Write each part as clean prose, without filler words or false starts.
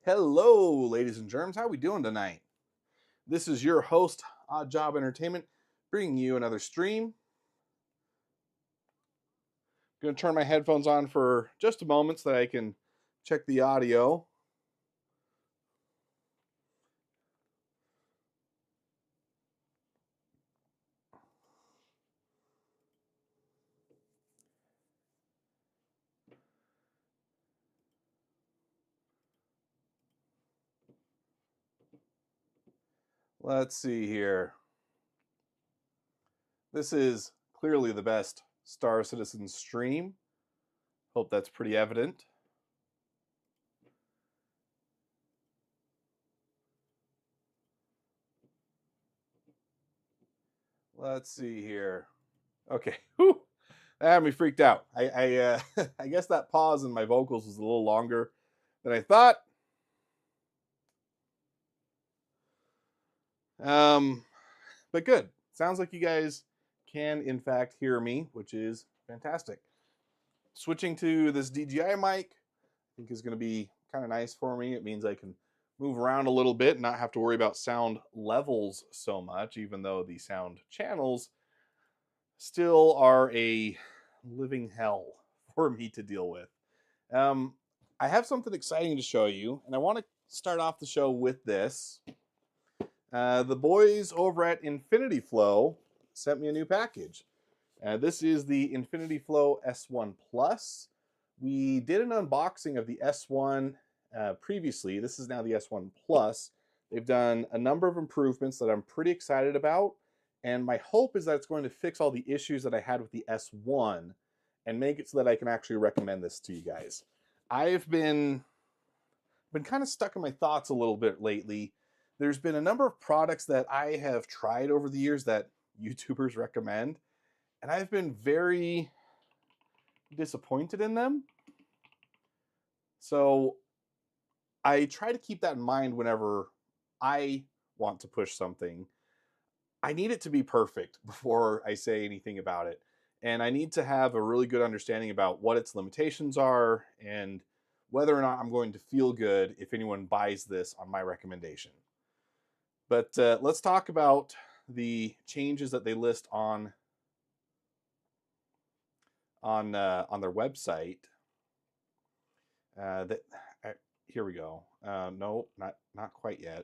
Hello, ladies and germs. How we doing tonight? This is your host, Odd Job Entertainment, bringing you another stream. Going to turn my headphones on for just a moment so that I can check the audio. Let's see here. This is clearly the best Star Citizen stream. Hope that's pretty evident. Let's see here. Okay, whew. That had me freaked out. I guess that pause in my vocals was a little longer than I thought. But good. Sounds like you guys can, in fact, hear me, which is fantastic. Switching to this DJI mic, I think is going to be kind of nice for me. It means I can move around a little bit and not have to worry about sound levels so much, even though the sound channels still are a living hell for me to deal with. I have something exciting to show you, and I want to start off the show with this. The boys over at Infinity Flow sent me a new package. This is the Infinity Flow S1 Plus. We did an unboxing of the S1 previously. This is now the S1 Plus. They've done a number of improvements that I'm pretty excited about. And my hope is that it's going to fix all the issues that I had with the S1 and make it so that I can actually recommend this to you guys. I've been kind of stuck in my thoughts a little bit lately. There's been a number of products that I have tried over the years that YouTubers recommend, and I've been very disappointed in them. So I try to keep that in mind whenever I want to push something. I need it to be perfect before I say anything about it. And I need to have a really good understanding about what its limitations are and whether or not I'm going to feel good if anyone buys this on my recommendation. But let's talk about the changes that they list on their website. Here we go. No, not quite yet.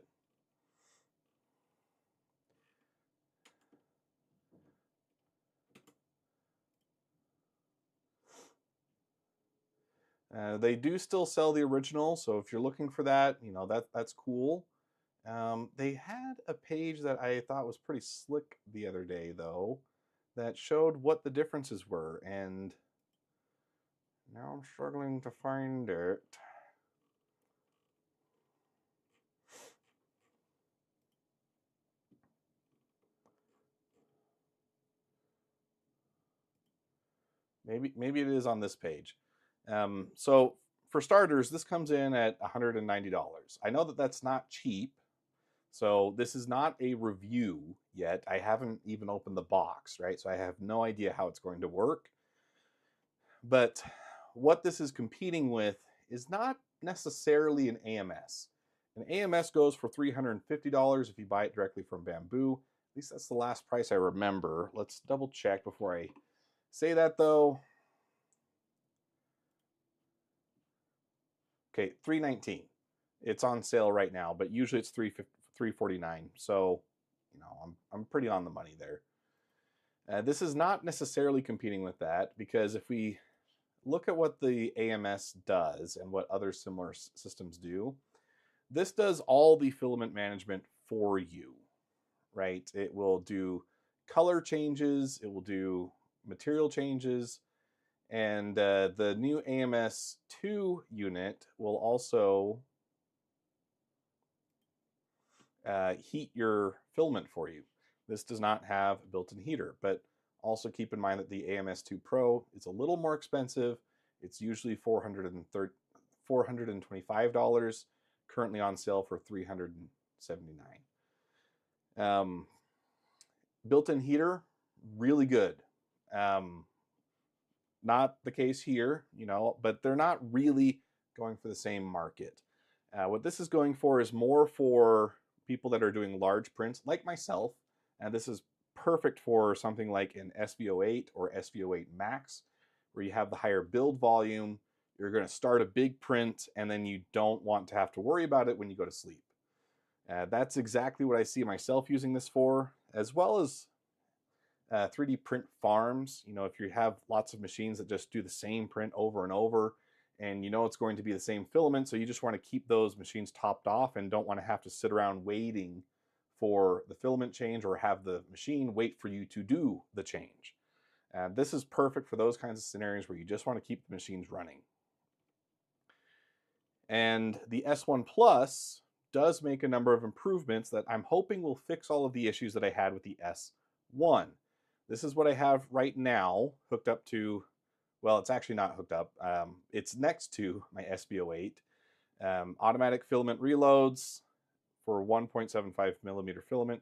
They do still sell the original, so if you're looking for that, that's cool. They had a page that I thought was pretty slick the other day, though, that showed what the differences were, and now I'm struggling to find it. Maybe it is on this page. So for starters, this comes in at $190. I know that that's not cheap. So this is not a review yet. I haven't even opened the box, right? So I have no idea how it's going to work. But what this is competing with is not necessarily an AMS. An AMS goes for $350 if you buy it directly from Bamboo. At least that's the last price I remember. Let's double check before I say that, though. Okay, $319. It's on sale right now, but usually it's $349. So, I'm pretty on the money there. This is not necessarily competing with that, because if we look at what the AMS does and what other similar systems do, this does all the filament management for you, right? It will do color changes, it will do material changes, and the new AMS 2 unit will also heat your filament for you. This does not have a built-in heater, but also keep in mind that the AMS 2 Pro is a little more expensive. It's usually $425, currently on sale for $379. Built-in heater, really good. Not the case here, but they're not really going for the same market. What this is going for is more for people that are doing large prints like myself, and this is perfect for something like an SV08 or SV08 Max, where you have the higher build volume. You're going to start a big print, and then you don't want to have to worry about it when you go to sleep. That's exactly what I see myself using this for, as well as 3D print farms. You know, if you have lots of machines that just do the same print over and over, and you know it's going to be the same filament, so you just want to keep those machines topped off and don't want to have to sit around waiting for the filament change or have the machine wait for you to do the change. This is perfect for those kinds of scenarios where you just want to keep the machines running. And the S1 Plus does make a number of improvements that I'm hoping will fix all of the issues that I had with the S1. This is what I have right now hooked up to, well, it's actually not hooked up. It's next to my SV08. Automatic filament reloads for 1.75 millimeter filament.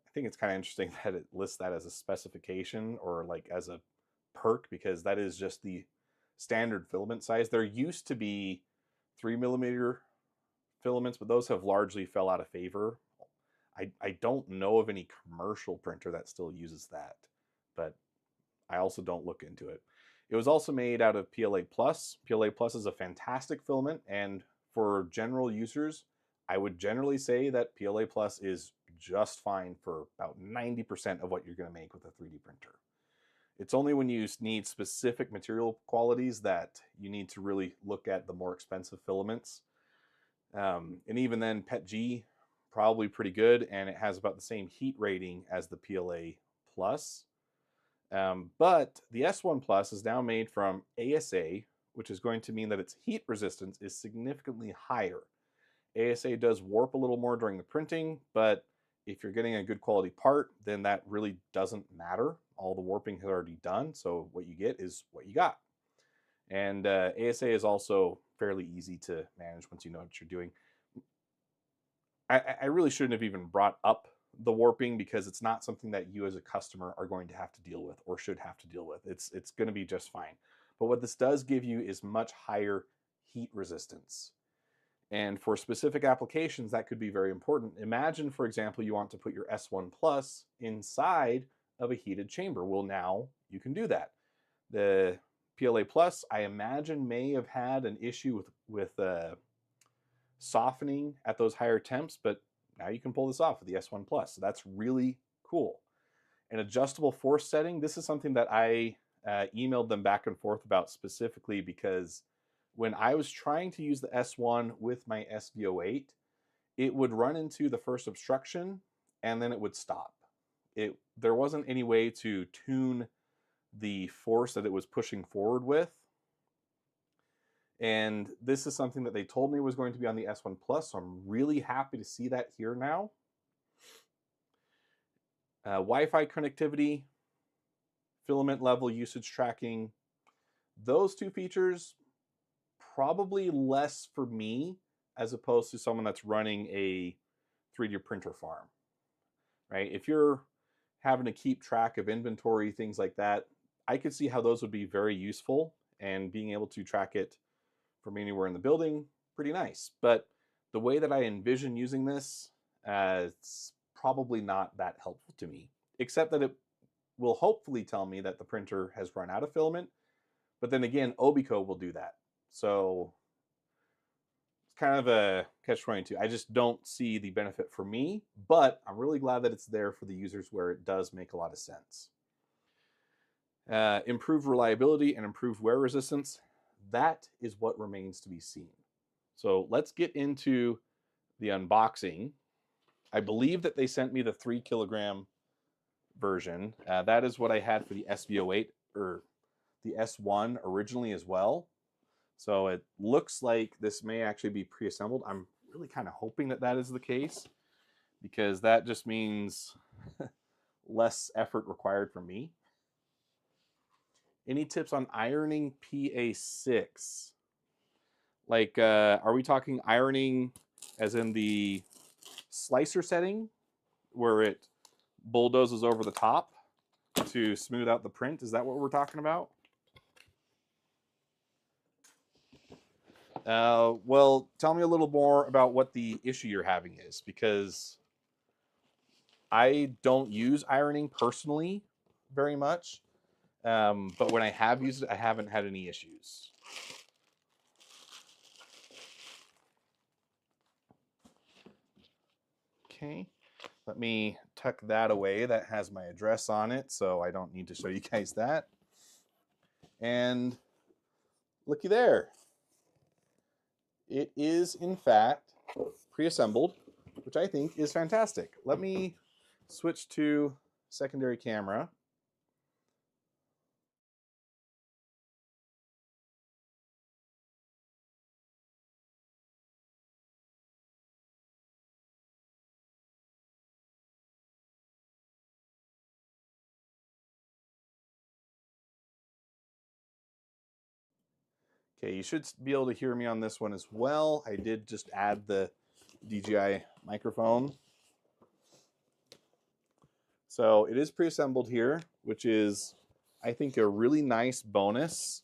I think it's kind of interesting that it lists that as a specification or like as a perk, because that is just the standard filament size. There used to be 3 millimeter filaments, but those have largely fell out of favor. I don't know of any commercial printer that still uses that, but I also don't look into it. It was also made out of PLA Plus. PLA Plus is a fantastic filament, and for general users, I would generally say that PLA Plus is just fine for about 90% of what you're going to make with a 3D printer. It's only when you need specific material qualities that you need to really look at the more expensive filaments. And even then, PETG, probably pretty good, and it has about the same heat rating as the PLA Plus. But the S1 Plus is now made from ASA, which is going to mean that its heat resistance is significantly higher. ASA does warp a little more during the printing, but if you're getting a good quality part, then that really doesn't matter. All the warping has already done, so what you get is what you got. And ASA is also fairly easy to manage once you know what you're doing. I really shouldn't have even brought up the warping, because it's not something that you as a customer are going to have to deal with or should have to deal with. It's going to be just fine. But what this does give you is much higher heat resistance. And for specific applications, that could be very important. Imagine, for example, you want to put your S1 Plus inside of a heated chamber. Well, now you can do that. The PLA Plus, I imagine, may have had an issue with softening at those higher temps, but now you can pull this off with the S1 Plus. So that's really cool. An adjustable force setting, this is something that I emailed them back and forth about specifically, because when I was trying to use the S1 with my SV08, it would run into the first obstruction and then it would stop. There wasn't any way to tune the force that it was pushing forward with. And this is something that they told me was going to be on the S1 Plus, so I'm really happy to see that here now. Wi-Fi connectivity, filament level usage tracking, those two features, probably less for me as opposed to someone that's running a 3D printer farm, right? If you're having to keep track of inventory, things like that, I could see how those would be very useful, and being able to track it from anywhere in the building, pretty nice. But the way that I envision using this, it's probably not that helpful to me, except that it will hopefully tell me that the printer has run out of filament. But then again, Obico will do that. So it's kind of a catch-22. I just don't see the benefit for me, but I'm really glad that it's there for the users where it does make a lot of sense. Improved reliability and improved wear resistance, that is what remains to be seen. So let's get into the unboxing. I believe that they sent me the 3 kilogram version. That is what I had for the SV08 or the S1 originally as well. So it looks like this may actually be pre-assembled. I'm really kind of hoping that that is the case, because that just means less effort required from me. Any tips on ironing PA6? Like, are we talking ironing as in the slicer setting, where it bulldozes over the top to smooth out the print? Is that what we're talking about? Well, tell me a little more about what the issue you're having is, because I don't use ironing personally very much, but when I have used it, I haven't had any issues. Okay, let me tuck that away. That has my address on it, so I don't need to show you guys that. And looky there. It is, in fact, pre-assembled, which I think is fantastic. Let me switch to secondary camera. Okay, you should be able to hear me on this one as well. I did just add the DJI microphone. So it is pre-assembled here, which is, I think, a really nice bonus.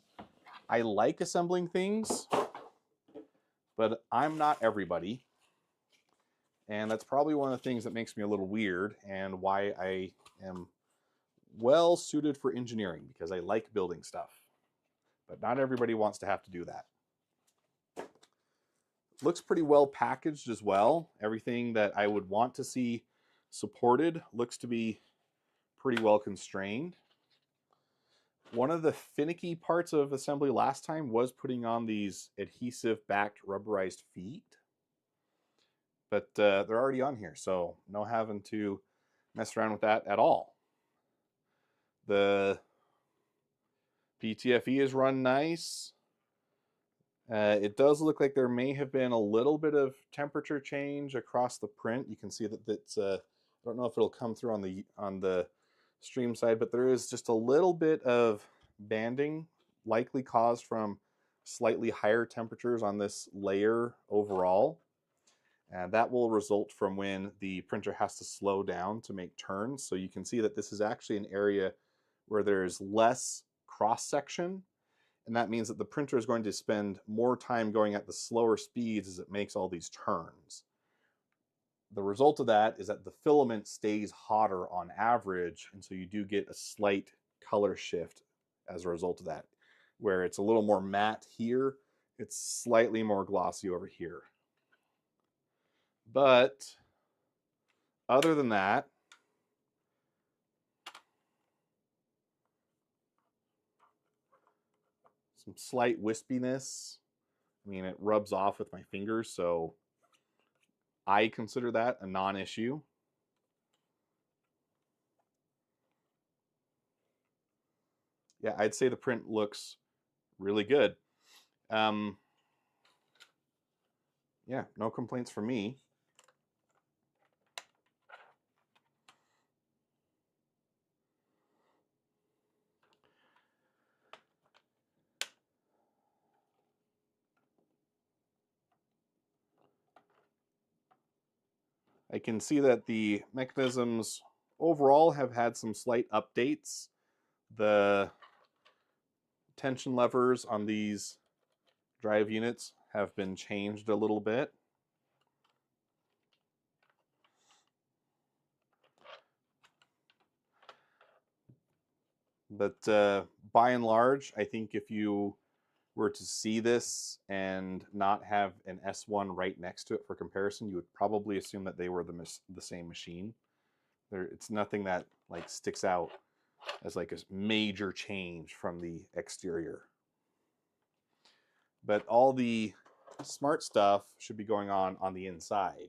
I like assembling things, but I'm not everybody. And that's probably one of the things that makes me a little weird and why I am well suited for engineering, because I like building stuff. But not everybody wants to have to do that. Looks pretty well packaged as well. Everything that I would want to see supported looks to be pretty well constrained. One of the finicky parts of assembly last time was putting on these adhesive backed rubberized feet, but they're already on here, so no having to mess around with that at all. The PTFE is run nice. It does look like there may have been a little bit of temperature change across the print. You can see that it's I don't know if it'll come through on the stream side, but there is just a little bit of banding, likely caused from slightly higher temperatures on this layer overall. And that will result from when the printer has to slow down to make turns. So you can see that this is actually an area where there's less cross section, and that means that the printer is going to spend more time going at the slower speeds as it makes all these turns. The result of that is that the filament stays hotter on average, and so you do get a slight color shift as a result of that. Where it's a little more matte here, it's slightly more glossy over here. But other than that, some slight wispiness. I mean, it rubs off with my fingers, so I consider that a non-issue. Yeah, I'd say the print looks really good. Yeah, no complaints from me. I can see that the mechanisms overall have had some slight updates. The tension levers on these drive units have been changed a little bit. But by and large, I think if you were to see this and not have an S1 right next to it for comparison, you would probably assume that they were the same machine. It's nothing that like sticks out as like a major change from the exterior. But all the smart stuff should be going on the inside.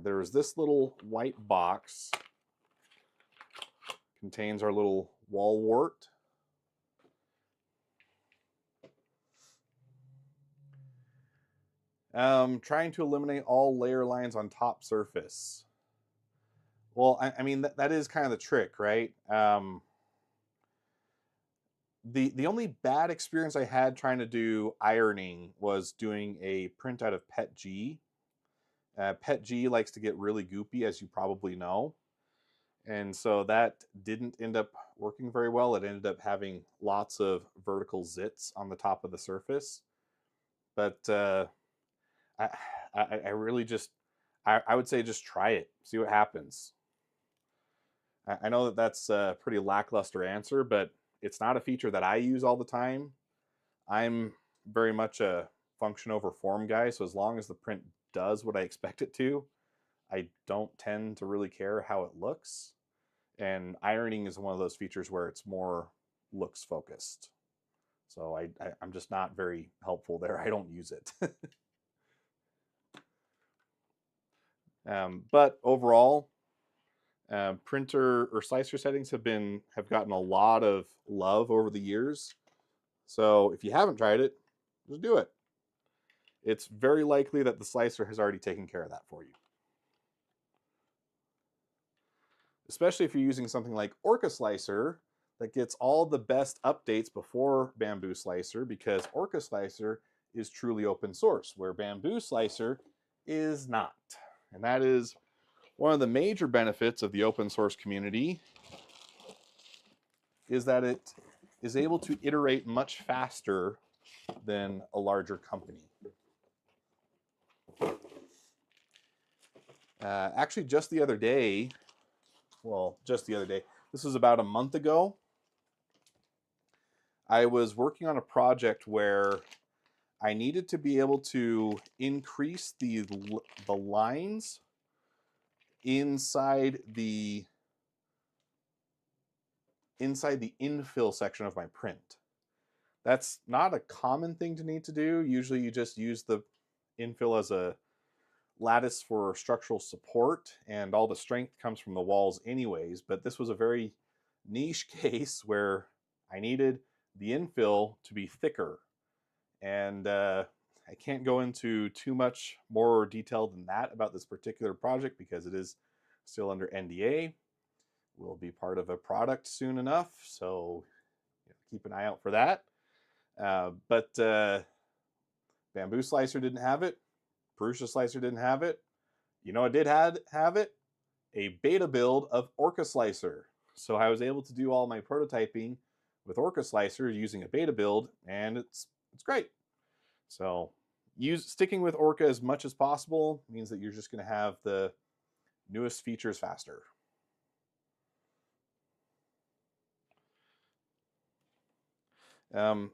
There is this little white box, contains our little wall wart. Trying to eliminate all layer lines on top surface. Well, I mean, that is kind of the trick, right? The only bad experience I had trying to do ironing was doing a print out of PETG. PETG likes to get really goopy, as you probably know. And so that didn't end up working very well. It ended up having lots of vertical zits on the top of the surface. But I, I really just, I would say just try it, see what happens. I know that that's a pretty lackluster answer, but it's not a feature that I use all the time. I'm very much a function over form guy, so as long as the print does what I expect it to, I don't tend to really care how it looks. And ironing is one of those features where it's more looks focused. So I'm just not very helpful there. I don't use it. But overall, printer or slicer settings have gotten a lot of love over the years. So if you haven't tried it, just do it. It's very likely that the slicer has already taken care of that for you. Especially if you're using something like Orca Slicer that gets all the best updates before Bamboo Slicer, because Orca Slicer is truly open source, where Bamboo Slicer is not. And that is one of the major benefits of the open source community, is that it is able to iterate much faster than a larger company. Actually, just the other day, this was about a month ago, I was working on a project where I needed to be able to increase the lines inside the infill section of my print. That's not a common thing to need to do. Usually you just use the infill as a lattice for structural support, and all the strength comes from the walls anyways. But this was a very niche case where I needed the infill to be thicker. And I can't go into too much more detail than that about this particular project because it is still under NDA. Will be part of a product soon enough, so keep an eye out for that. But Bamboo Slicer didn't have it. Prusa Slicer didn't have it. You know, I did have it, a beta build of Orca Slicer. So I was able to do all my prototyping with Orca Slicer using a beta build, and it's great. So sticking with Orca as much as possible means that you're just going to have the newest features faster.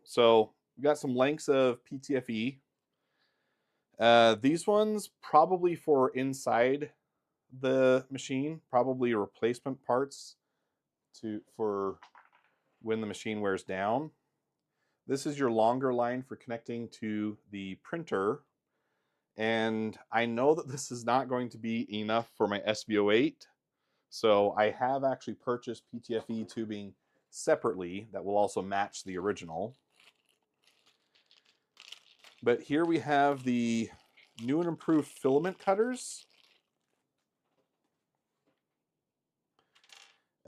So we got some lengths of PTFE. These ones probably for inside the machine, probably replacement parts for when the machine wears down. This is your longer line for connecting to the printer. And I know that this is not going to be enough for my SB08. So I have actually purchased PTFE tubing separately that will also match the original. But here we have the new and improved filament cutters.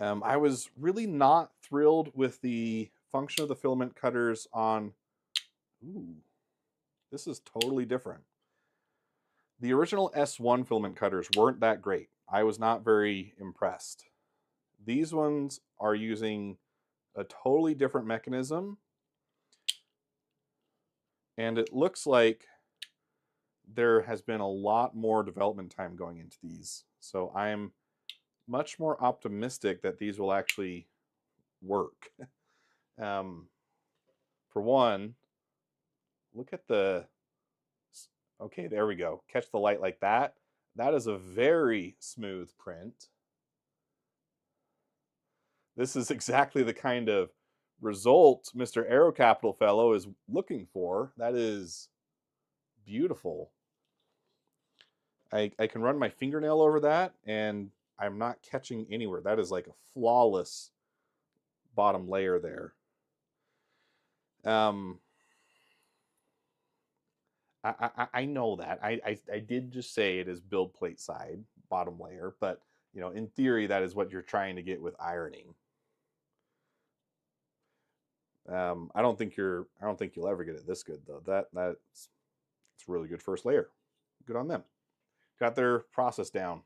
I was really not thrilled with the function of the filament cutters on... Ooh, this is totally different. The original S1 filament cutters weren't that great. I was not very impressed. These ones are using a totally different mechanism, and it looks like there has been a lot more development time going into these. So I'm much more optimistic that these will actually work. For one, look at the... Okay, there we go. Catch the light like that. That is a very smooth print. This is exactly the kind of result Mr. Aero Capital Fellow is looking for. That is beautiful. I can run my fingernail over that and I'm not catching anywhere. That is like a flawless bottom layer there. I know that. I did just say it is build plate side, bottom layer, but you know, in theory, that is what you're trying to get with ironing. I don't think you'll ever get it this good though. It's really good first layer. Good on them. Got their process down.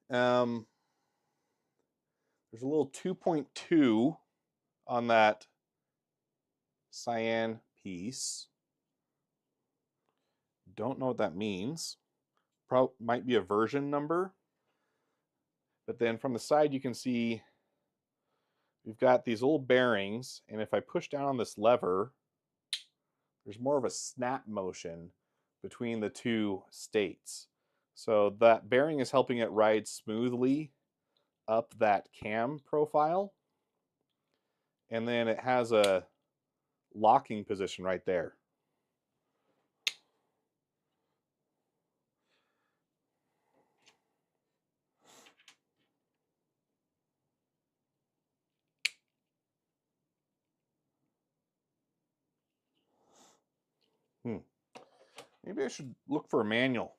There's a little 2.2 on that cyan piece. Don't know what that means. Might be a version number. But then from the side, you can see we've got these little bearings. And if I push down on this lever, there's more of a snap motion between the two states. So that bearing is helping it ride smoothly up that cam profile. And then it has a locking position right there. Maybe I should look for a manual.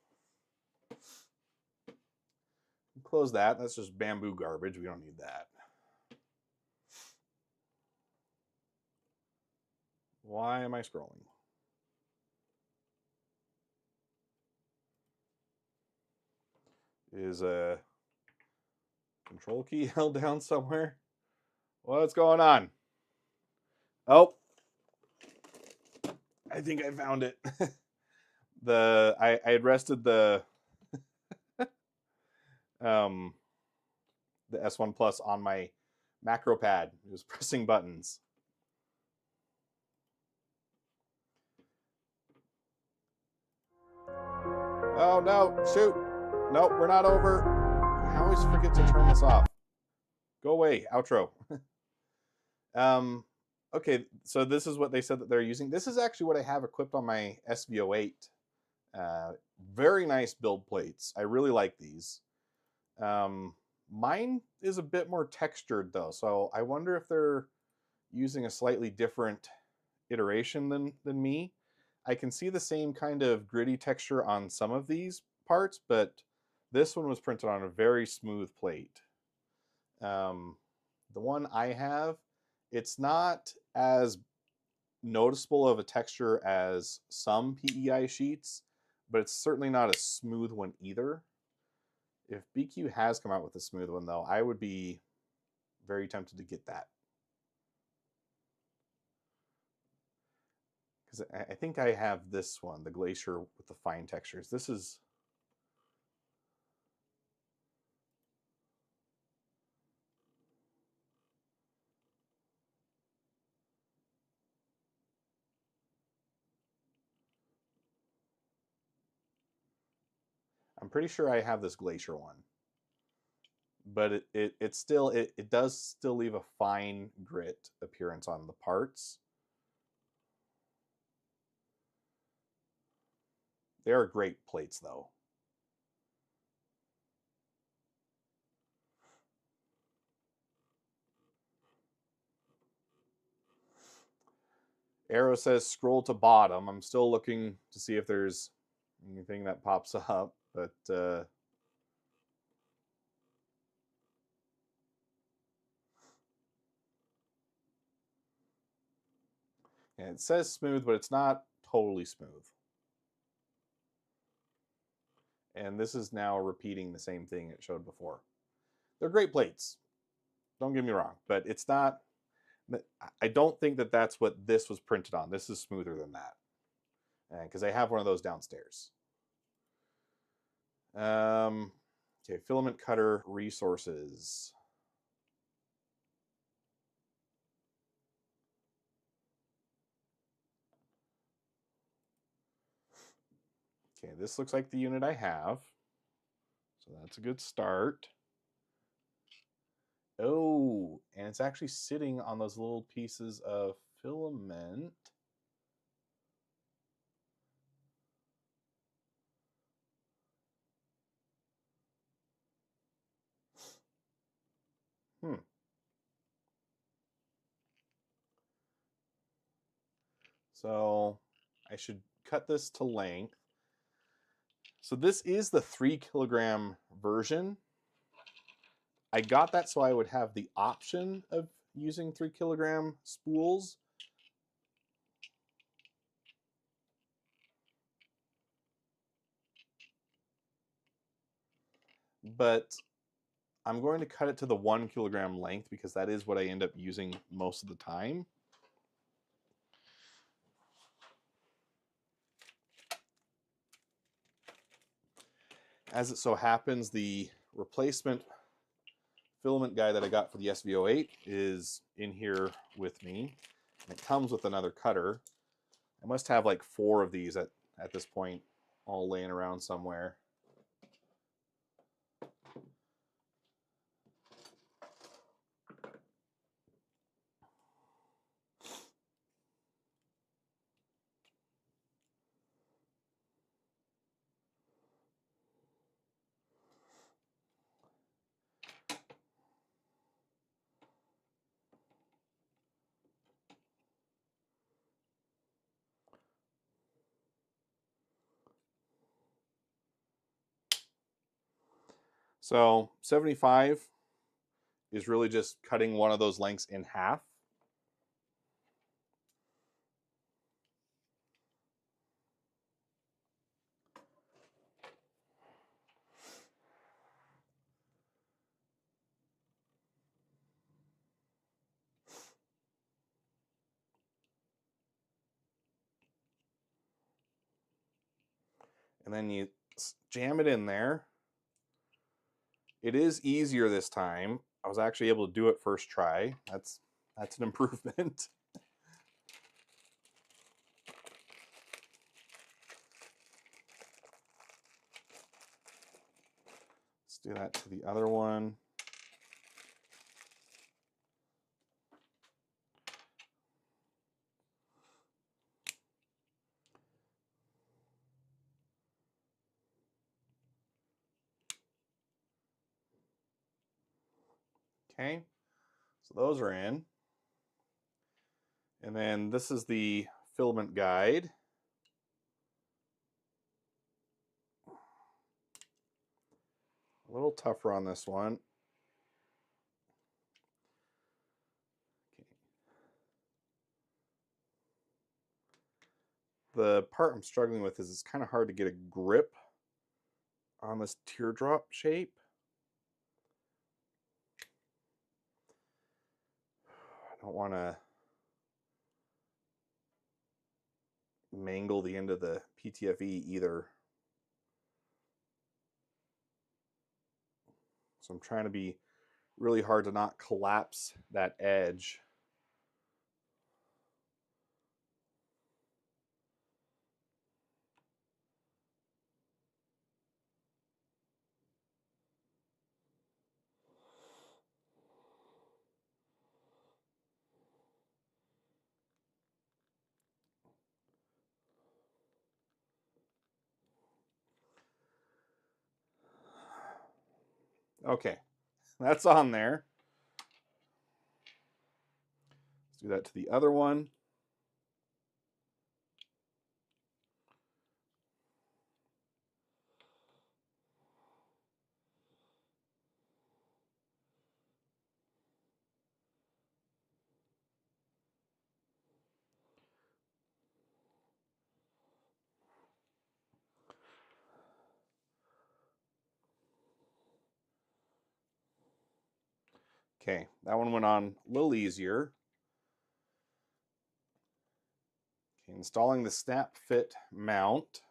Close that. That's just bamboo garbage. We don't need that. Why am I scrolling? Is a control key held down somewhere? What's going on? Oh, I think I found it. I had rested the the S1 Plus on my macro pad. It was pressing buttons. Oh no, shoot. Nope, we're not over. I always forget to turn this off. Go away, outro. Okay, so this is what they said that they're using. This is actually what I have equipped on my SV08. Very nice build plates. I really like these. Mine is a bit more textured though, so I wonder if they're using a slightly different iteration than me. I can see the same kind of gritty texture on some of these parts, but this one was printed on a very smooth plate. The one I have, it's not as noticeable of a texture as some PEI sheets, but it's certainly not a smooth one either. If BQ has come out with a smooth one though, I would be very tempted to get that. Because I think I have this one, the Glacier with the fine textures. This is... I'm pretty sure I have this Glacier one. But it still does still leave a fine grit appearance on the parts. They are great plates though. Arrow says scroll to bottom. I'm still looking to see if there's anything that pops up, but yeah, it says smooth, but it's not totally smooth. And this is now repeating the same thing it showed before. They're great plates. Don't get me wrong, but it's not... I don't think that that's what this was printed on. This is smoother than that. Because I have one of those downstairs. Okay, filament cutter resources. Okay, this looks like the unit I have. So that's a good start. Oh, and it's actually sitting on those little pieces of filament. So I should cut this to length. So this is the 3 kilogram version. I got that so I would have the option of using 3 kilogram spools. But I'm going to cut it to the 1 kilogram length because that is what I end up using most of the time. As it so happens, the replacement filament guide that I got for the SV08 is in here with me. And it comes with another cutter. I must have like 4 of these at this point, all laying around somewhere. So 75 is really just cutting one of those lengths in half. And then you jam it in there. It is easier this time. I was actually able to do it first try. That's an improvement. Let's do that to the other one. Okay, so those are in. And then this is the filament guide. A little tougher on this one. Okay. The part I'm struggling with is it's kind of hard to get a grip on this teardrop shape. I don't want to mangle the end of the PTFE either. So I'm trying to be really hard to not collapse that edge. Okay, that's on there. Let's do that to the other one. Okay, that one went on a little easier. Okay, installing the snap fit mount.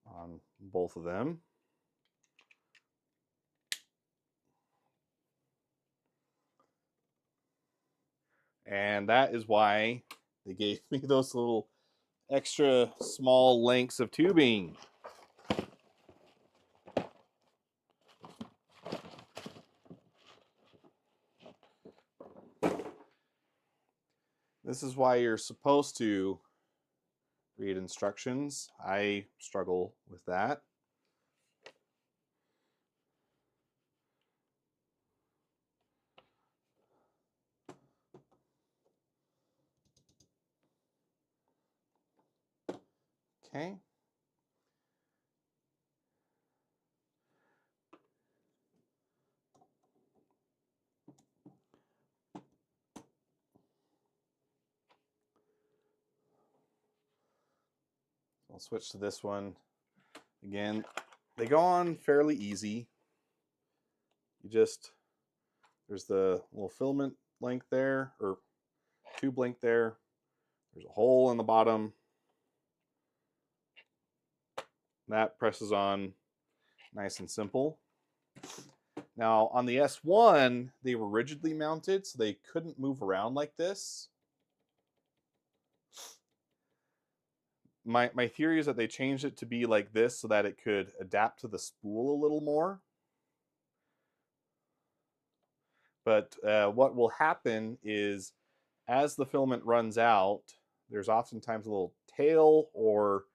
On both of them. And that is why they gave me those little extra small lengths of tubing. This is why you're supposed to read instructions. I struggle with that. Okay. I'll switch to this one. Again, they go on fairly easy. There's the little filament length there, or tube length there. There's a hole in the bottom. That presses on nice and simple. Now on the S1, they were rigidly mounted, so they couldn't move around like this. My theory is that they changed it to be like this so that it could adapt to the spool a little more. But what will happen is as the filament runs out, there's oftentimes a little tail or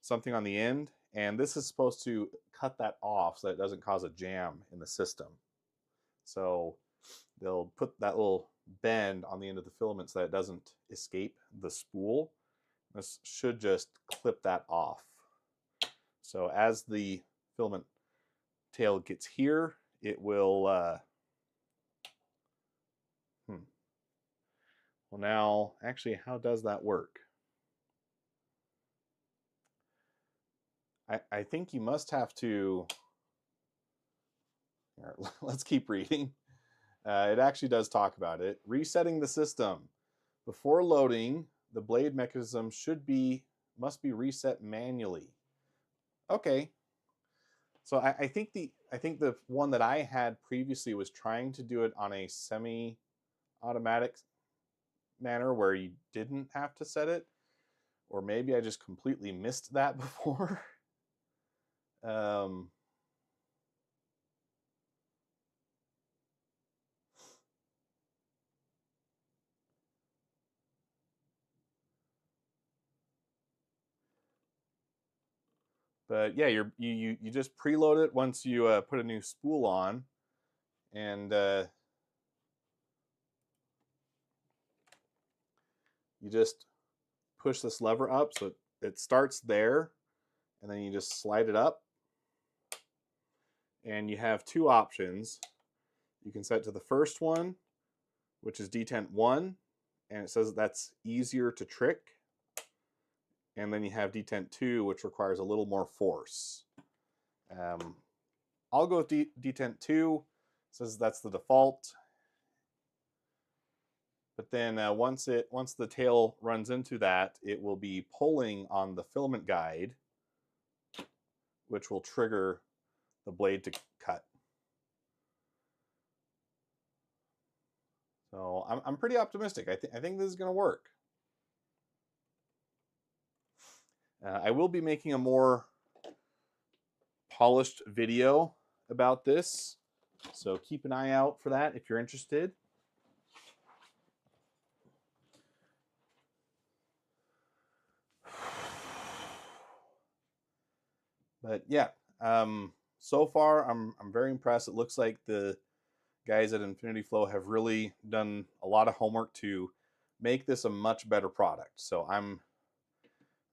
something on the end, and this is supposed to cut that off so that it doesn't cause a jam in the system. So they'll put that little bend on the end of the filament so that it doesn't escape the spool. This should just clip that off. So as the filament tail gets here, it will well, now actually, how does that work? I think you must have to, let's keep reading. It actually does talk about it. Resetting the system. Before loading, the blade mechanism must be reset manually. Okay. So I think the one that I had previously was trying to do it on a semi-automatic manner where you didn't have to set it, or maybe I just completely missed that before. But yeah, you just preload it once you put a new spool on, and you just push this lever up so it starts there, and then you just slide it up, and you have two options. You can set to the first one, which is detent 1, and it says that's easier to trick. And then you have detent 2, which requires a little more force. I'll go with detent 2. It says that's the default. But then once the tail runs into that, it will be pulling on the filament guide, which will trigger the blade to cut. So I'm pretty optimistic. I think this is going to work. I will be making a more polished video about this, so keep an eye out for that if you're interested. But yeah, so far I'm very impressed. It looks like the guys at Infinity Flow have really done a lot of homework to make this a much better product. So I'm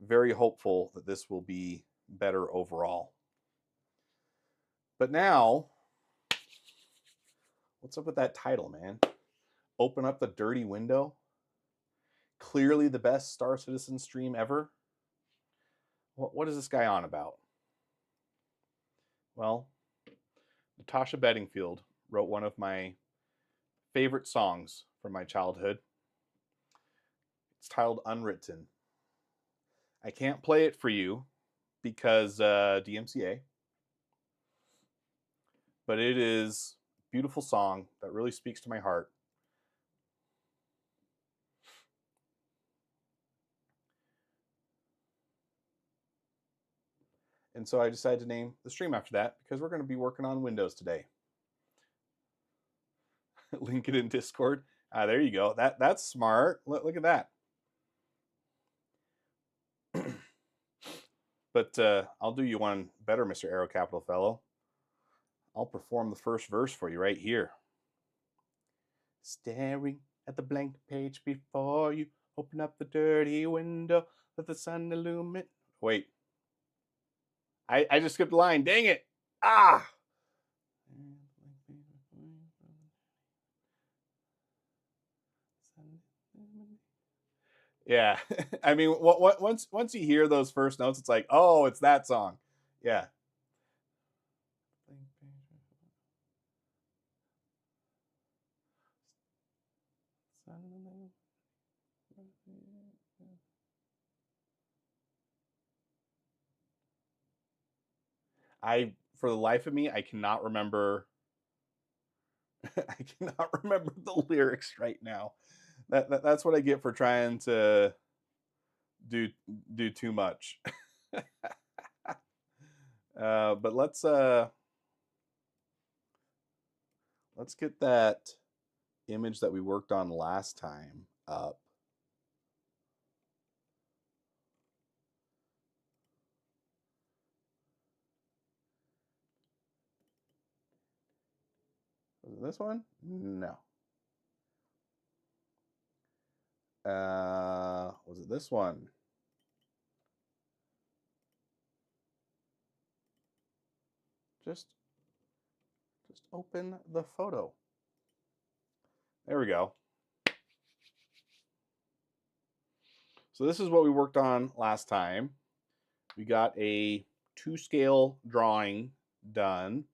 very hopeful that this will be better overall. But now, what's up with that title, man? Open up the dirty window. Clearly the best Star Citizen stream ever. What is this guy on about? Well, Natasha Bedingfield wrote one of my favorite songs from my childhood. It's titled Unwritten. I can't play it for you because DMCA, but it is a beautiful song that really speaks to my heart. And so I decided to name the stream after that because we're going to be working on Windows today. Link it in Discord. There you go. That's smart. Look at that. But I'll do you one better, Mr. Aero Capital Fellow. I'll perform the first verse for you right here. Staring at the blank page before you, open up the dirty window, let the sun illuminate. Wait. I just skipped a line. Dang it. Ah! Yeah. I mean, once you hear those first notes, it's like, oh, it's that song. Yeah. For the life of me, I cannot remember. I cannot remember the lyrics right now. That's what I get for trying to do too much. But let's get that image that we worked on last time up. Was it this one? No. Was it this one? Just open the photo. There we go. So this is what we worked on last time. We got a 2-scale drawing done.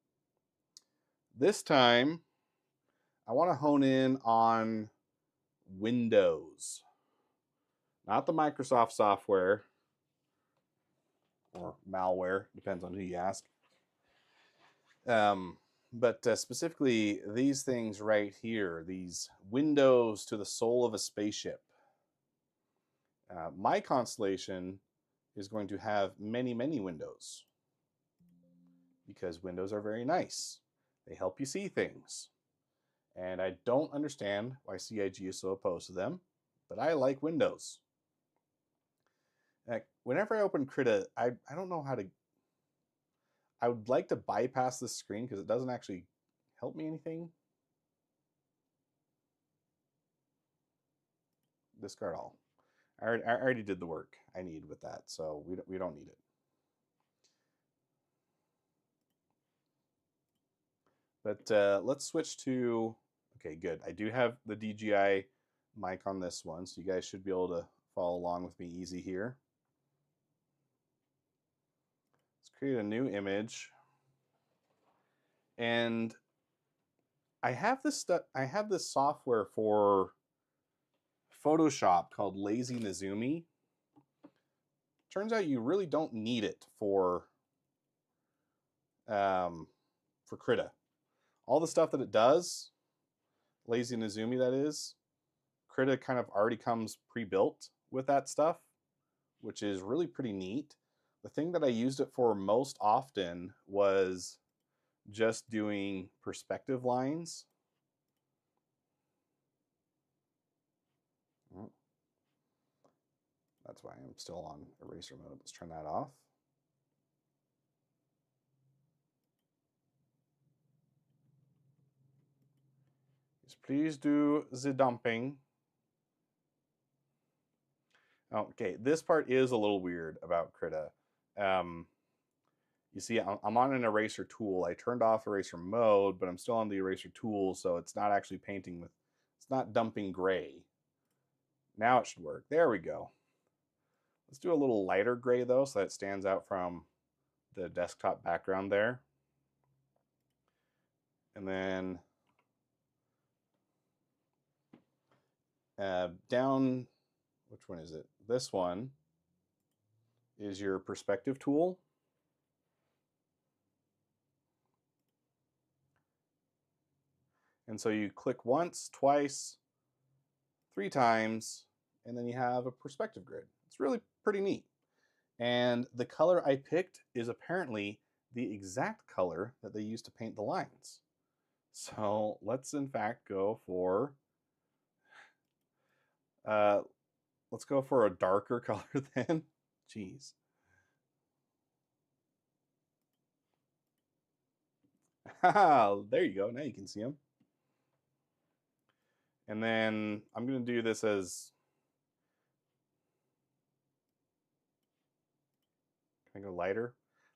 This time, I want to hone in on Windows, not the Microsoft software or malware, depends on who you ask. But specifically these things right here, these windows to the soul of a spaceship. My constellation is going to have many, many windows because windows are very nice. They help you see things. And I don't understand why CIG is so opposed to them, but I like windows. Whenever I open Krita, I don't know how to... I would like to bypass this screen because it doesn't actually help me anything. Discard all. I already did the work I need with that, so we don't need it. But let's switch to... Okay, good. I do have the DJI mic on this one, so you guys should be able to follow along with me easy here. Let's create a new image. And I have this software for Photoshop called Lazy Nezumi. Turns out you really don't need it for Krita. All the stuff that it does, Lazy Nezumi that is, Krita kind of already comes pre-built with that stuff, which is really pretty neat. The thing that I used it for most often was just doing perspective lines. That's why I'm still on eraser mode. Let's turn that off. Please do the dumping. Okay, this part is a little weird about Krita. You see, I'm on an eraser tool. I turned off eraser mode, but I'm still on the eraser tool, so it's not actually painting with, it's not dumping gray. Now it should work. There we go. Let's do a little lighter gray though, so that it stands out from the desktop background there. And then down, which one is it? This one is your perspective tool. And so you click once, twice, 3 times, and then you have a perspective grid. It's really pretty neat. And the color I picked is apparently the exact color that they used to paint the lines. So let's in fact go for, let's go for a darker color then. Jeez. There you go. Now you can see them. And then I'm going to do this as, can I go lighter?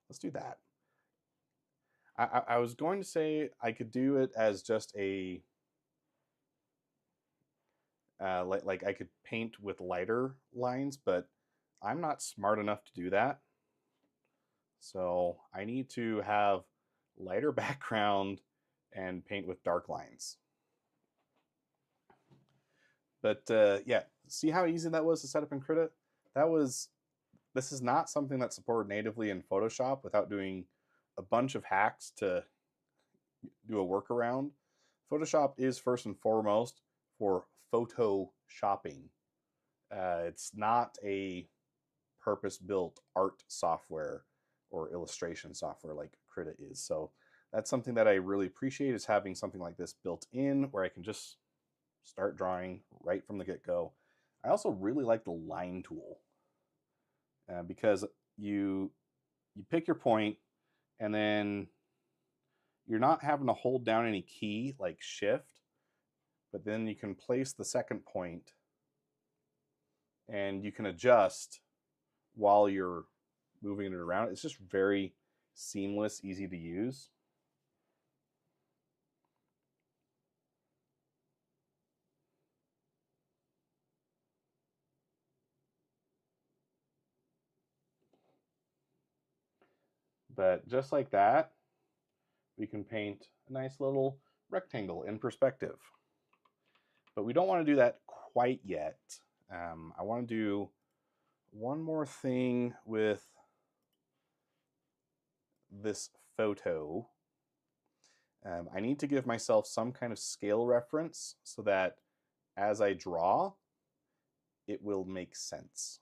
Let's do that. I was going to say I could do it as just a, like I could paint with lighter lines, but I'm not smart enough to do that. So I need to have lighter background and paint with dark lines. But yeah, see how easy that was to set up in Krita? This is not something that's supported natively in Photoshop without doing a bunch of hacks to do a workaround. Photoshop is first and foremost for photo shopping. It's not a purpose-built art software or illustration software like Krita is. So that's something that I really appreciate, is having something like this built in where I can just start drawing right from the get-go. I also really like the line tool because you pick your point and then you're not having to hold down any key like shift, but then you can place the second point and you can adjust while you're moving it around. It's just very seamless, easy to use. But just like that, we can paint a nice little rectangle in perspective. But we don't want to do that quite yet. I want to do one more thing with this photo. I need to give myself some kind of scale reference so that as I draw, it will make sense.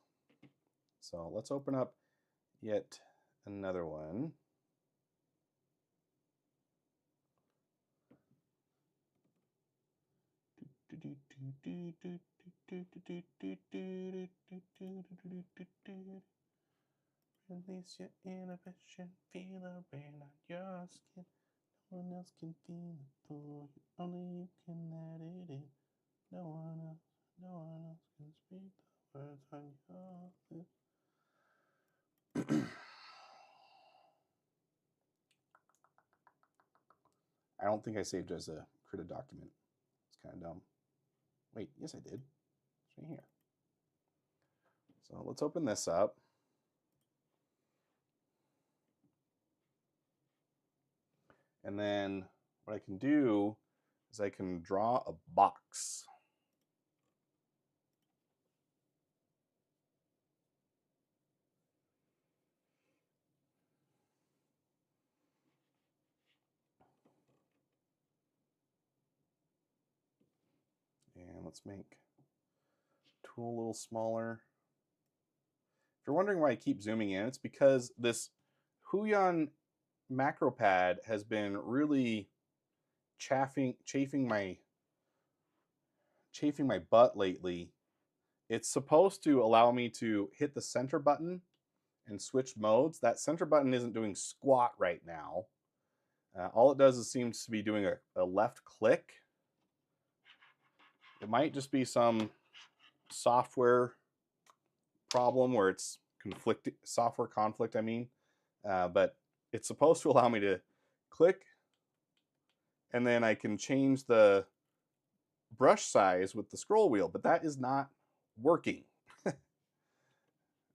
So let's open up yet another one. Release your inhibition, feel the rain on your skin. No one else can feel it though, only you can let it in. No one else can speak the words on your lips. I don't think I saved as a Krita document. It's kind of dumb. Wait, yes I did. It's right here. So let's open this up. And then what I can do is I can draw a box. And let's make tool a little smaller. If you're wondering why I keep zooming in, it's because this Huion macro pad has been really chafing my butt lately. It's supposed to allow me to hit the center button and switch modes. That center button isn't doing squat right now. All it does is seems to be doing a left click. It might just be some software problem where it's software conflict, I mean. But it's supposed to allow me to click, and then I can change the brush size with the scroll wheel, but that is not working.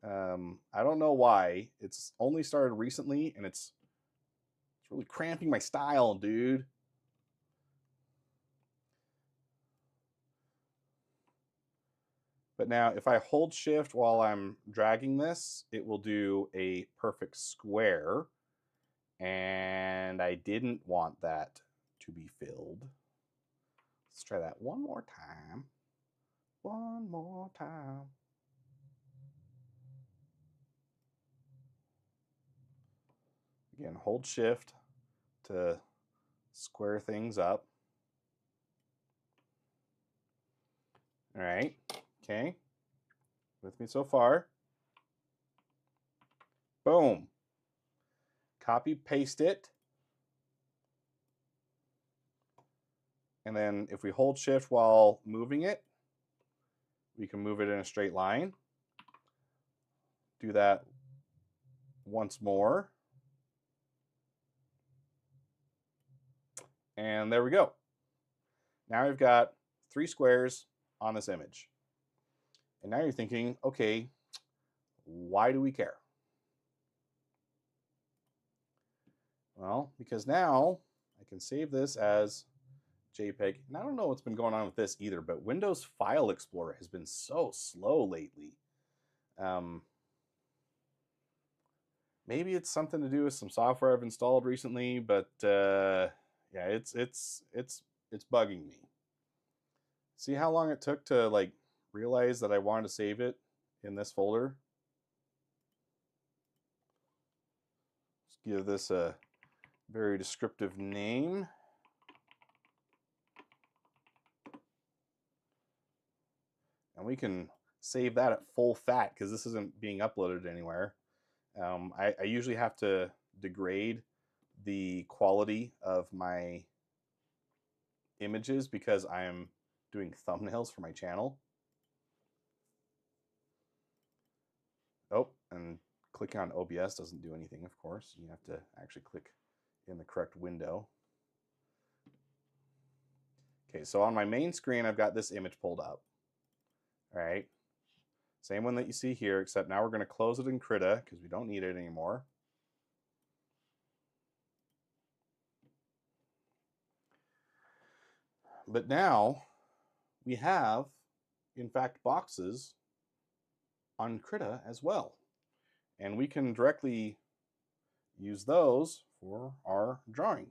I don't know why. It's only started recently, and it's really cramping my style, dude. But now if I hold shift while I'm dragging this, it will do a perfect square. And I didn't want that to be filled. Let's try that one more time. One more time. Again, hold shift to square things up. All right, okay. With me so far. Boom. Copy, paste it. And then if we hold shift while moving it, we can move it in a straight line. Do that once more. And there we go. Now we've got 3 squares on this image. And now you're thinking, okay, why do we care? Well, because now I can save this as JPEG. And I don't know what's been going on with this either, but Windows File Explorer has been so slow lately. maybe it's something to do with some software I've installed recently, but yeah, it's bugging me. See how long it took to like realize that I wanted to save it in this folder? Let's give this a very descriptive name. And we can save that at full fat because this isn't being uploaded anywhere. I usually have to degrade the quality of my images because I'm doing thumbnails for my channel. Oh, and clicking on OBS doesn't do anything, of course. You have to actually click in the correct window. Okay, so on my main screen, I've got this image pulled up. All right, same one that you see here, except now we're going to close it in Krita because we don't need it anymore. But now we have, in fact, boxes on Krita as well. And we can directly use those for our drawing.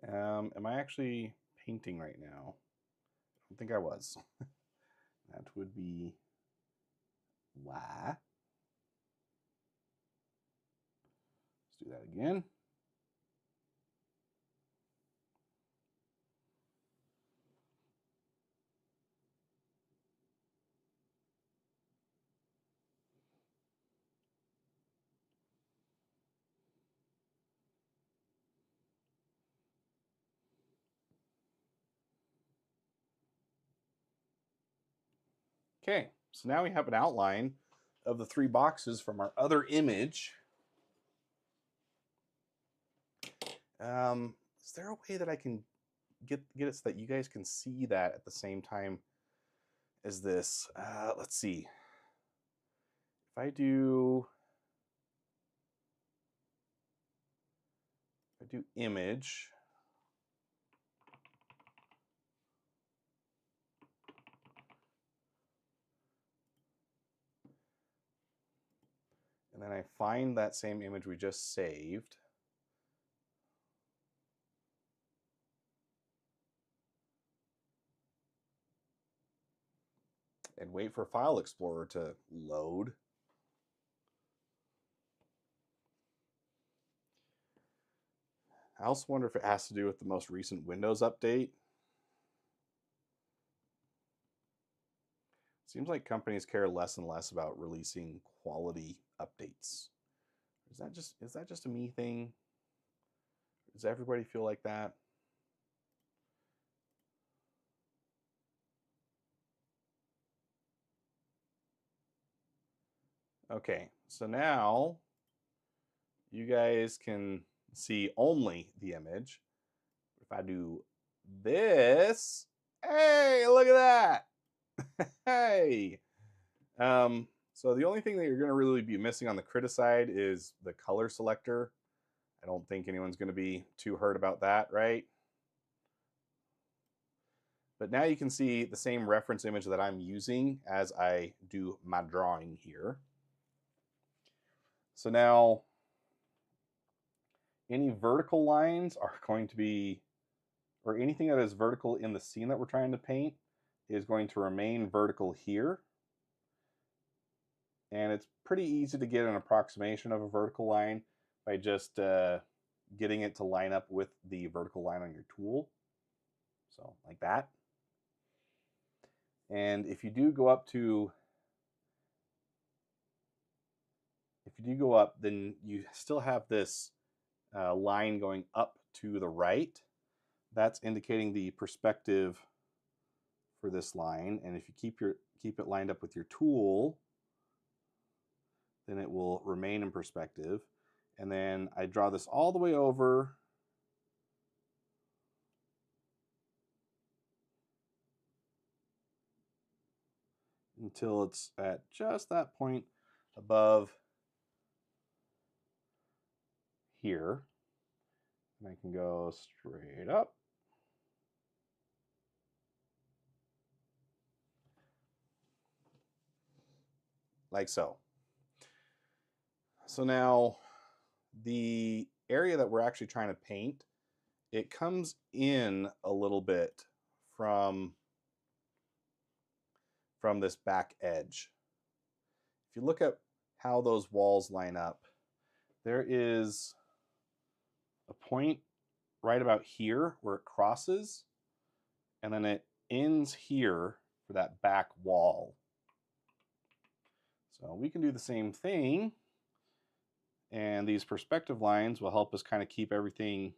Am I actually painting right now? I don't think I was. That would be why. Let's do that again. Okay, so now we have an outline of the 3 boxes from our other image. Is there a way that I can get it so that you guys can see that at the same time as this? Let's see. If I do image, and then I find that same image we just saved, and wait for File Explorer to load. I also wonder if it has to do with the most recent Windows update. Seems like companies care less and less about releasing quality updates. Is that just a me thing? Does everybody feel like that? Okay, so now you guys can see only the image. If I do this, hey, look at that. Hey. So the only thing that you're going to really be missing on the Krita side is the color selector. I don't think anyone's going to be too hurt about that, right? But now you can see the same reference image that I'm using as I do my drawing here. So now any vertical lines are going to be, or anything that is vertical in the scene that we're trying to paint is going to remain vertical here. And it's pretty easy to get an approximation of a vertical line by just getting it to line up with the vertical line on your tool. So like that. And if you do go up, then you still have this line going up to the right. That's indicating the perspective for this line. And if you keep it lined up with your tool, then it will remain in perspective. And then I draw this all the way over until it's at just that point above here. And I can go straight up. Like so. So now the area that we're actually trying to paint, it comes in a little bit from this back edge. If you look at how those walls line up, there is a point right about here where it crosses, and then it ends here for that back wall. So we can do the same thing, and these perspective lines will help us kind of keep everything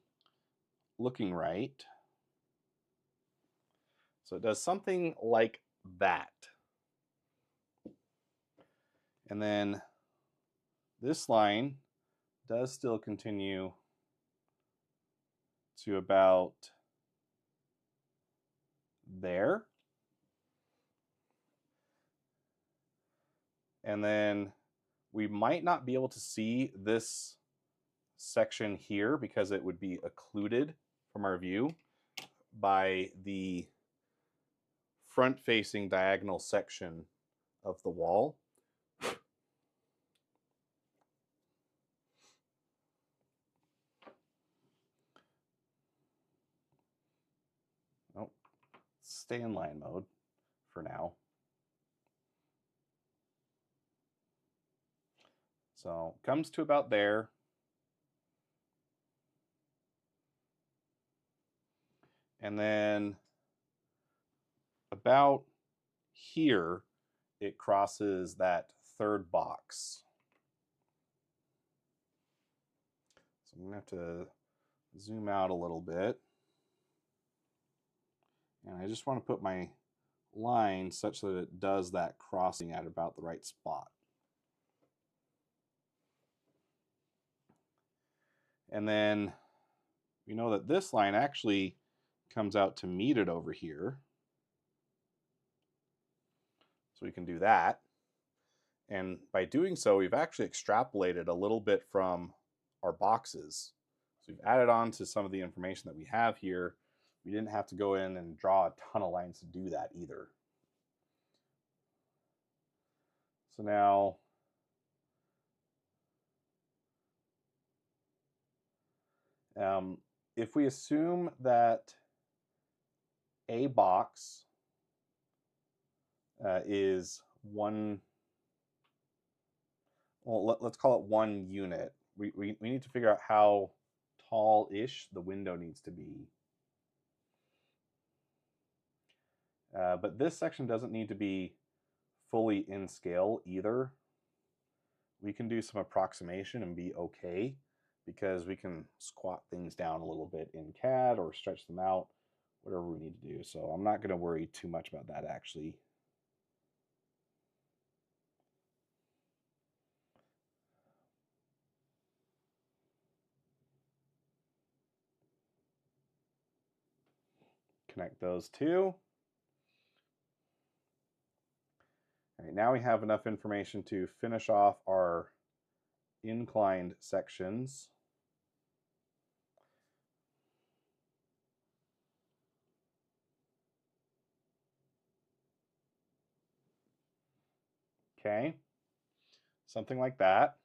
looking right. So it does something like that. And then this line does still continue to about there. And then we might not be able to see this section here because it would be occluded from our view by the front-facing diagonal section of the wall. Oh, stay in line mode for now. So comes to about there. And then about here, it crosses that third box. So I'm going to have to zoom out a little bit. And I just want to put my line such that it does that crossing at about the right spot. And then we know that this line actually comes out to meet it over here. So we can do that. And by doing so, we've actually extrapolated a little bit from our boxes. So we've added on to some of the information that we have here. We didn't have to go in and draw a ton of lines to do that either. So now if we assume that a box is one, well, let's call it 1 unit. We need to figure out how tall-ish the window needs to be. But this section doesn't need to be fully in scale either. We can do some approximation and be okay, because we can squat things down a little bit in CAD or stretch them out, whatever we need to do. So I'm not going to worry too much about that actually. Connect those two. All right, now we have enough information to finish off our inclined sections. Okay, something like that.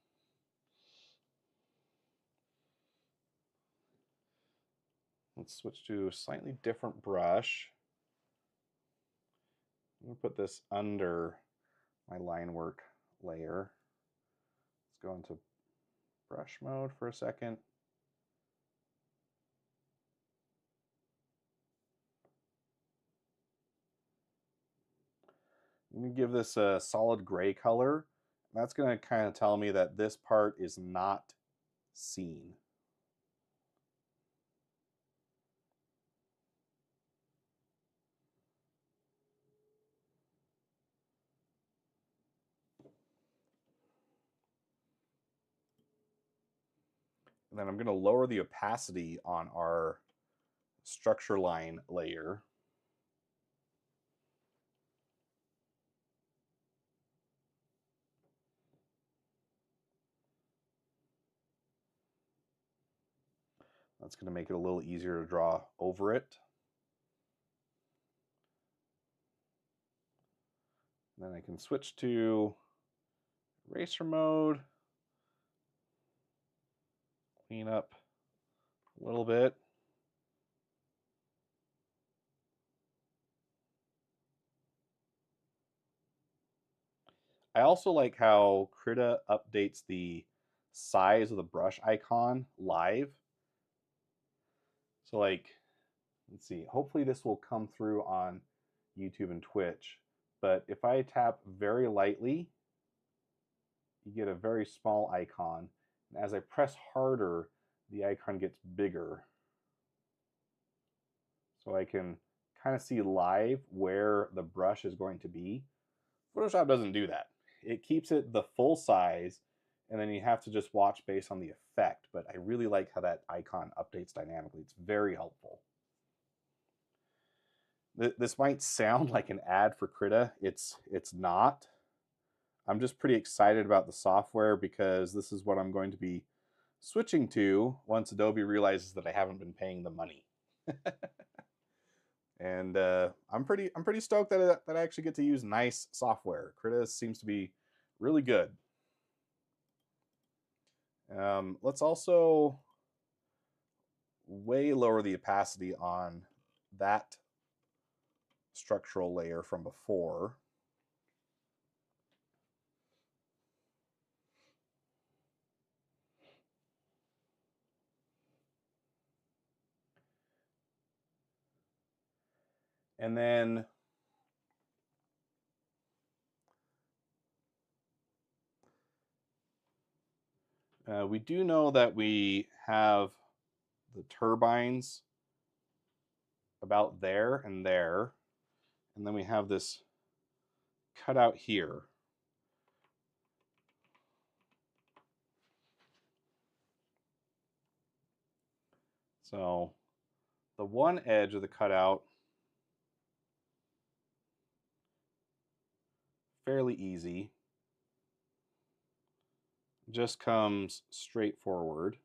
Let's switch to a slightly different brush. I'm going to put this under my line work layer. Let's go into brush mode for a second. I'm going to give this a solid gray color. That's going to kind of tell me that this part is not seen. And then I'm going to lower the opacity on our structure line layer. That's going to make it a little easier to draw over it. And then I can switch to eraser mode, clean up a little bit. I also like how Krita updates the size of the brush icon live. So like, let's see, hopefully this will come through on YouTube and Twitch. But if I tap very lightly, you get a very small icon. And as I press harder, the icon gets bigger. So I can kind of see live where the brush is going to be. Photoshop doesn't do that. It keeps it the full size, and then you have to just watch based on the effect. But I really like how that icon updates dynamically. It's very helpful. This might sound like an ad for Krita. It's not. I'm just pretty excited about the software because this is what I'm going to be switching to once Adobe realizes that I haven't been paying the money. And I'm pretty stoked that I actually get to use nice software. Krita seems to be really good. Let's also way lower the opacity on that structural layer from before. And then we do know that we have the turbines about there, and then we have this cutout here. So the one edge of the cutout, fairly easy, just comes straight forward.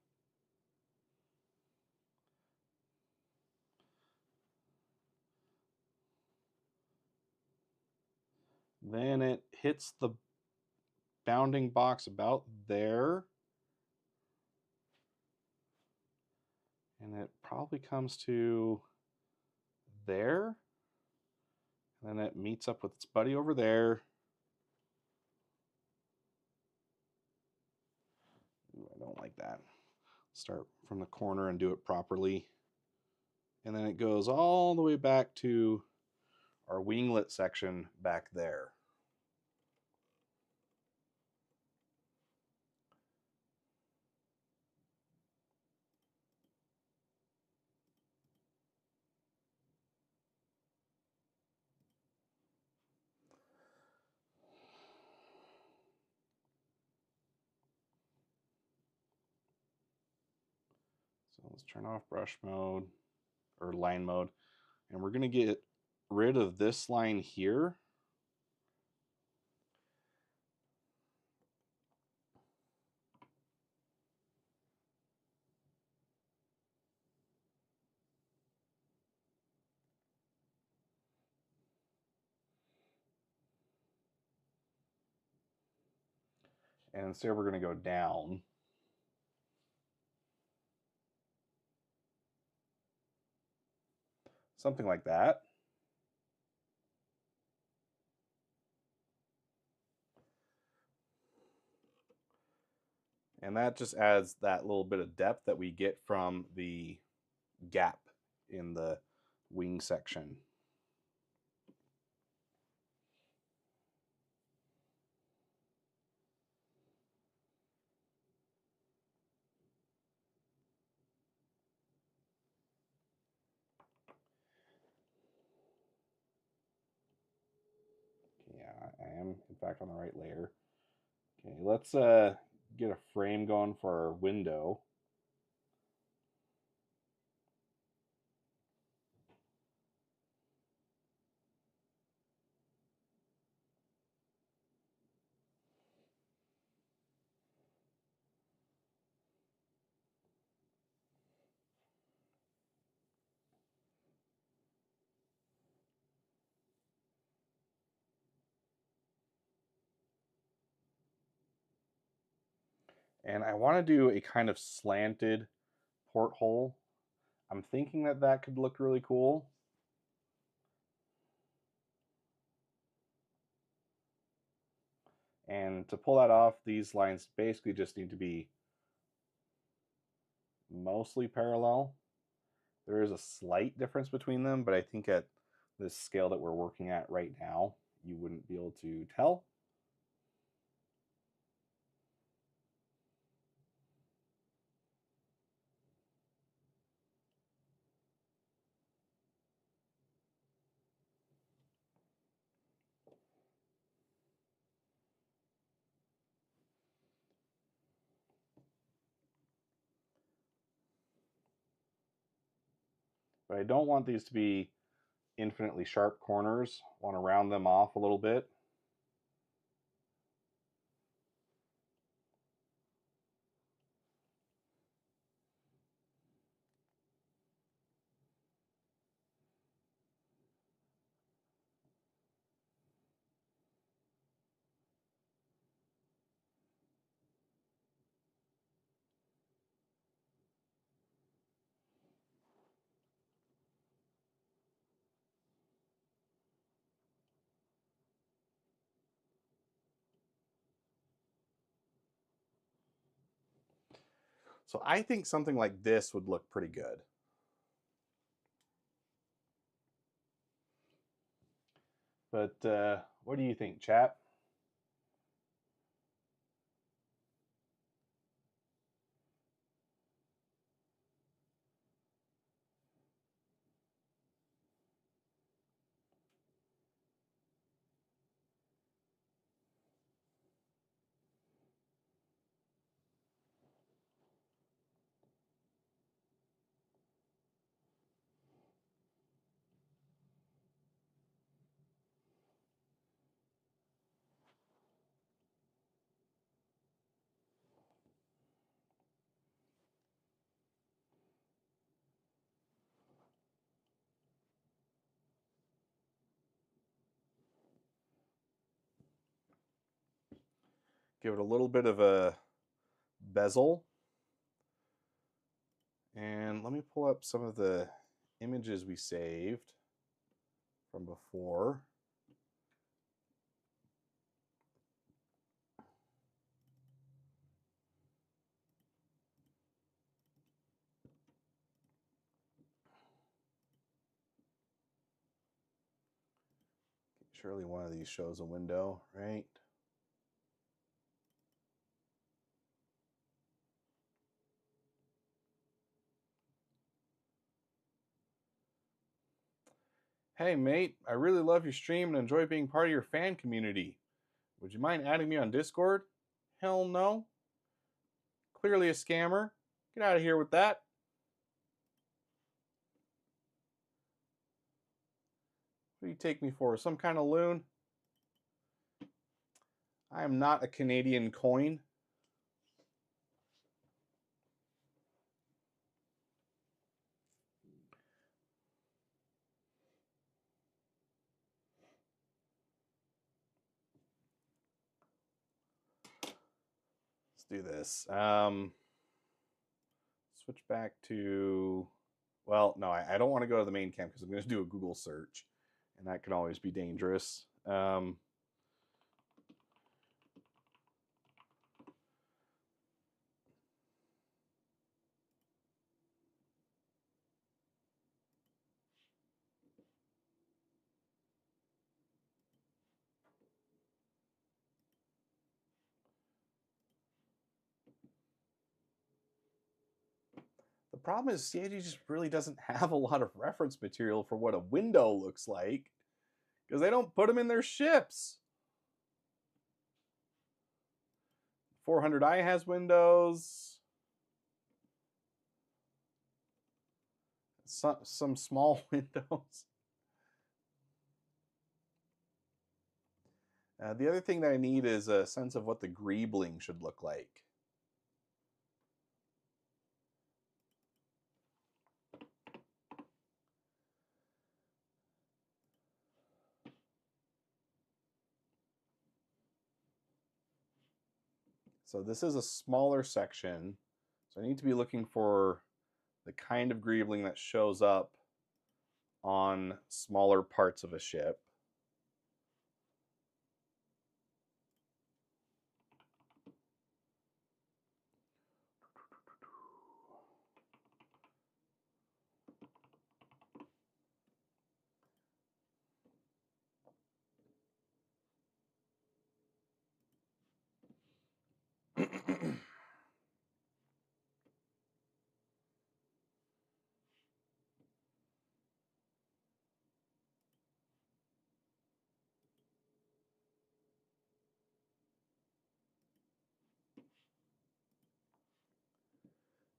Then it hits the bounding box about there. And it probably comes to there. And then it meets up with its buddy over there. Ooh, I don't like that. Start from the corner and do it properly. And then it goes all the way back to our winglet section back there. So let's turn off brush mode or line mode. And we're going to get rid of this line here. And instead we're going to go down. Something like that. And that just adds that little bit of depth that we get from the gap in the wing section. Yeah, I am in fact on the right layer. Okay, let's get a frame going for our window. And I want to do a kind of slanted porthole. I'm thinking that that could look really cool. And to pull that off, these lines basically just need to be mostly parallel. There is a slight difference between them, but I think at this scale that we're working at right now, you wouldn't be able to tell. But I don't want these to be infinitely sharp corners. I want to round them off a little bit. So I think something like this would look pretty good. But what do you think, chat? Give it a little bit of a bezel. And let me pull up some of the images we saved from before. Surely one of these shows a window, right? Hey, mate, I really love your stream and enjoy being part of your fan community. Would you mind adding me on Discord? Hell no. Clearly a scammer. Get out of here with that. What do you take me for? Some kind of loon? I am not a Canadian coin. Let's do this. Switch back to, well, no, I don't want to go to the main cam because I'm going to do a Google search, and that can always be dangerous. The problem is CIG just really doesn't have a lot of reference material for what a window looks like because they don't put them in their ships. 400i has windows. Some small windows. The other thing that I need is a sense of what the greebling should look like. So this is a smaller section. So I need to be looking for the kind of greebling that shows up on smaller parts of a ship.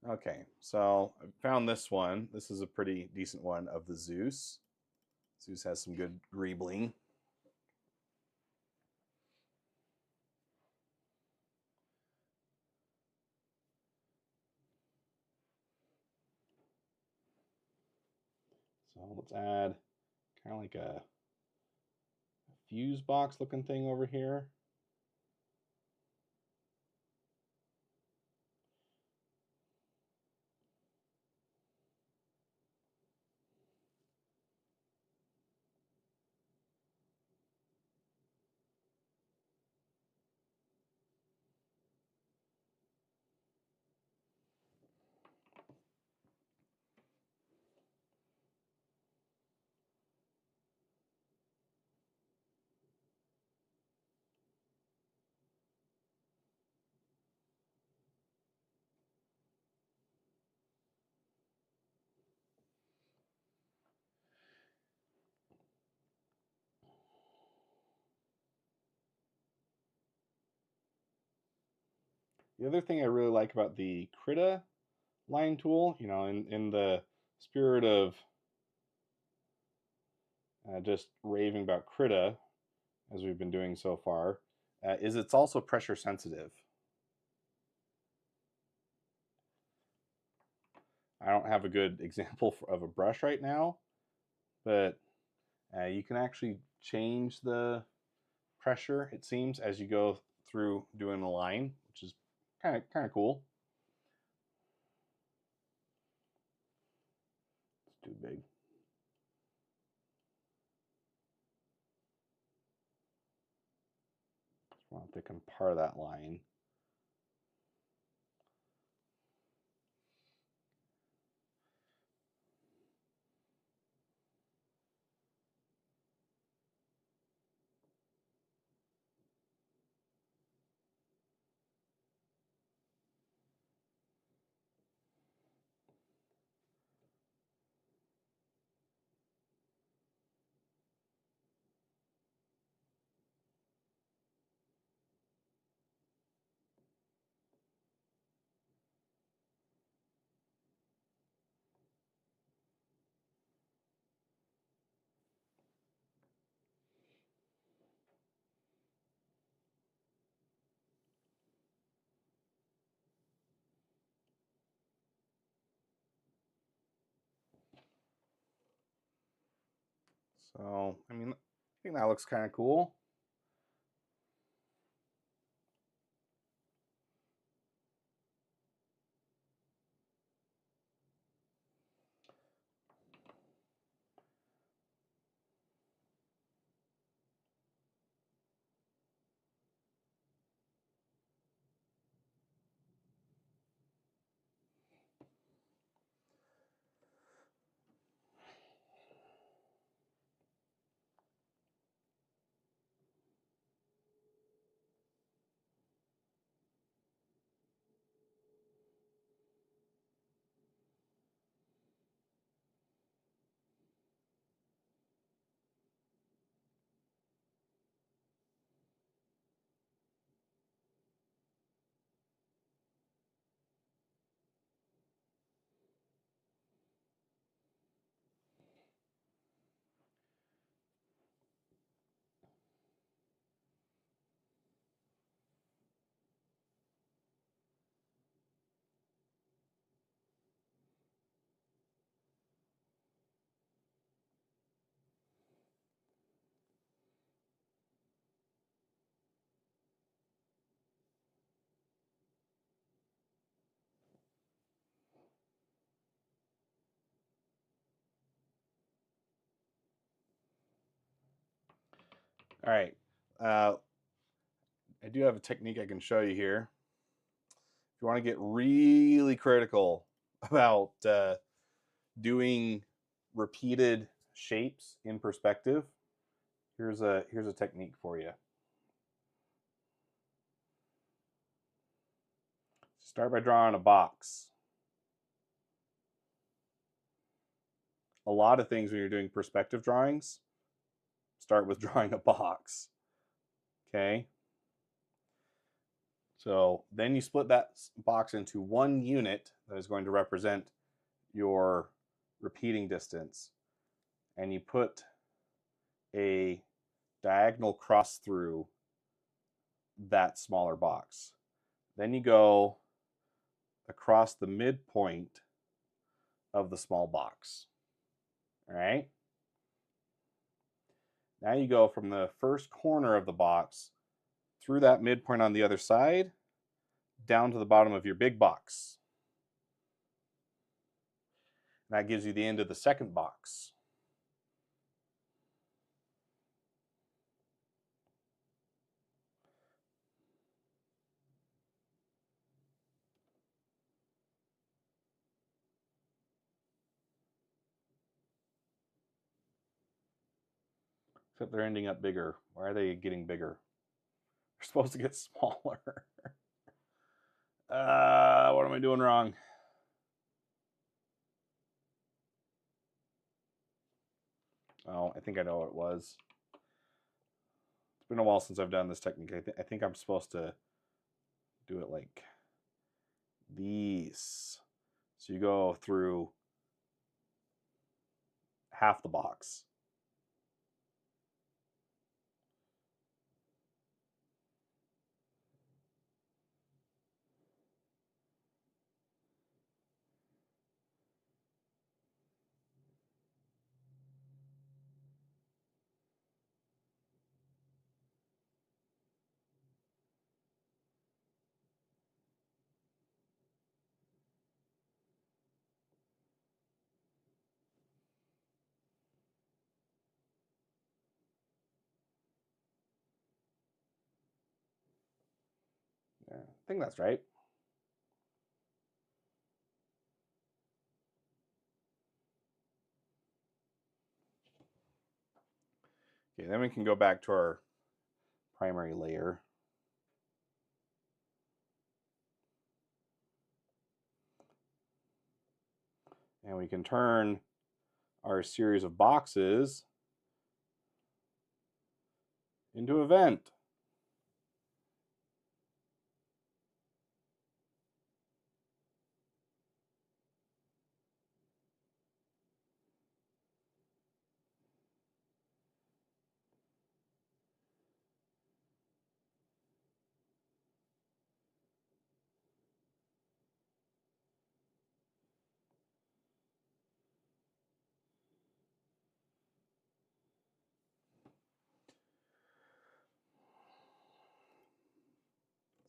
Okay, so I found this one. This is a pretty decent one of the Zeus. Zeus has some good greebling. So let's add kind of like a fuse box looking thing over here. The other thing I really like about the Krita line tool, you know, in the spirit of just raving about Krita, as we've been doing so far, is it's also pressure sensitive. I don't have a good example of a brush right now, but you can actually change the pressure, it seems, as you go through doing the line, which is kind of cool. It's too big. Just want to pick apart that line. So, I mean, I think that looks kind of cool. All right. I do have a technique I can show you here. If you want to get really critical about doing repeated shapes in perspective, here's a technique for you. Start by drawing a box. A lot of things when you're doing perspective drawings start with drawing a box. Okay. So then you split that box into one unit that is going to represent your repeating distance, and you put a diagonal cross through that smaller box. Then you go across the midpoint of the small box. All right. Now you go from the first corner of the box through that midpoint on the other side down to the bottom of your big box. That gives you the end of the second box. Except they're ending up bigger. Why are they getting bigger? They're supposed to get smaller. What am I doing wrong? Oh, I think I know what it was. It's been a while since I've done this technique. I think I'm supposed to do it like these. So you go through half the box. Yeah, I think that's right. Okay, then we can go back to our primary layer. And we can turn our series of boxes into a vent.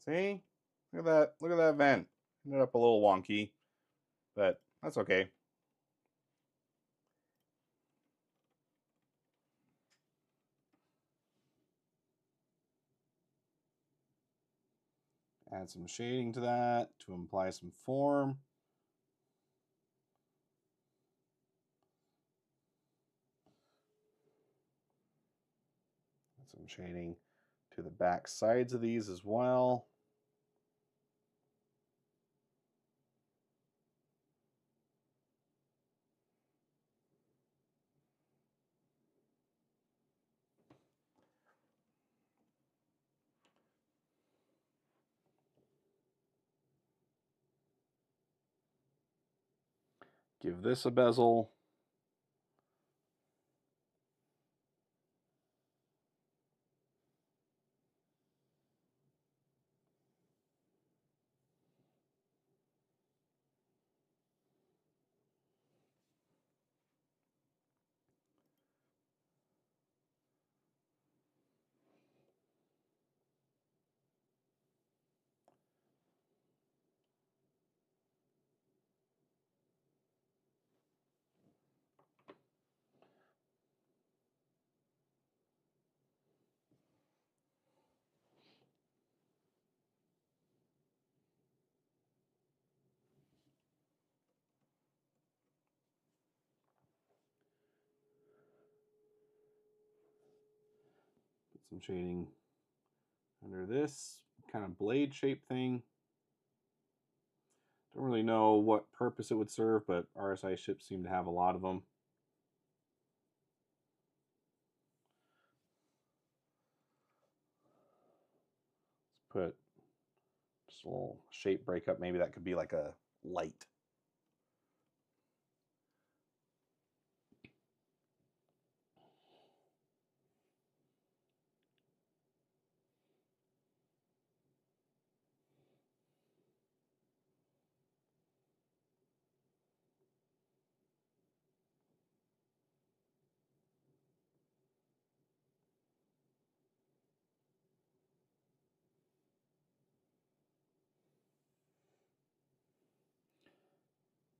See? Look at that. Look at that vent. Ended up a little wonky, but that's okay. Add some shading to that to imply some form. Add some shading to the back sides of these as well. Give this a bezel. some shading under this kind of blade shape thing. Don't really know what purpose it would serve, but RSI ships seem to have a lot of them. Let's put just a little shape breakup. Maybe that could be like a light.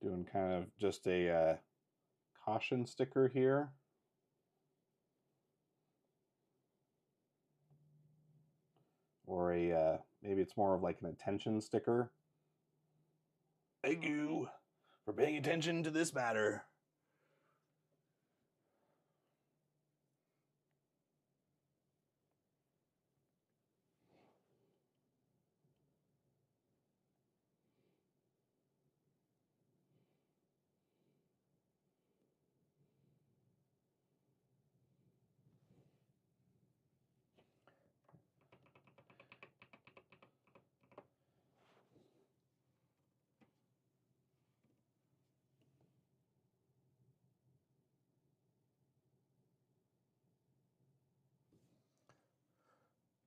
Doing kind of just a caution sticker here. Or a maybe it's more of like an attention sticker. Thank you for paying attention to this matter.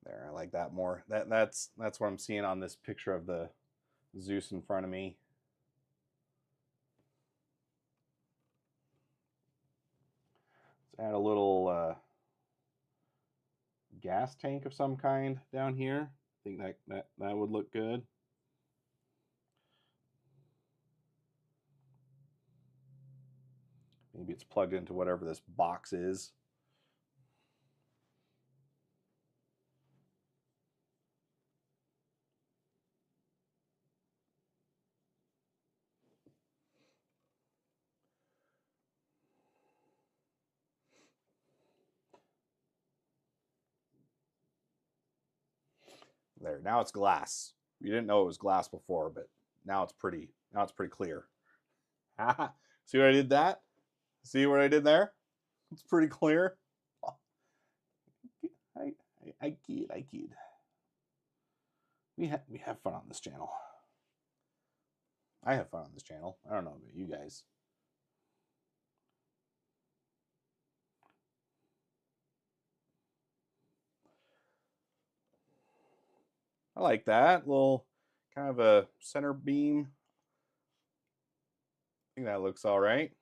There, I like that more. That's what I'm seeing on this picture of the Zeus in front of me. Let's add a little gas tank of some kind down here. I think that would look good. Maybe it's plugged into whatever this box is. There, now it's glass. You didn't know it was glass before, but now it's pretty clear. See what I did that? See what I did there? It's pretty clear. I kid. We have fun on this channel. I have fun on this channel. I don't know about you guys. I like that little kind of a center beam. I think that looks all right.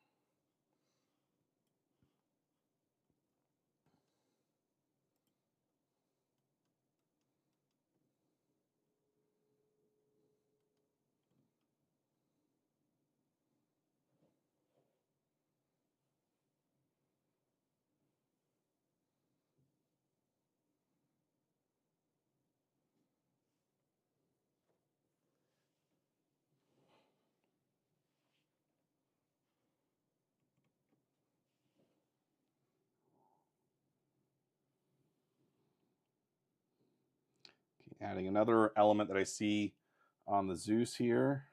Adding another element that I see on the Zeus here.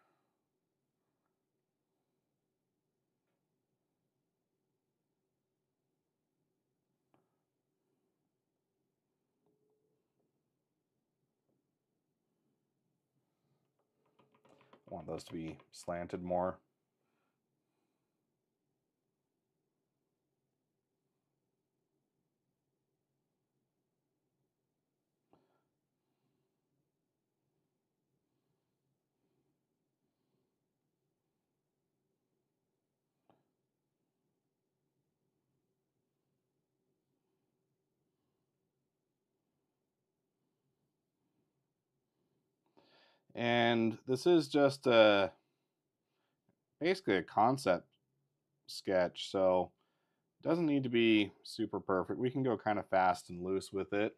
I want those to be slanted more. And this is just basically a concept sketch, so it doesn't need to be super perfect. We can go kind of fast and loose with it.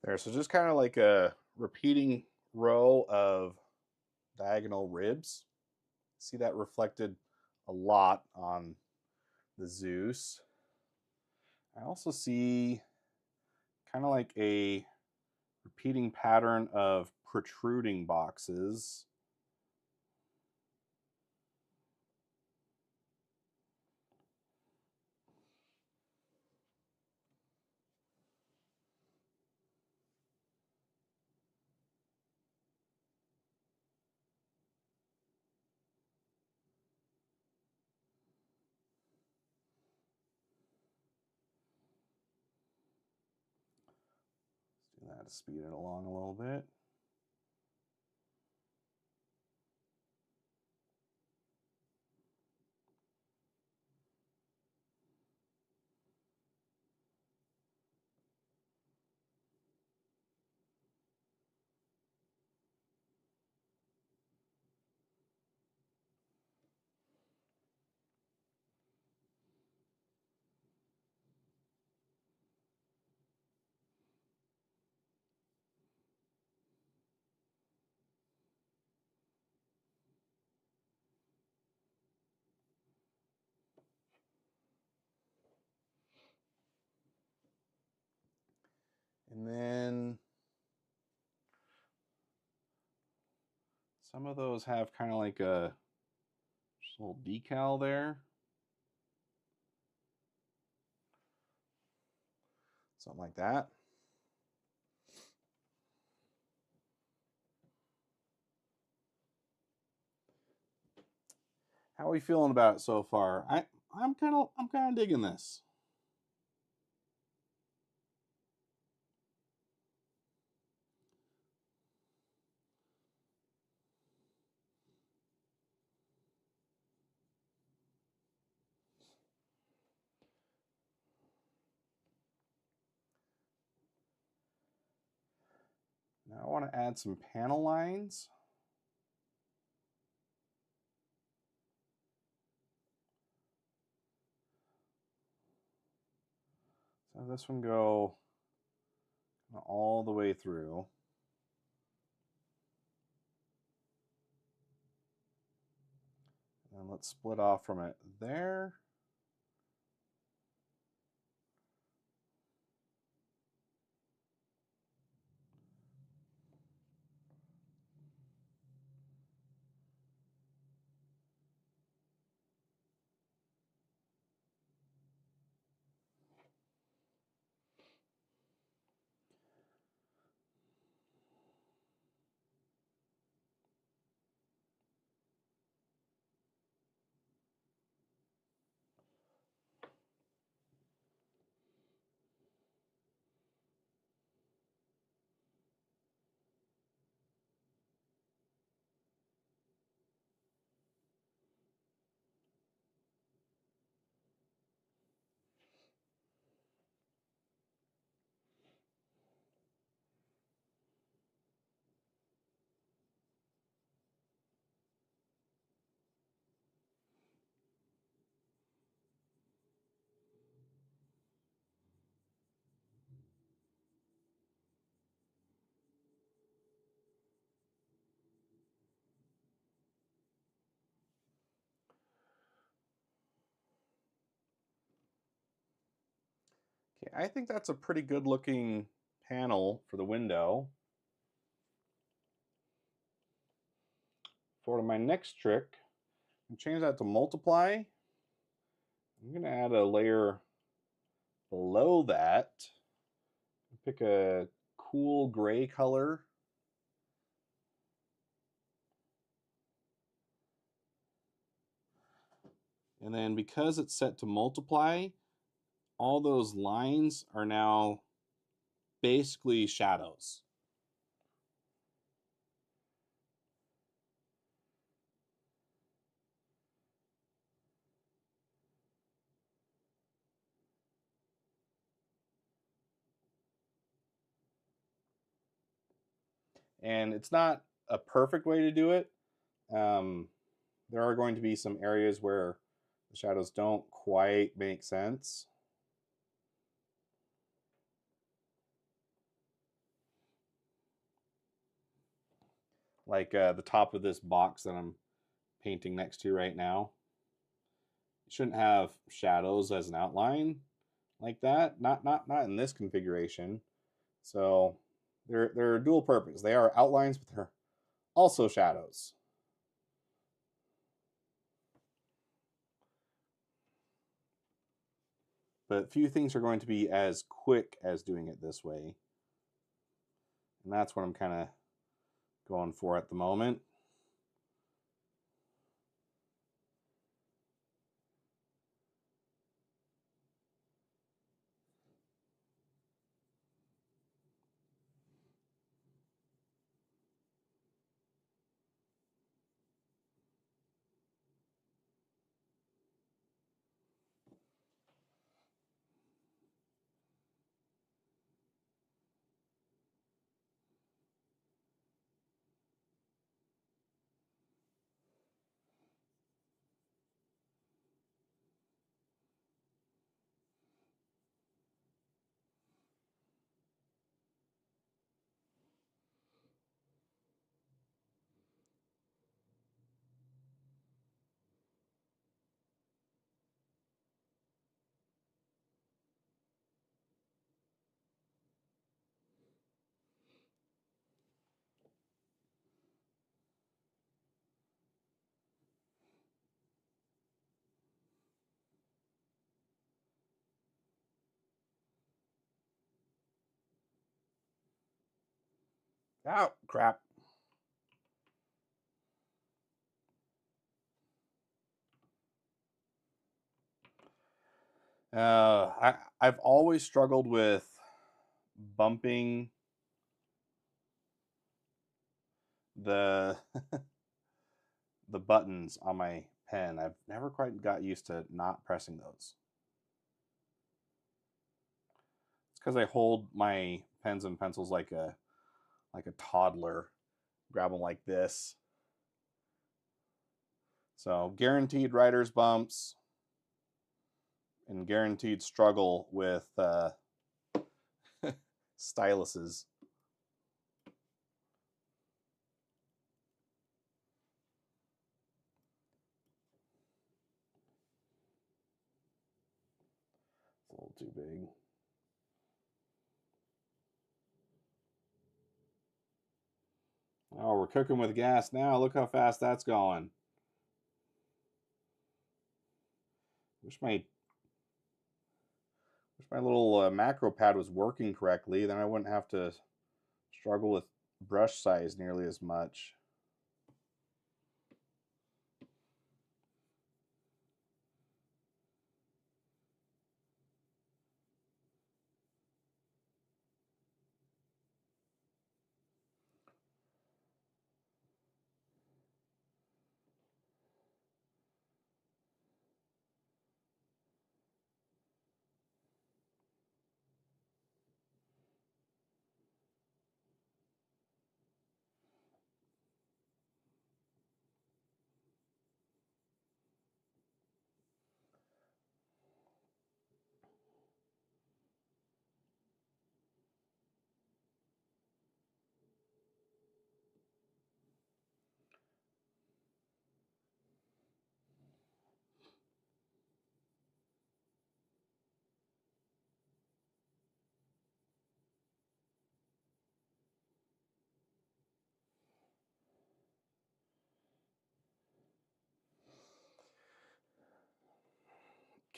There, so just kind of like a repeating row of diagonal ribs. See that reflected a lot on the Zeus. I also see kind of like a repeating pattern of protruding boxes. Let's do that to speed it along a little bit. And then some of those have kind of like a little decal there. Something like that. How are we feeling about it so far? I'm kind of digging this. Now I want to add some panel lines. So this one go all the way through. And let's split off from it there. Okay, I think that's a pretty good looking panel for the window. For my next trick, I'm change that to multiply. I'm going to add a layer below that. Pick a cool gray color. And then because it's set to multiply, all those lines are now basically shadows. And it's not a perfect way to do it. There are going to be some areas where the shadows don't quite make sense. like the top of this box that I'm painting next to right now. It shouldn't have shadows as an outline like that. Not in this configuration. So they're dual purpose. They are outlines, but they're also shadows. But few things are going to be as quick as doing it this way. And that's what I'm kind of going for at the moment. Oh, crap. I've always struggled with bumping the the buttons on my pen. I've never quite got used to not pressing those. It's because I hold my pens and pencils like a toddler. Grab them like this. So guaranteed writer's bumps and guaranteed struggle with styluses. It's a little too big. Oh, we're cooking with gas now. Look how fast that's going. Wish my little macro pad was working correctly. Then I wouldn't have to struggle with brush size nearly as much.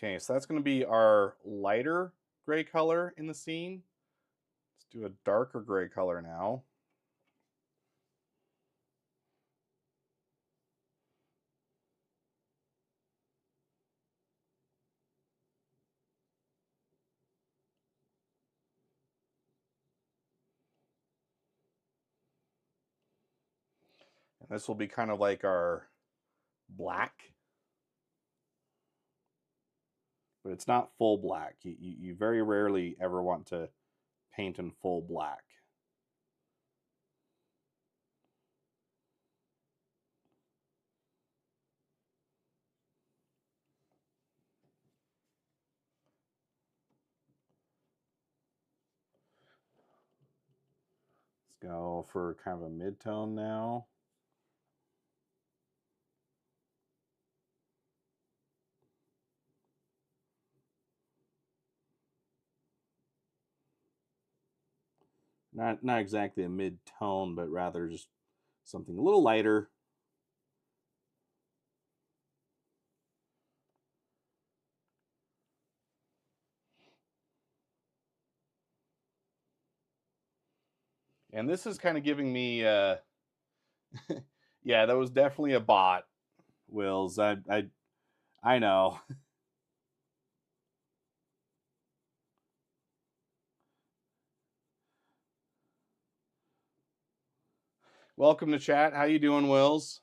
Okay, so that's going to be our lighter gray color in the scene. Let's do a darker gray color now. And this will be kind of like our black, but it's not full black. You very rarely ever want to paint in full black. Let's go for kind of a mid-tone now. Not exactly a mid-tone, but rather just something a little lighter. And this is kind of giving me, yeah, that was definitely a bot, Wills. I know. Welcome to chat. How you doing, Wills?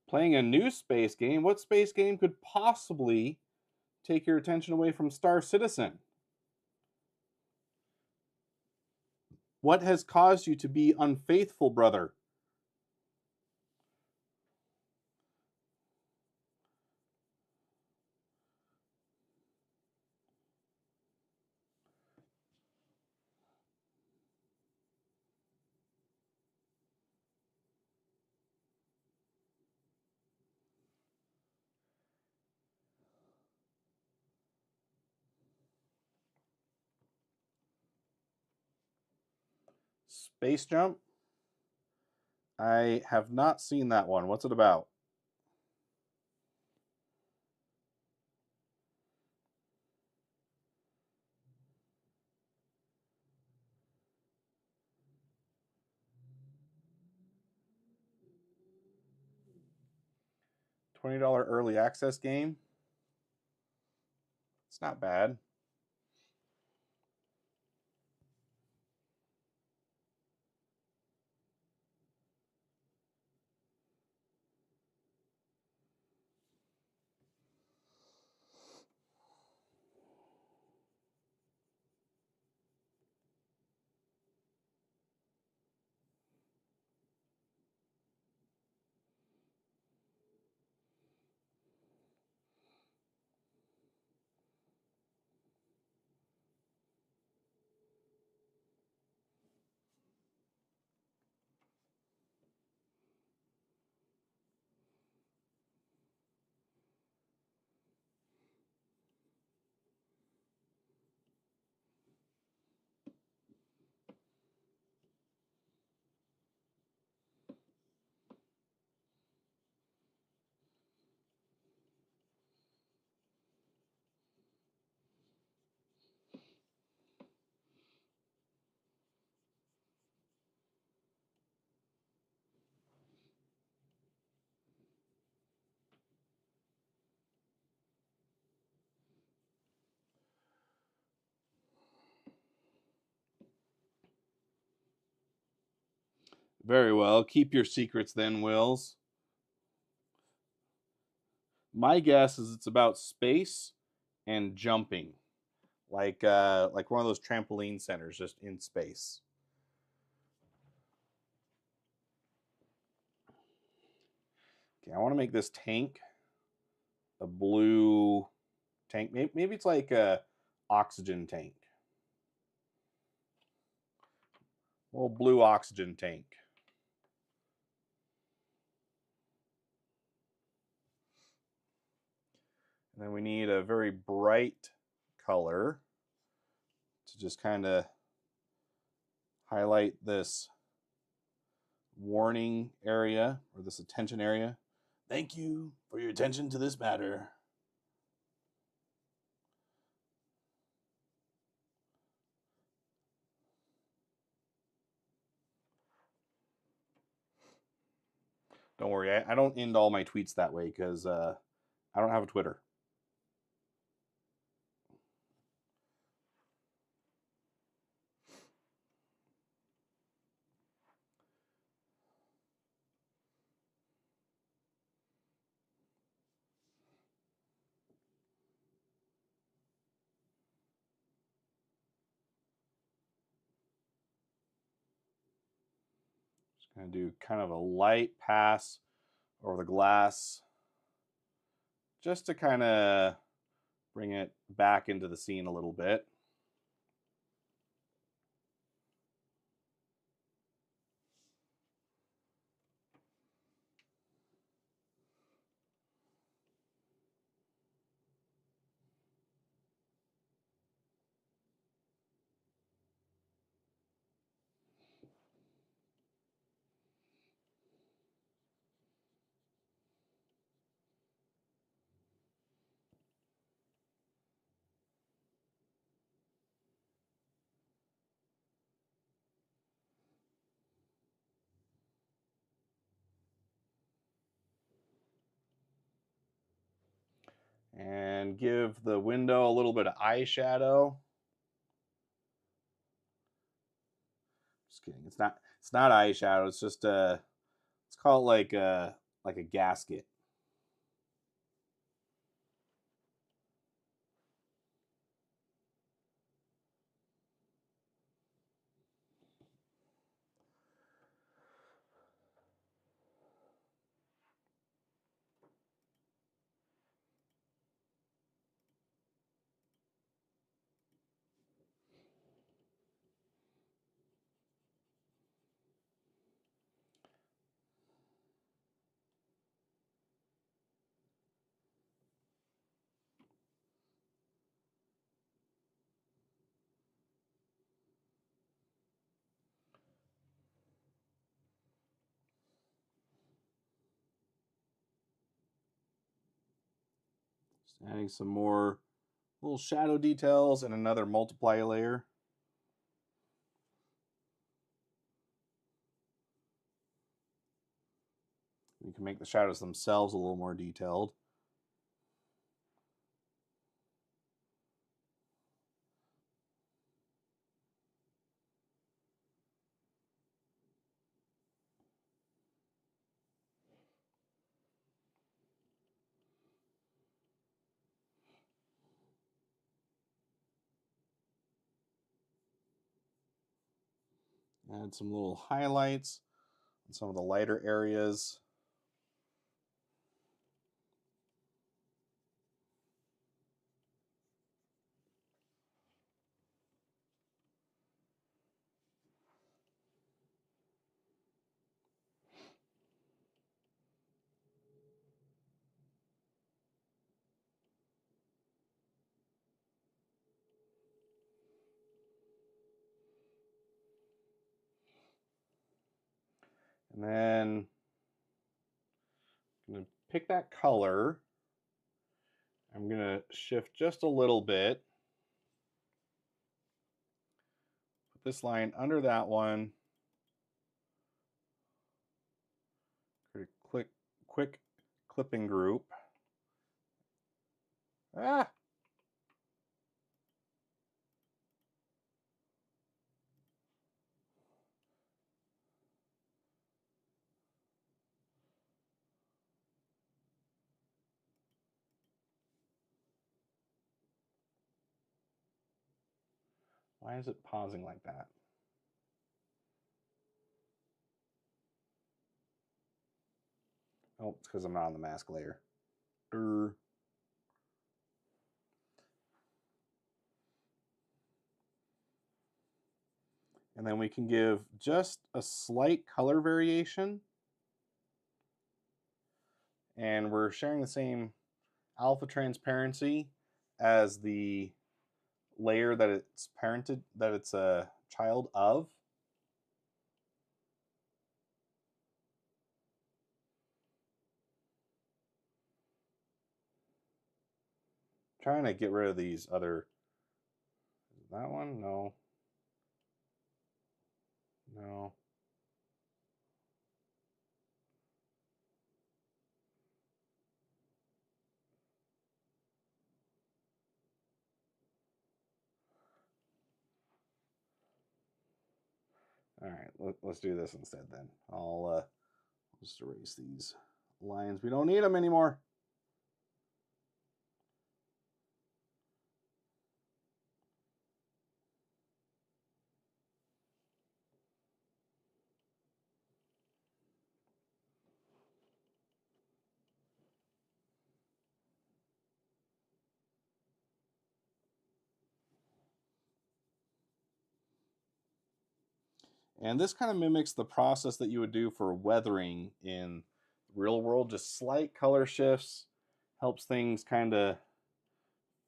Playing a new space game. What space game could possibly take your attention away from Star Citizen? What has caused you to be unfaithful, brother? Space Jump? I have not seen that one. What's it about? $20 early access game? It's not bad. Very well. Keep your secrets then, Wills. My guess is it's about space and jumping. Like one of those trampoline centers just in space. Okay, I want to make this tank a blue tank. Maybe it's like a oxygen tank. A little blue oxygen tank. And then we need a very bright color to just kind of highlight this warning area or this attention area. Thank you for your attention to this matter. Don't worry, I don't end all my tweets that way because I don't have a Twitter. Just going to do kind of a light pass over the glass just to kind of bring it back into the scene a little bit. And give the window a little bit of eyeshadow. Just kidding. It's not eyeshadow. It's just let's call it like a gasket. Just adding some more little shadow details and another multiply layer. You can make the shadows themselves a little more detailed. Add some little highlights on some of the lighter areas. And then I'm going to pick that color. I'm going to shift just a little bit. Put this line under that one. Create a quick clipping group. Ah! Why is it pausing like that? Oh, it's because I'm not on the mask layer. And then we can give just a slight color variation. And we're sharing the same alpha transparency as the layer that it's a child of. Trying to get rid of these other. That one? No. No. All right, let's do this instead then. I'll just erase these lines. We don't need them anymore. And this kind of mimics the process that you would do for weathering in real world. Just slight color shifts helps things kind of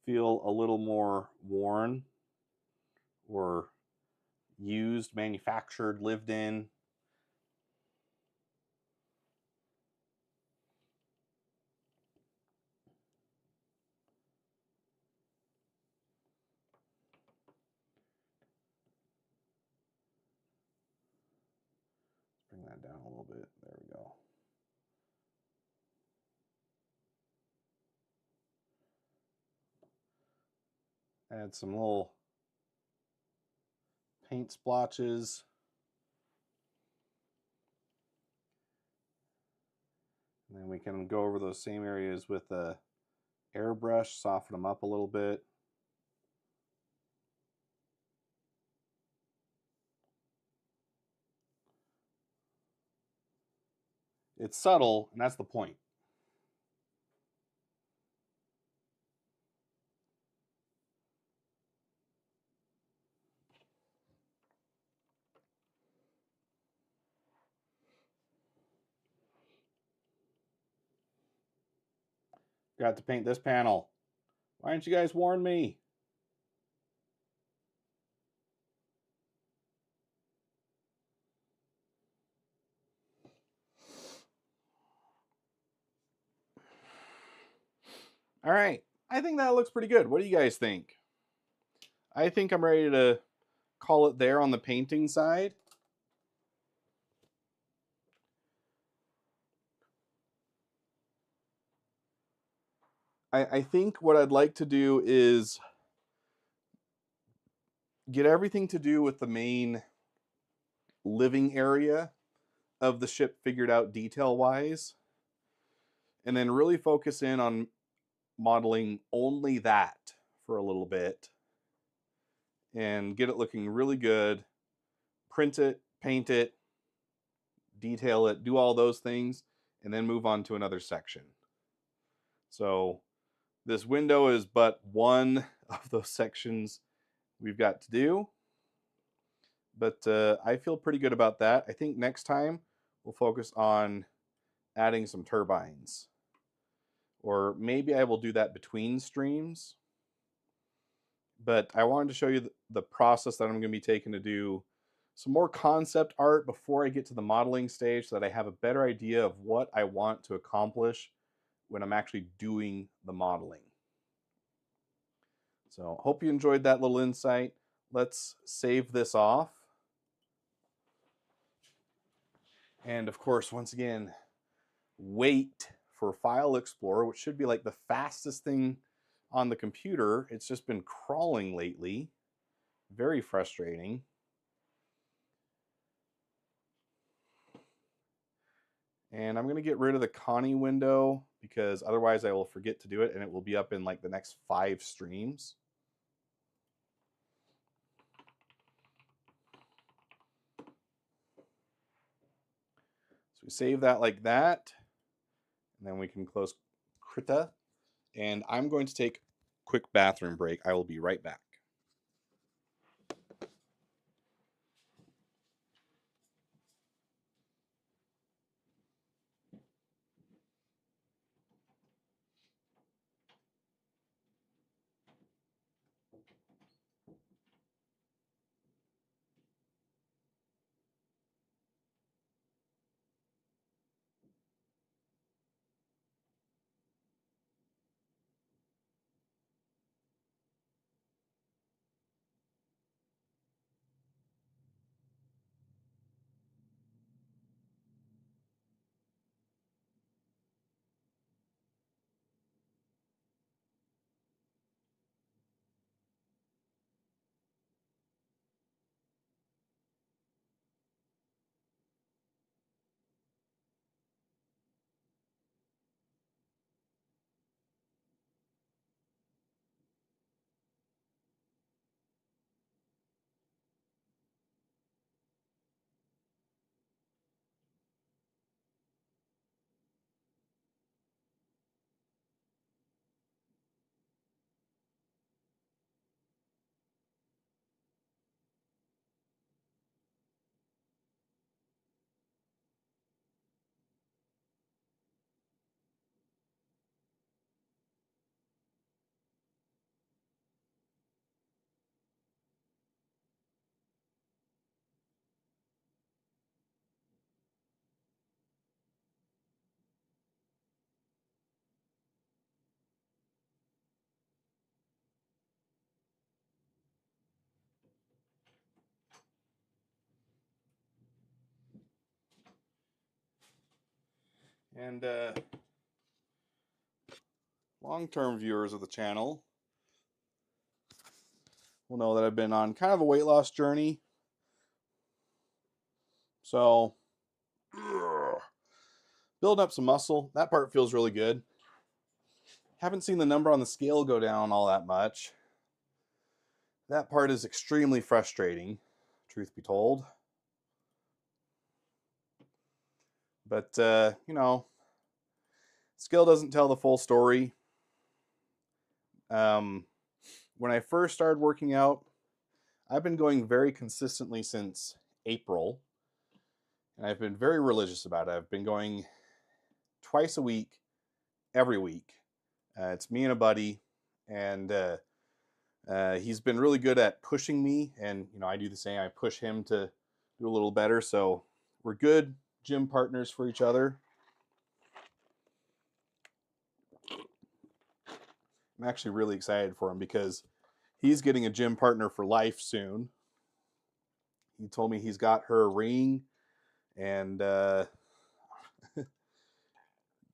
feel a little more worn or used, manufactured, lived in. Bring that down a little bit. There we go. Add some little paint splotches. And then we can go over those same areas with a airbrush, soften them up a little bit. It's subtle, and that's the point. Got to paint this panel. Why didn't you guys warn me? All right, I think that looks pretty good. What do you guys think? I think I'm ready to call it there on the painting side. I think what I'd like to do is get everything to do with the main living area of the ship figured out detail-wise, and then really focus in on modeling only that for a little bit and get it looking really good. Print it, paint it, detail it, do all those things, and then move on to another section. So this window is but one of those sections we've got to do. But I feel pretty good about that. I think next time we'll focus on adding some turbines. Or maybe I will do that between streams. But I wanted to show you the process that I'm going to be taking to do some more concept art before I get to the modeling stage so that I have a better idea of what I want to accomplish when I'm actually doing the modeling. So hope you enjoyed that little insight. Let's save this off. And of course, once again, wait for File Explorer, which should be like the fastest thing on the computer. It's just been crawling lately. Very frustrating. And I'm going to get rid of the Connie window because otherwise I will forget to do it and it will be up in like the next 5 streams. So we save that like that. And then we can close Krita. And I'm going to take a quick bathroom break. I will be right back. And long-term viewers of the channel will know that I've been on kind of a weight loss journey. So, building up some muscle. That part feels really good. Haven't seen the number on the scale go down all that much. That part is extremely frustrating, truth be told. But, you know, scale doesn't tell the full story. When I first started working out, I've been going very consistently since April. And I've been very religious about it. I've been going twice a week, every week. It's me and a buddy. And he's been really good at pushing me. And, you know, I do the same. I push him to do a little better. So we're good gym partners for each other. I'm actually really excited for him because he's getting a gym partner for life soon. He told me he's got her a ring, and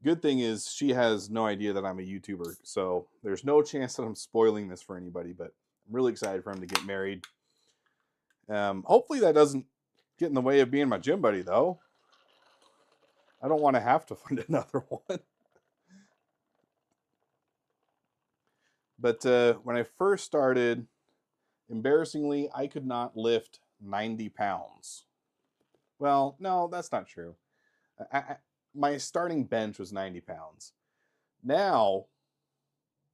good thing is she has no idea that I'm a YouTuber, so there's no chance that I'm spoiling this for anybody, but I'm really excited for him to get married. Hopefully that doesn't get in the way of being my gym buddy, though. I don't want to have to find another one. But when I first started, embarrassingly, I could not lift 90 pounds. Well, no, that's not true. My starting bench was 90 pounds. Now,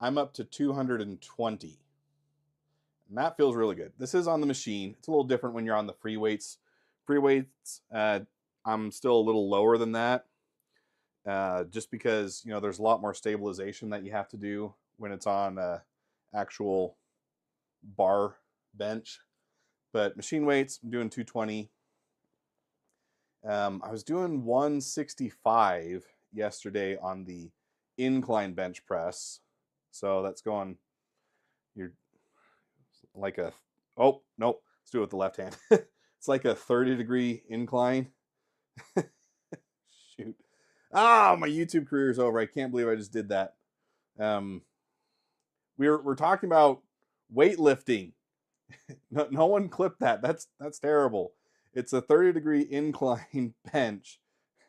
I'm up to 220. And that feels really good. This is on the machine. It's a little different when you're on the free weights. Free weights, I'm still a little lower than that. Just because, you know, there's a lot more stabilization that you have to do when it's on actual bar bench. But machine weights, I'm doing 220. I was doing 165 yesterday on the incline bench press. So that's going, you're like a, oh, nope, let's do it with the left hand. It's like a 30-degree incline. Shoot. Ah, my YouTube career is over. I can't believe I just did that. We're talking about weightlifting. No one clipped that. That's terrible. It's a 30-degree incline bench.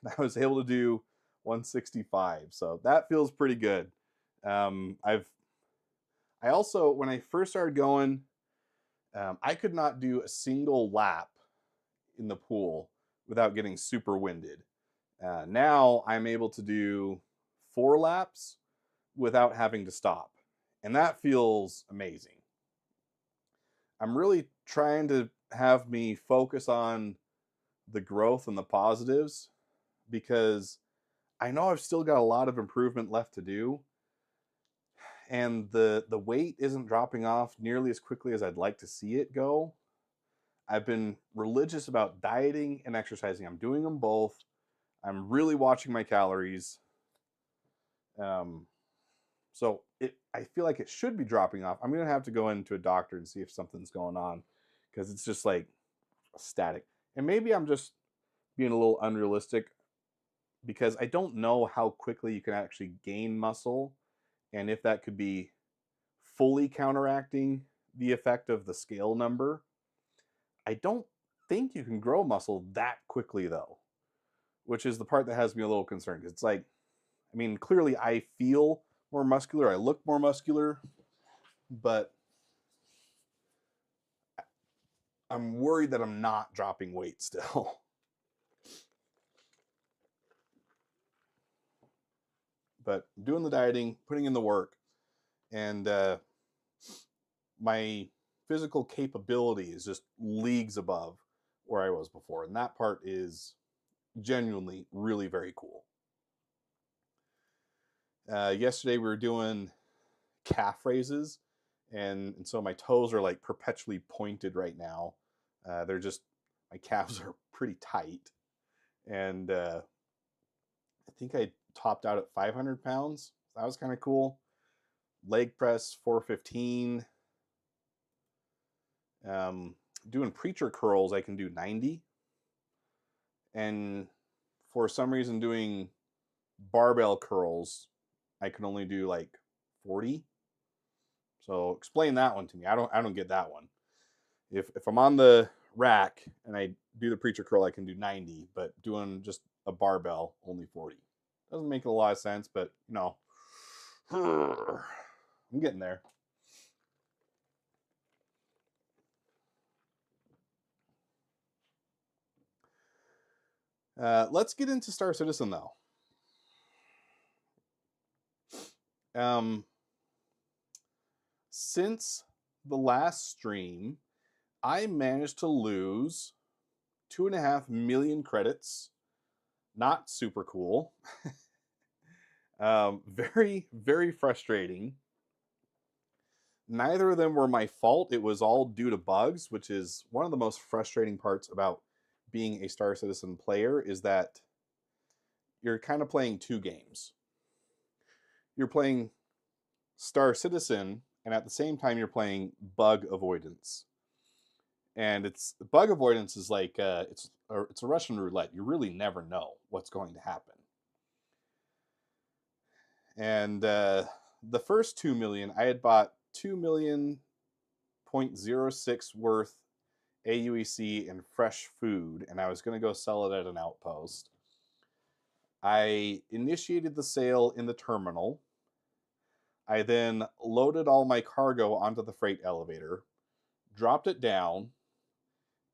I was able to do 165, so that feels pretty good. I also, when I first started going, I could not do a single lap in the pool without getting super winded. Now I'm able to do 4 laps without having to stop, and that feels amazing. I'm really trying to have me focus on the growth and the positives because I know I've still got a lot of improvement left to do, and the weight isn't dropping off nearly as quickly as I'd like to see it go. I've been religious about dieting and exercising. I'm doing them both. I'm really watching my calories. So I feel like it should be dropping off. I'm going to have to go into a doctor and see if something's going on because it's just like static. And maybe I'm just being a little unrealistic because I don't know how quickly you can actually gain muscle and if that could be fully counteracting the effect of the scale number. I don't think you can grow muscle that quickly though, which is the part that has me a little concerned. It's like, I mean, clearly I feel more muscular, I look more muscular, but I'm worried that I'm not dropping weight still. But doing the dieting, putting in the work, and my physical capability is just leagues above where I was before. And that part is genuinely really very cool. Yesterday we were doing calf raises, and so my toes are like perpetually pointed right now. They're just, my calves are pretty tight. And I think I topped out at 500 pounds. That was kind of cool. Leg press 415. Doing preacher curls, I can do 90. And for some reason, doing barbell curls, I can only do like 40. So explain that one to me. I don't get that one. If I'm on the rack and I do the preacher curl, I can do 90, but doing just a barbell, only 40. Doesn't make a lot of sense, but you know, I'm getting there. Let's get into Star Citizen though. Since the last stream, I managed to lose 2.5 million credits. Not super cool. Very, very frustrating. Neither of them were my fault. It was all due to bugs, which is one of the most frustrating parts about being a Star Citizen player, is that you're kind of playing two games. You're playing Star Citizen, and at the same time you're playing bug avoidance. And it's bug avoidance is like it's a Russian roulette. You really never know what's going to happen. And the first 2 million, I had bought 2.06 worth AUEC and fresh food, and I was going to go sell it at an outpost. I initiated the sale in the terminal. I then loaded all my cargo onto the freight elevator, dropped it down,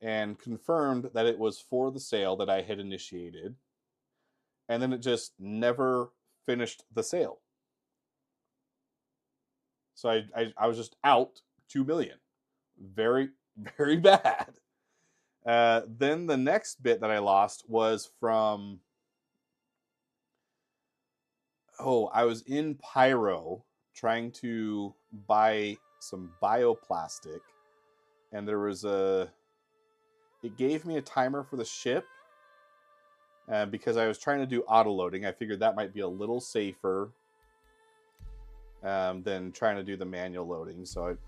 and confirmed that it was for the sale that I had initiated. And then it just never finished the sale. So I was just out 2 million. Very, very bad. Then the next bit that I lost was from... I was in Pyro trying to buy some bioplastic. And there was it gave me a timer for the ship. Because I was trying to do auto-loading. I figured that might be a little safer than trying to do the manual loading. So it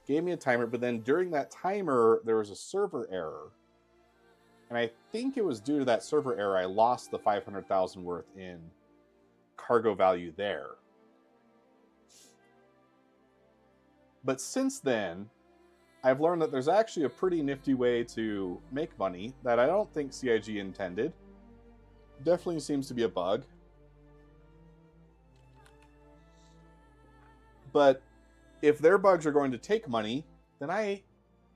gave me a timer, but then during that timer, there was a server error. And I think it was due to that server error, I lost the 500,000 worth in cargo value there. But since then, I've learned that there's actually a pretty nifty way to make money that I don't think CIG intended. Definitely seems to be a bug. But if their bugs are going to take money, then I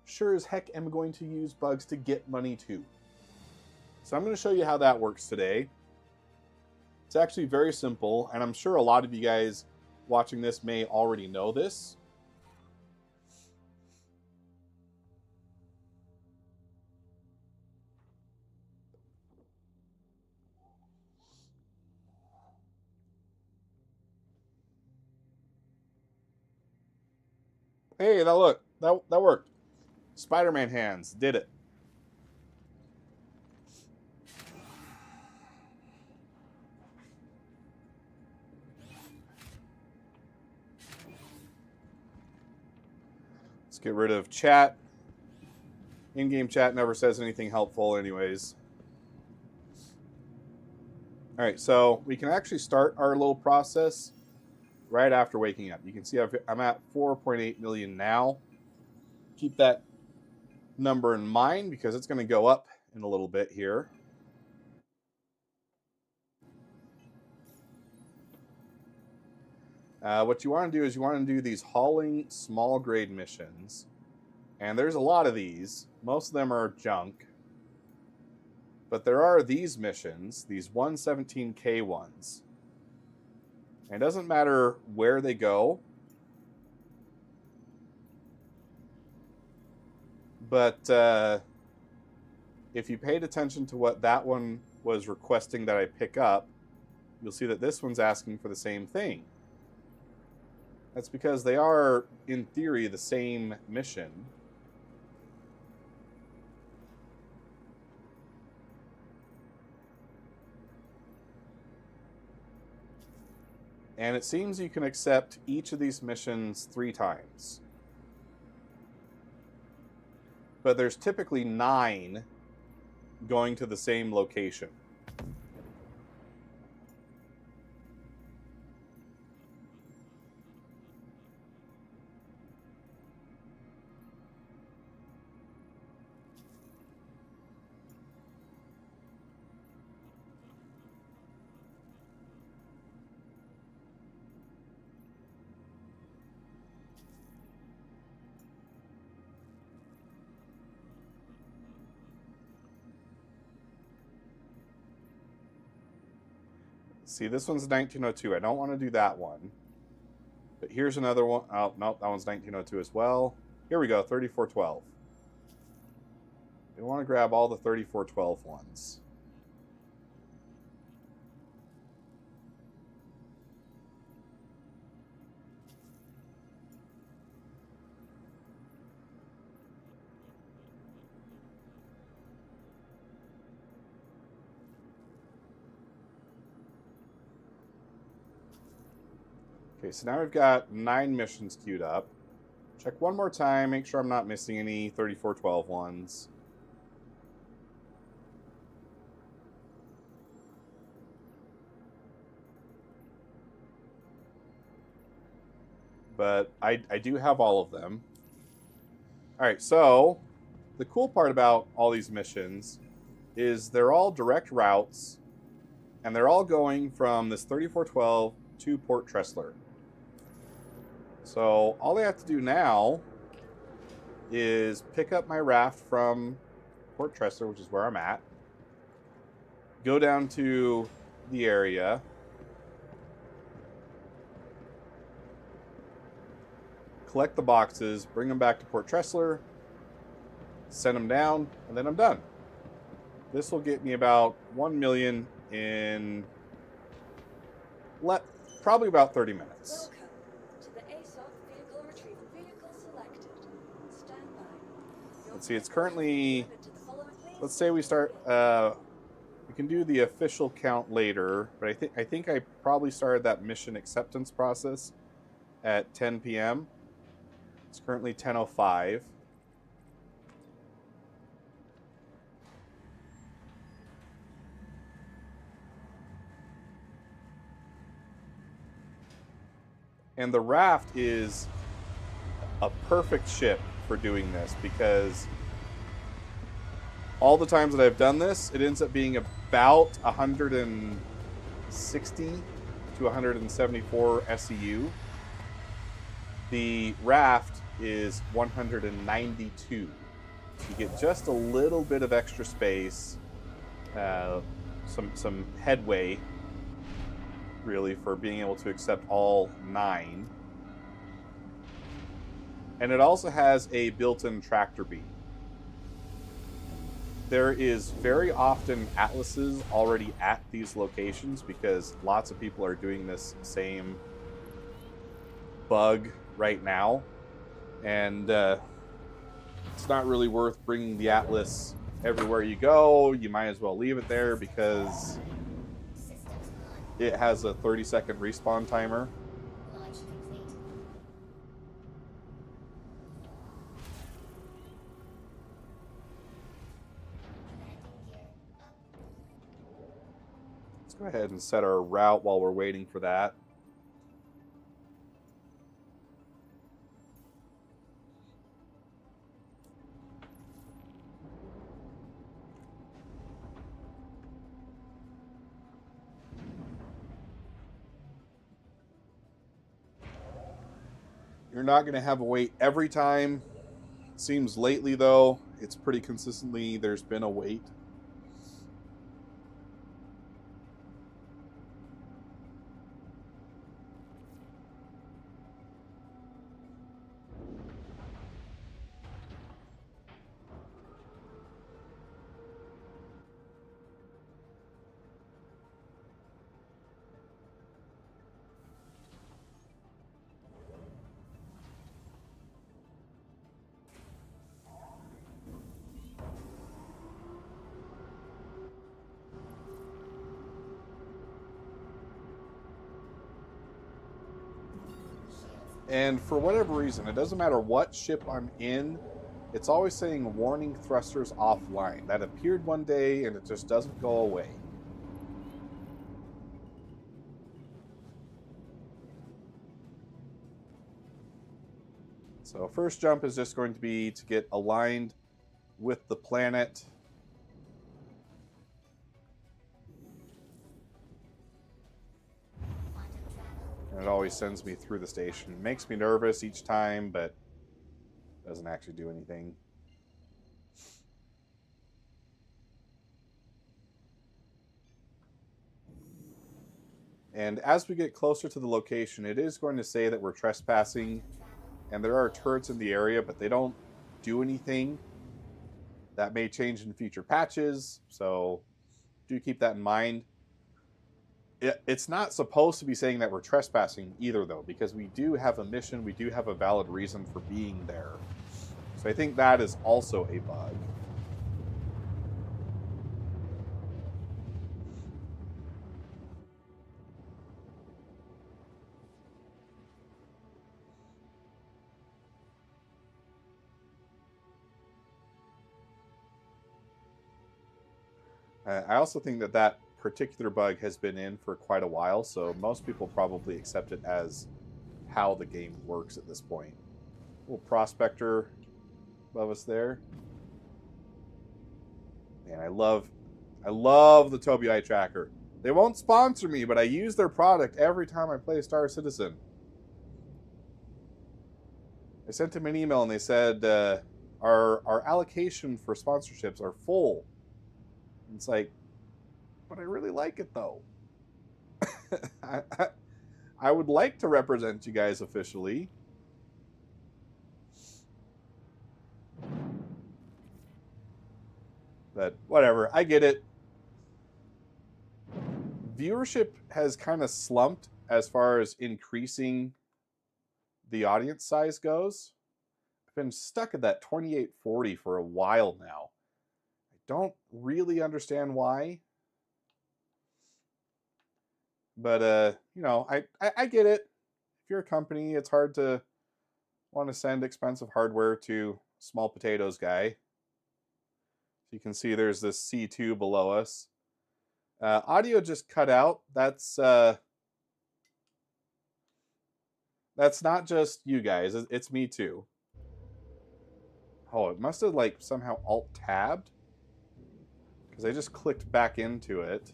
sure as heck am going to use bugs to get money too. So I'm going to show you how that works today. It's actually very simple, and I'm sure a lot of you guys watching this may already know this. Hey, now look, that worked. Spider-Man hands did it. Let's get rid of chat. In-game chat never says anything helpful anyways. All right, so we can actually start our little process right after waking up. You can see I'm at 4.8 million now. Keep that number in mind because it's going to go up in a little bit here. What you want to do is you want to do these hauling small grade missions. And there's a lot of these. Most of them are junk. But there are these missions, these 117K ones. And it doesn't matter where they go. But if you paid attention to what that one was requesting that I pick up, you'll see that this one's asking for the same thing. That's because they are, in theory, the same mission. And it seems you can accept each of these missions 3 times. But there's typically 9 going to the same location. See, this one's 1902. I don't want to do that one. But here's another one. Oh, no, that one's 1902 as well. Here we go, 3412. We want to grab all the 3412 ones. Okay, so now we've got 9 missions queued up. Check one more time, make sure I'm not missing any 3412 ones. But I do have all of them. Alright, so the cool part about all these missions is they're all direct routes, and they're all going from this 3412 to Port Tressler. So all I have to do now is pick up my raft from Port Tressler, which is where I'm at, go down to the area, collect the boxes, bring them back to Port Tressler, send them down, and then I'm done. This will get me about 1 million in probably about 30 minutes. Welcome to the ASOC vehicle retrieval vehicle selected. Stand by. Let's see, it's currently, let's say we start, we can do the official count later, but I think I probably started that mission acceptance process at 10 p.m. It's currently 10:05. And the raft is a perfect ship for doing this because all the times that I've done this, it ends up being about 160 to 174 SEU. The raft is 192. You get just a little bit of extra space, some headway, really, for being able to accept all 9. And it also has a built-in tractor beam. There is very often atlases already at these locations because lots of people are doing this same bug right now. And it's not really worth bringing the atlas everywhere you go. You might as well leave it there because it has a 30-second respawn timer. Let's go ahead and set our route while we're waiting for that. You're not going to have a wait every time. Seems lately, though, it's pretty consistently there's been a wait. And for whatever reason, it doesn't matter what ship I'm in, it's always saying warning thrusters offline. That appeared one day and it just doesn't go away. So first jump is just going to be to get aligned with the planet. And it always sends me through the station. It makes me nervous each time, but doesn't actually do anything. And as we get closer to the location, it is going to say that we're trespassing, and there are turrets in the area, but they don't do anything. That may change in future patches, so do keep that in mind. It's not supposed to be saying that we're trespassing either, though, because we do have a mission, we do have a valid reason for being there. So I think that is also a bug. I also think that that particular bug has been in for quite a while, so most people probably accept it as how the game works at this point. Little prospector above us there. Man, I love the Tobii Eye Tracker. They won't sponsor me, but I use their product every time I play Star Citizen. I sent them an email and they said our allocation for sponsorships are full. It's like, but I really like it though. I would like to represent you guys officially. But whatever, I get it. Viewership has kind of slumped as far as increasing the audience size goes. I've been stuck at that 2840 for a while now. Don't really understand why, but you know, I get it. If you're a company, it's hard to want to send expensive hardware to small potatoes guy. You can see there's this C2 below us. Audio just cut out. That's not just you guys, it's me too. Oh, it must have like somehow alt-tabbed, because I just clicked back into it,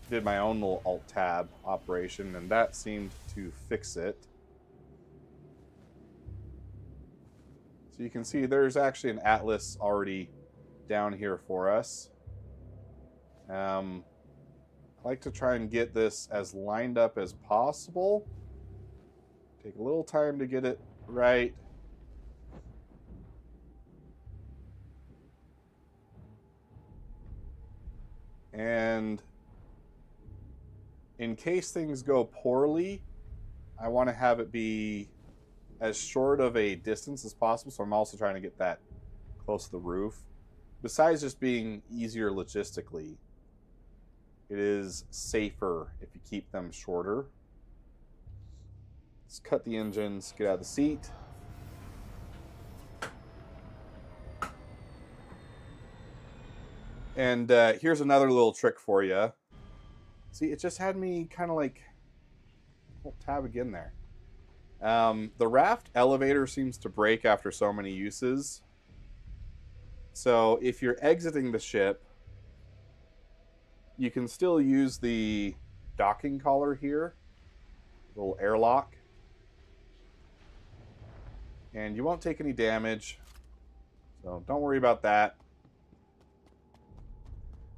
did my own little alt-tab operation, and that seemed to fix it. So you can see there's actually an atlas already down here for us. I like to try and get this as lined up as possible. Take a little time to get it right. And in case things go poorly, I want to have it be as short of a distance as possible. So I'm also trying to get that close to the roof. Besides just being easier logistically, it is safer if you keep them shorter. Let's cut the engines, get out of the seat. And here's another little trick for you. See, it just had me kind of like, tab again there. The raft elevator seems to break after so many uses. So if you're exiting the ship, you can still use the docking collar here, little airlock, and you won't take any damage. So don't worry about that.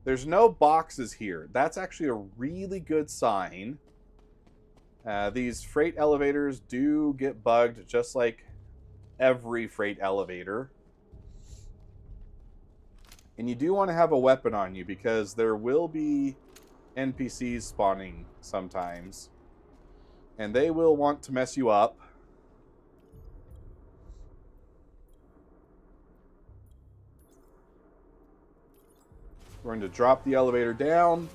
There's no boxes here. That's actually a really good sign. These freight elevators do get bugged, just like every freight elevator. And you do want to have a weapon on you, because there will be NPCs spawning sometimes, and they will want to mess you up. We're going to drop the elevator down.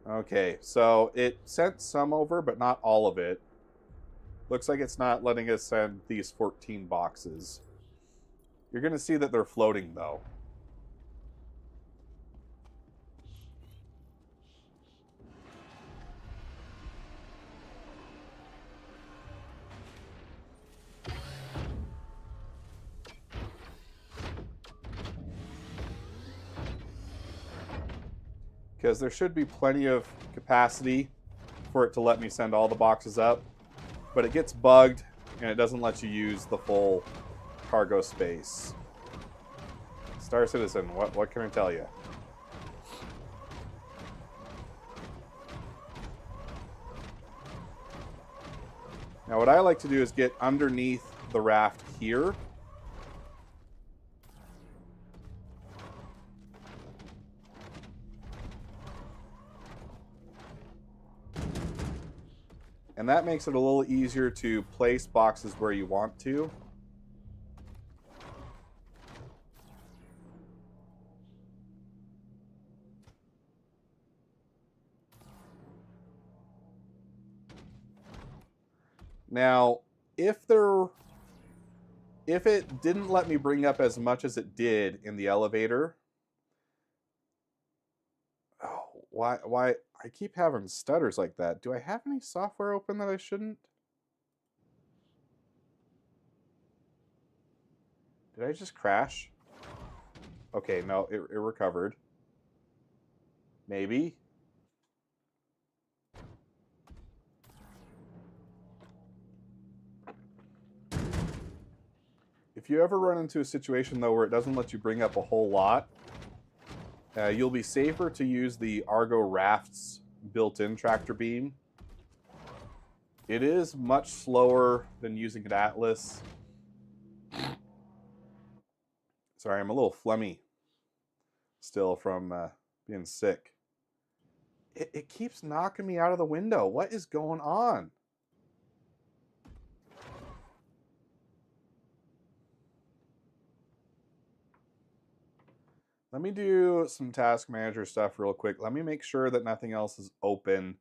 Okay, so it sent some over, but not all of it. Looks like it's not letting us send these 14 boxes. You're going to see that they're floating, though. Because there should be plenty of capacity for it to let me send all the boxes up. but it gets bugged and it doesn't let you use the full cargo space. Star Citizen, what can I tell you? Now what I like to do is get underneath the raft here. And that makes it a little easier to place boxes where you want to. Now, if it didn't let me bring up as much as it did in the elevator, oh, why I keep having stutters like that. Do I have any software open that I shouldn't? Did I just crash? Okay, no, it recovered. Maybe. If you ever run into a situation, though, where it doesn't let you bring up a whole lot, you'll be safer to use the Argo Raft's built-in tractor beam. It is much slower than using an Atlas. Sorry, I'm a little phlegmy still from being sick. It keeps knocking me out of the window. What is going on? Let me do some task manager stuff real quick. Let me make sure that nothing else is open.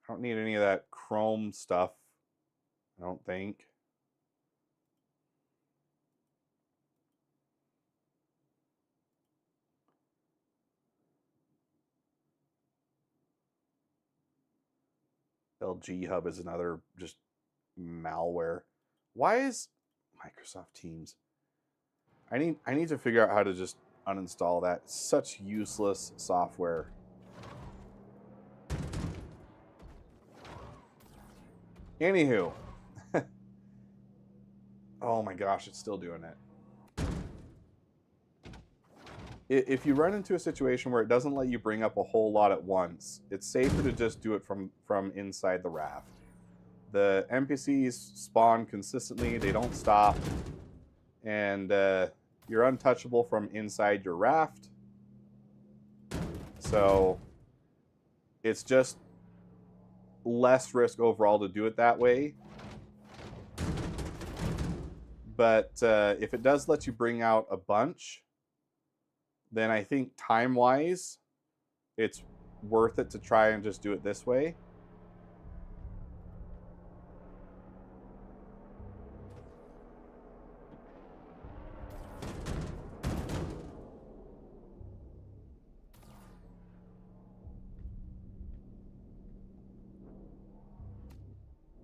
I don't need any of that Chrome stuff, I don't think. LG Hub is another just malware. Why is Microsoft Teams? I need to figure out how to just uninstall that. It's such useless software. Anywho. Oh my gosh, it's still doing it. If you run into a situation where it doesn't let you bring up a whole lot at once, it's safer to just do it from inside the raft. The NPCs spawn consistently, they don't stop, and you're untouchable from inside your raft. So it's just less risk overall to do it that way. But if it does let you bring out a bunch, then I think time-wise, it's worth it to try and just do it this way.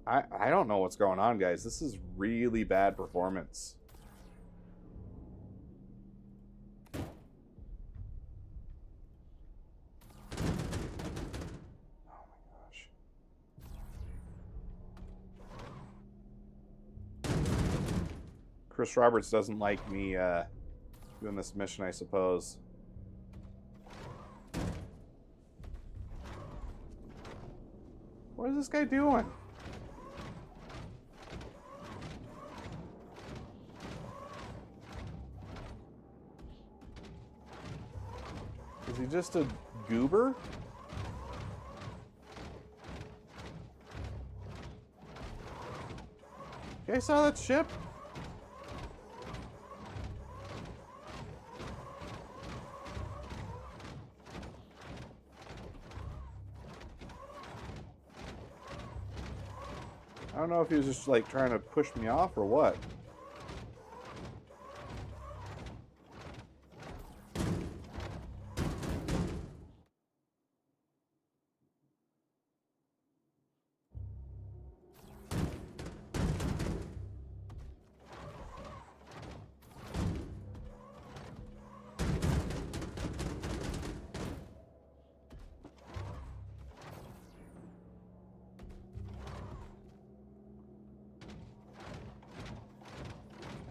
I don't know what's going on, guys. This is really bad performance. Chris Roberts doesn't like me doing this mission, I suppose. What is this guy doing? Is he just a goober? You guys saw that ship? I don't know if he was just like trying to push me off or what.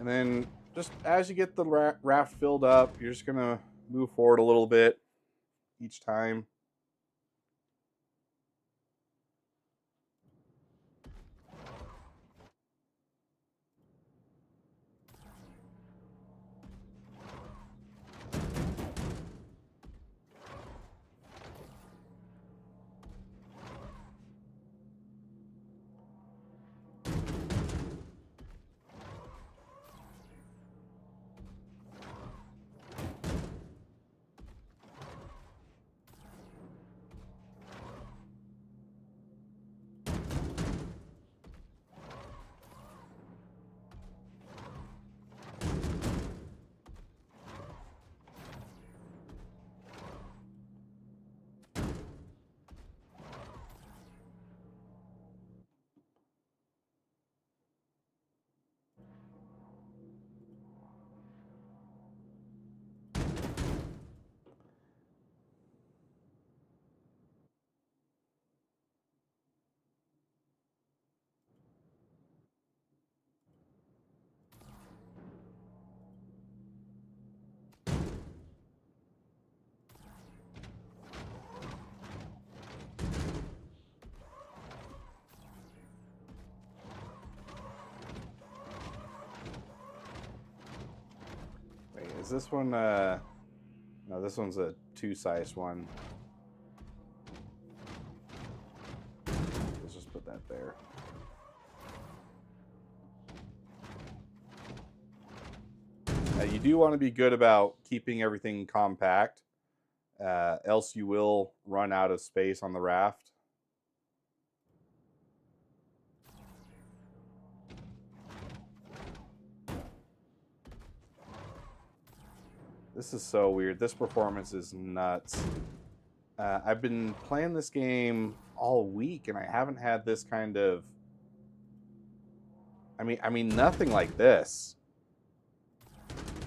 And then just as you get the raft filled up, you're just going to move forward a little bit each time. Wait, is this one, no, this one's a 2-size one. Let's just put that there. You do want to be good about keeping everything compact, else you will run out of space on the raft. This is so weird. This performance is nuts. I've been playing this game all week, and I haven't had this kind of... I mean, nothing like this.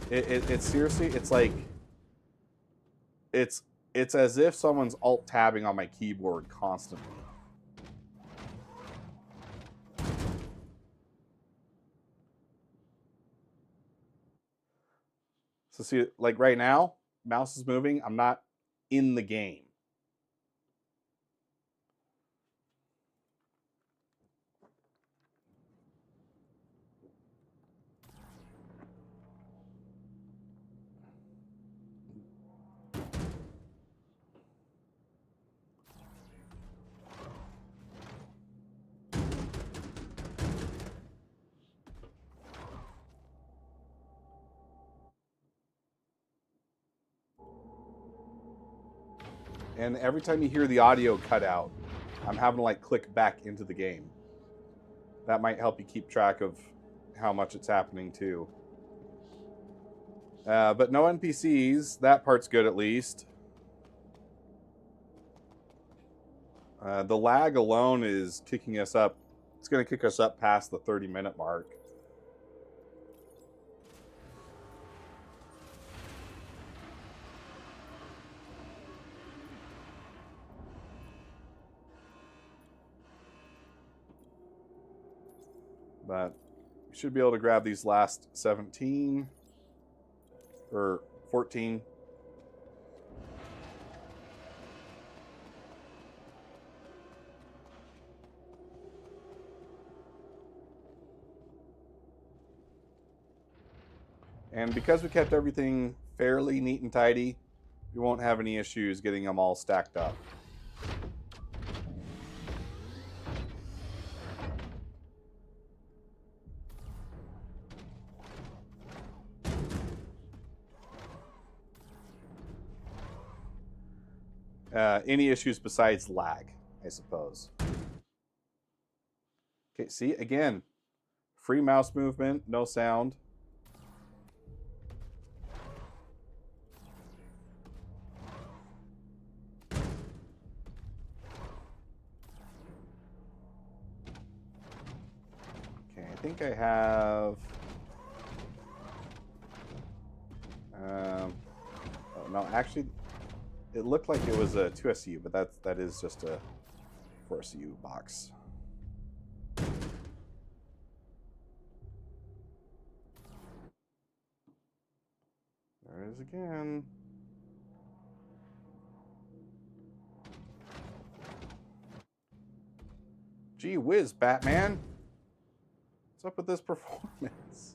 It's seriously, it's like... It's as if someone's alt-tabbing on my keyboard constantly. So see, like right now, mouse is moving. I'm not in the game. And every time you hear the audio cut out, I'm having to like click back into the game. That might help you keep track of how much it's happening too. But no NPCs. That part's good at least. The lag alone is kicking us up. It's going to kick us up past the 30-minute mark. But we should be able to grab these last 17 or 14. And because we kept everything fairly neat and tidy, we won't have any issues getting them all stacked up. Any issues besides lag, I suppose. Okay, see, again, free mouse movement, no sound. Okay, I think I have... oh, no, actually... It looked like it was a 2SCU, but that is just a 4SCU box. Stairs again. Gee whiz, Batman. What's up with this performance?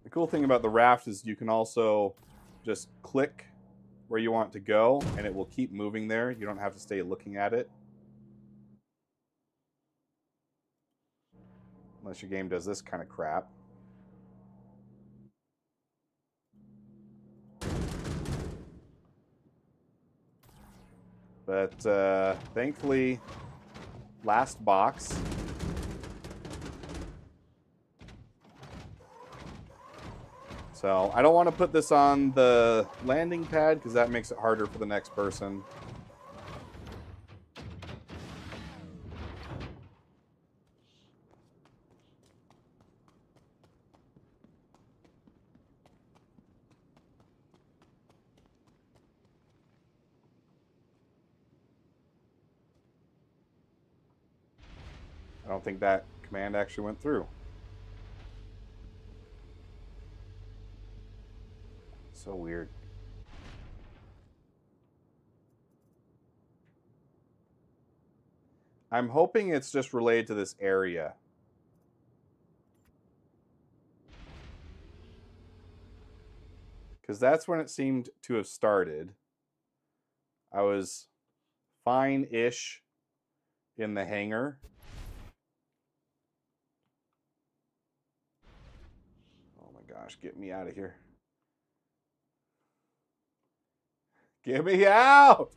The cool thing about the raft is you can also just click where you want to go and it will keep moving there. You don't have to stay looking at it. Unless your game does this kind of crap. But thankfully, last box. So I don't want to put this on the landing pad because that makes it harder for the next person. I don't think that command actually went through. So weird. I'm hoping it's just related to this area. Because that's when it seemed to have started. I was fine-ish in the hangar. Oh my gosh, get me out of here. Get me out!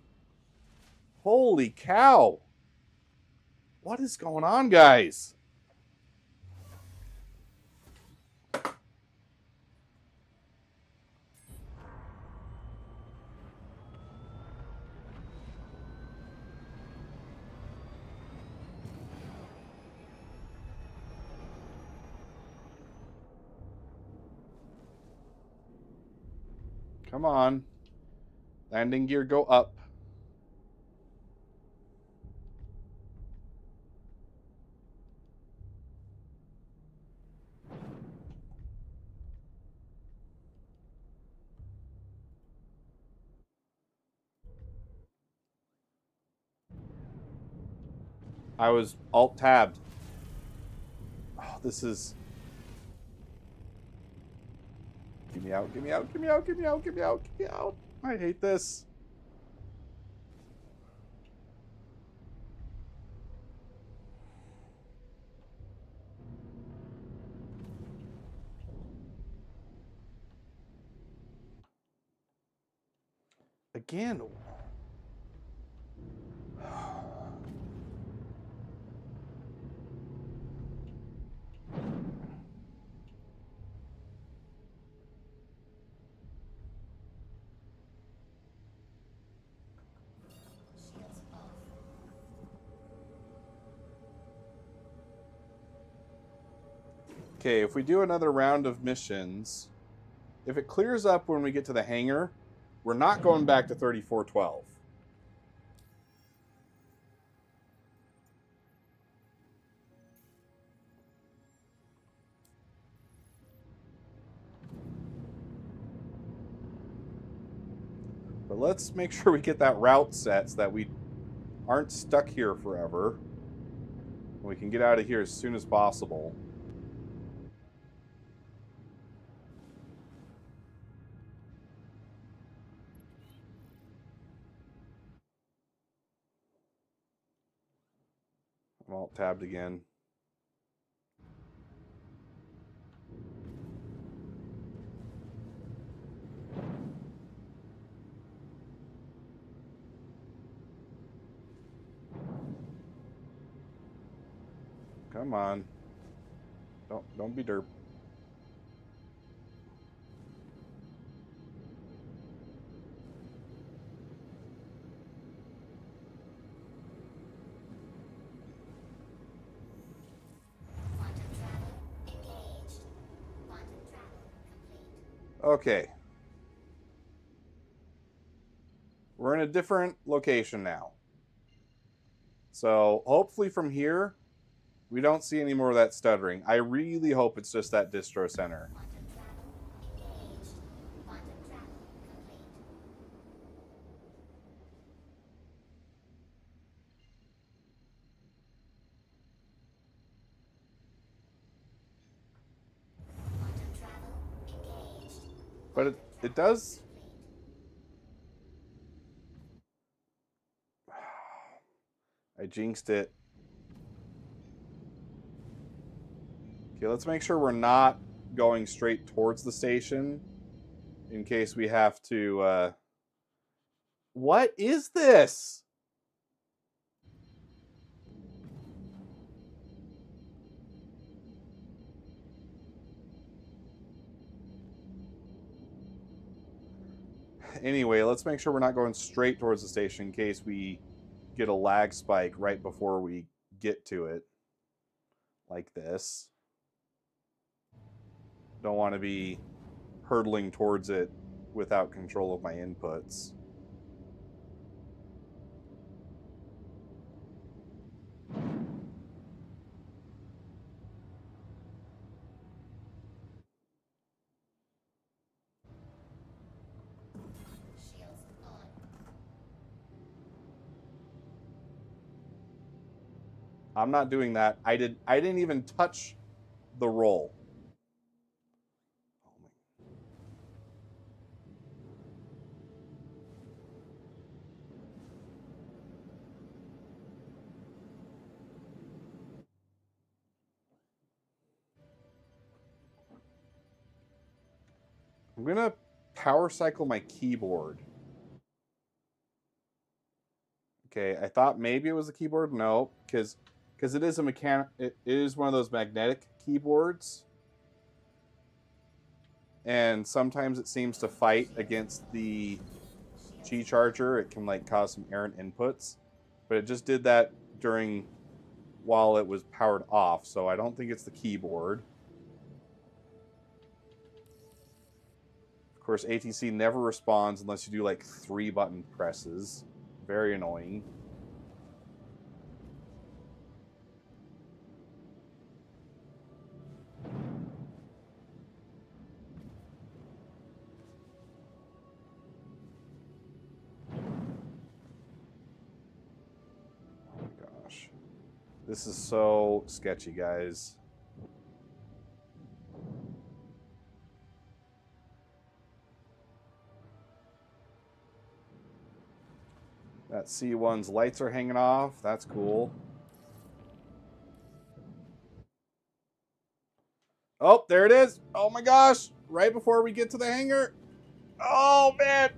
Holy cow! What is going on, guys? Come on. Landing gear, go up. I was alt-tabbed. Oh, this is... Get me out, get me out, get me out, get me out, get me out, get me out. I hate this. Again. Okay, if we do another round of missions, if it clears up when we get to the hangar, we're not going back to 3412. But let's make sure we get that route set so that we aren't stuck here forever. We can get out of here as soon as possible. I'm alt-tabbed again. Come on. Don't be derp. Okay. We're in a different location now. So hopefully from here, we don't see any more of that stuttering. I really hope it's just that distro center. But it does... I jinxed it. Okay, let's make sure we're not going straight towards the station in case we have to... What is this? Anyway, let's make sure we're not going straight towards the station in case we get a lag spike right before we get to it. Like this. Don't want to be hurtling towards it without control of my inputs. I'm not doing that. I didn't even touch the roll. I'm gonna power cycle my keyboard. Okay, I thought maybe it was a keyboard. No, because it is a it is one of those magnetic keyboards. And sometimes it seems to fight against the Qi charger. It can like cause some errant inputs. But it just did that while it was powered off, so I don't think it's the keyboard. Of course, ATC never responds unless you do like 3 button presses. Very annoying. Oh my gosh. This is so sketchy, guys. That C1's lights are hanging off. That's cool. Oh, there it is. Oh my gosh. Right before we get to the hangar. Oh, man.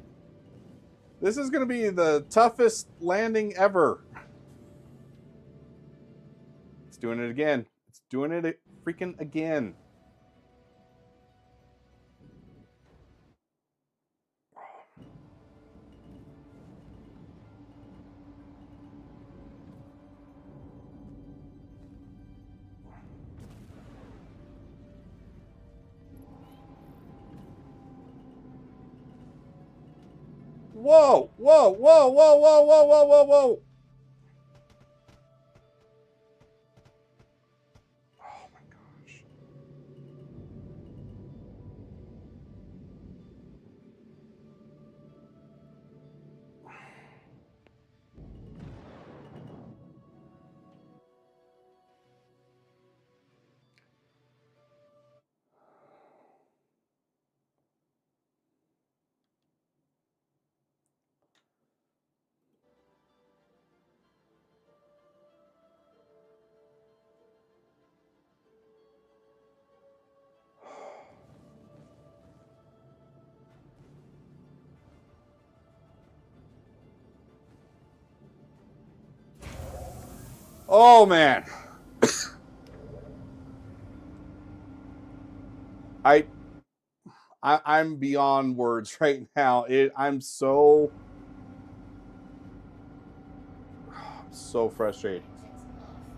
This is going to be the toughest landing ever. It's doing it again. It's doing it freaking again. Whoa, whoa, whoa, whoa, whoa, whoa, whoa, whoa, whoa. Oh my gosh. Oh man. I'm beyond words right now. I'm so frustrated.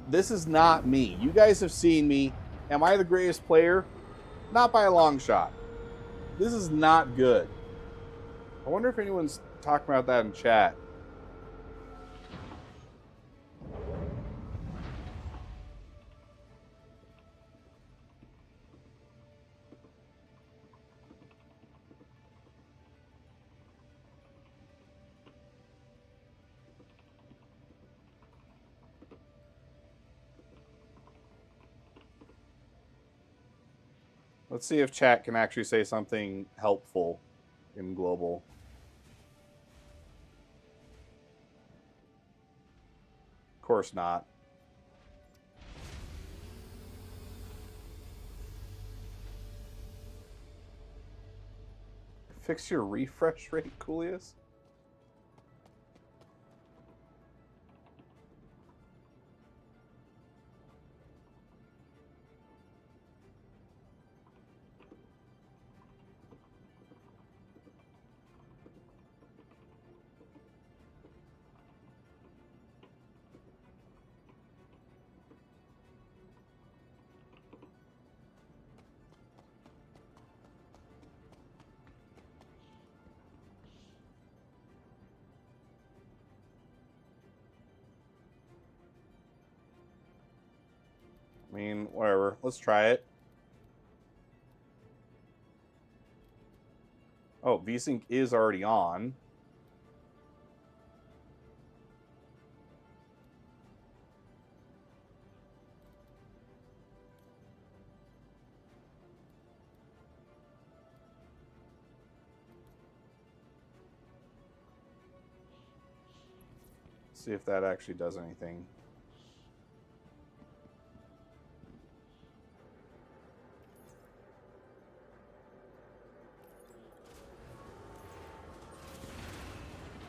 This is not me. You guys have seen me. Am I the greatest player? Not by a long shot. This is not good. I wonder if anyone's talking about that in chat. Let's see if chat can actually say something helpful in global. Of course not. Fix your refresh rate, Coolius? I mean, whatever. Let's try it. Oh, VSync is already on. See if that actually does anything.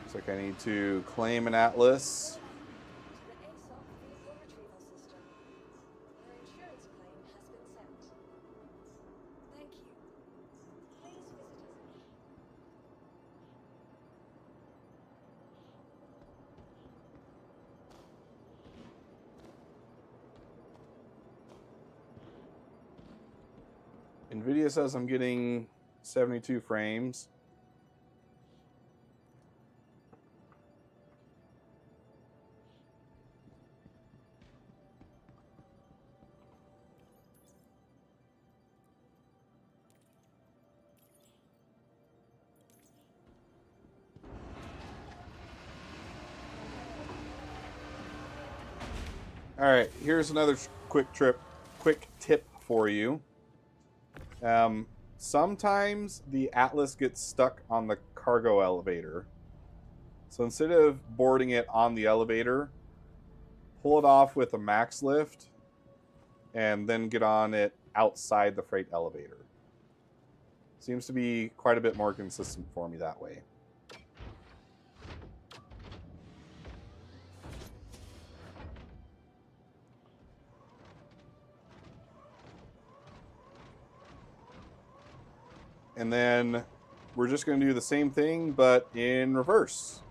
Looks like I need to claim an Atlas. To the ASOP vehicle retrieval system. Your insurance claim has been sent. Thank you. Please visit us again. NVIDIA says I'm getting 72 frames. All right, here's another quick tip for you. Sometimes the Atlas gets stuck on the cargo elevator. So instead of boarding it on the elevator, pull it off with a max lift and then get on it outside the freight elevator. Seems to be quite a bit more consistent for me that way. And then we're just going to do the same thing, but in reverse.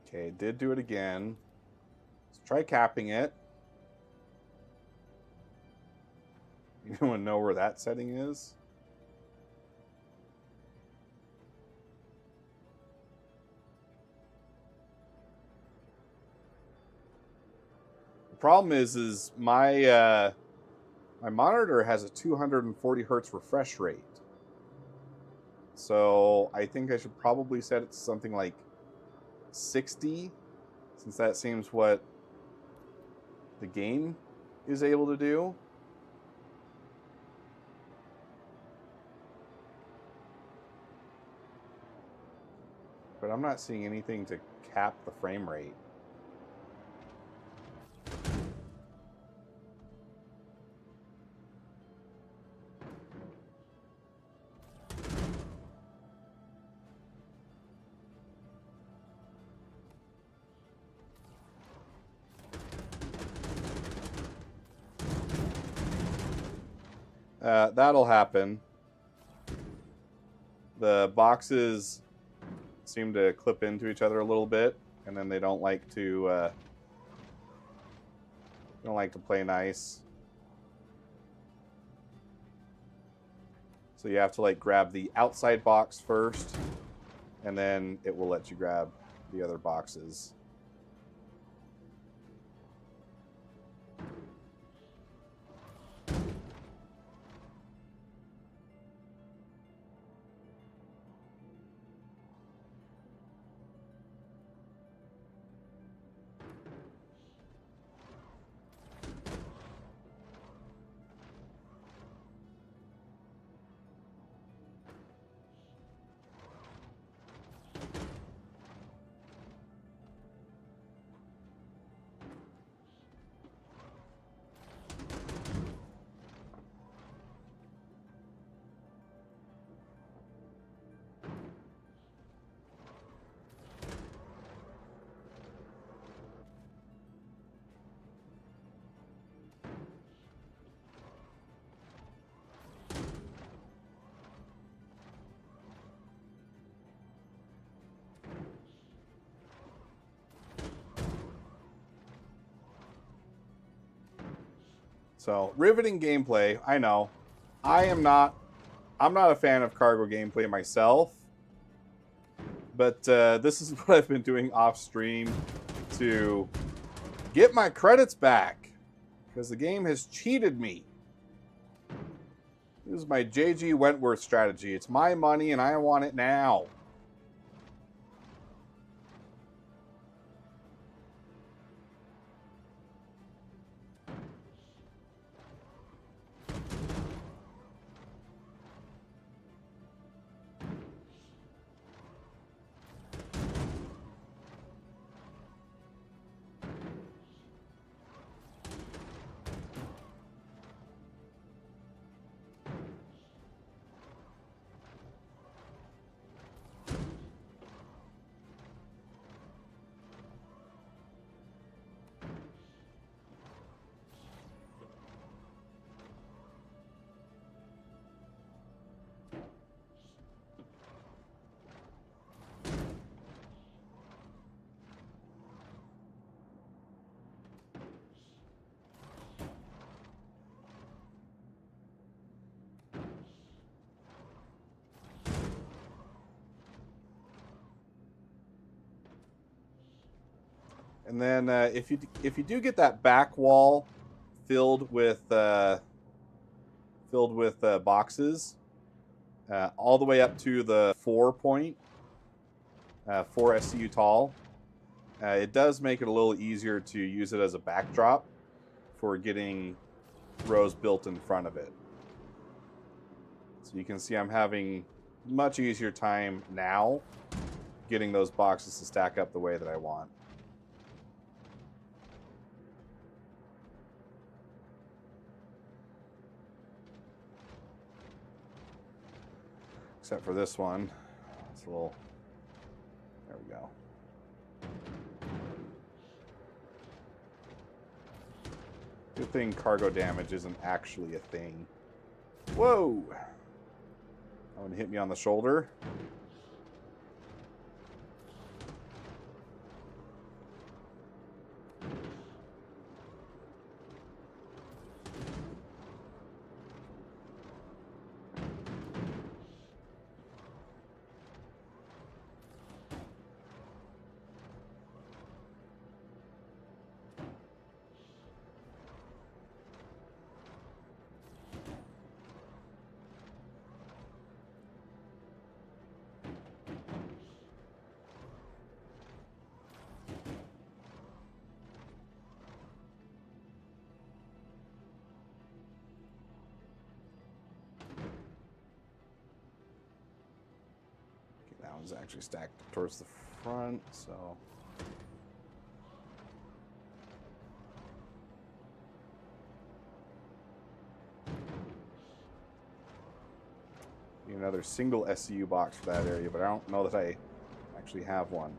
Okay, did do it again. Let's try capping it. Anyone know where that setting is? The problem is my my monitor has a 240 hertz refresh rate. So I think I should probably set it to something like 60, since that seems what the game is able to do. But I'm not seeing anything to cap the frame rate. That'll happen. The boxes seem to clip into each other a little bit, and then they don't like to play nice. So you have to like grab the outside box first, and then it will let you grab the other boxes. So, riveting gameplay, I know. I'm not a fan of cargo gameplay myself, but this is what I've been doing off stream to get my credits back, because the game has cheated me. This is my JG Wentworth strategy. It's my money and I want it now. And then if you do get that back wall filled with boxes, all the way up to the 4 point, 4 SCU tall, it does make it a little easier to use it as a backdrop for getting rows built in front of it. So you can see I'm having much easier time now getting those boxes to stack up the way that I want. Except for this one. It's a little... There we go. Good thing cargo damage isn't actually a thing. Whoa! That one hit me on the shoulder. That one's actually stacked towards the front, so... Need another single SCU box for that area, but I don't know that I actually have one.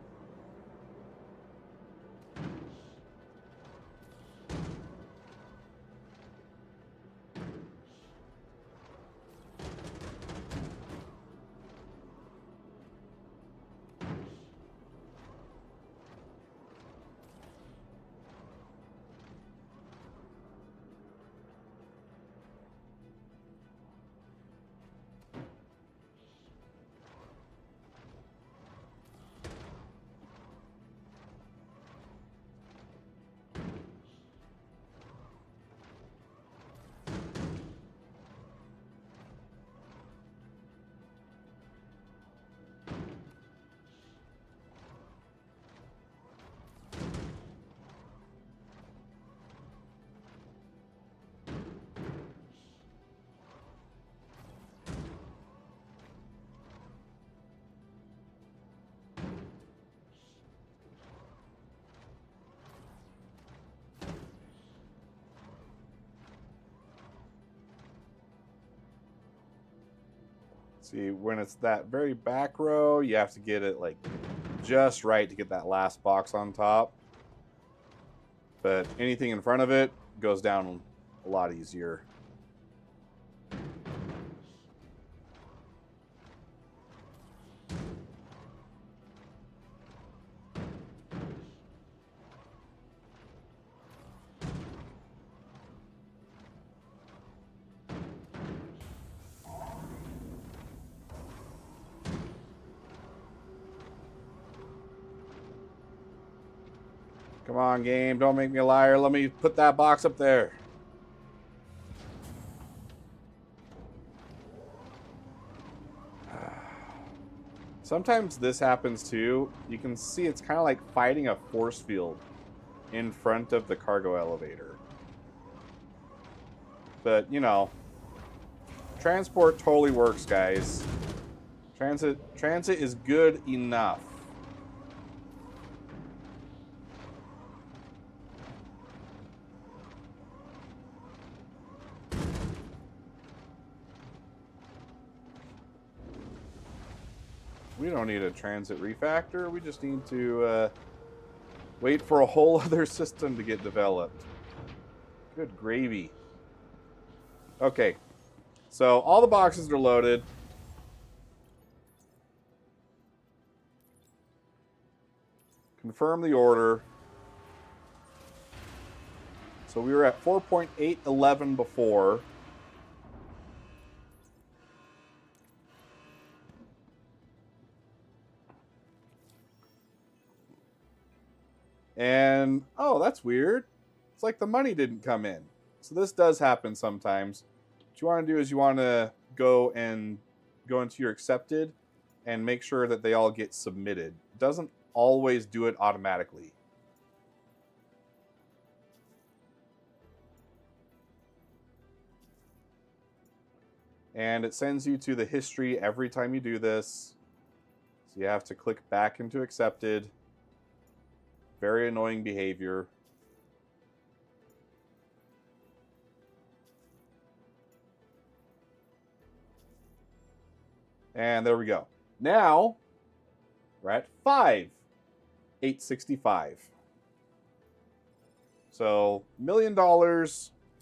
See, when it's that very back row, you have to get it like just right to get that last box on top. But anything in front of it goes down a lot easier. Come on, game. Don't make me a liar. Let me put that box up there. Sometimes this happens too. You can see it's kind of like fighting a force field in front of the cargo elevator. But, you know, transport totally works, guys. Transit is good enough. We don't need a transit refactor. We just need to wait for a whole other system to get developed. Good gravy. Okay, so all the boxes are loaded. Confirm the order. So we were at 4.811 before. And, oh, that's weird. It's like the money didn't come in. So this does happen sometimes. What you want to do is you want to go into your accepted and make sure that they all get submitted. It doesn't always do it automatically. And it sends you to the history every time you do this. So you have to click back into accepted. Very annoying behavior. And there we go. Now, we're at 5,865. So, $1 million,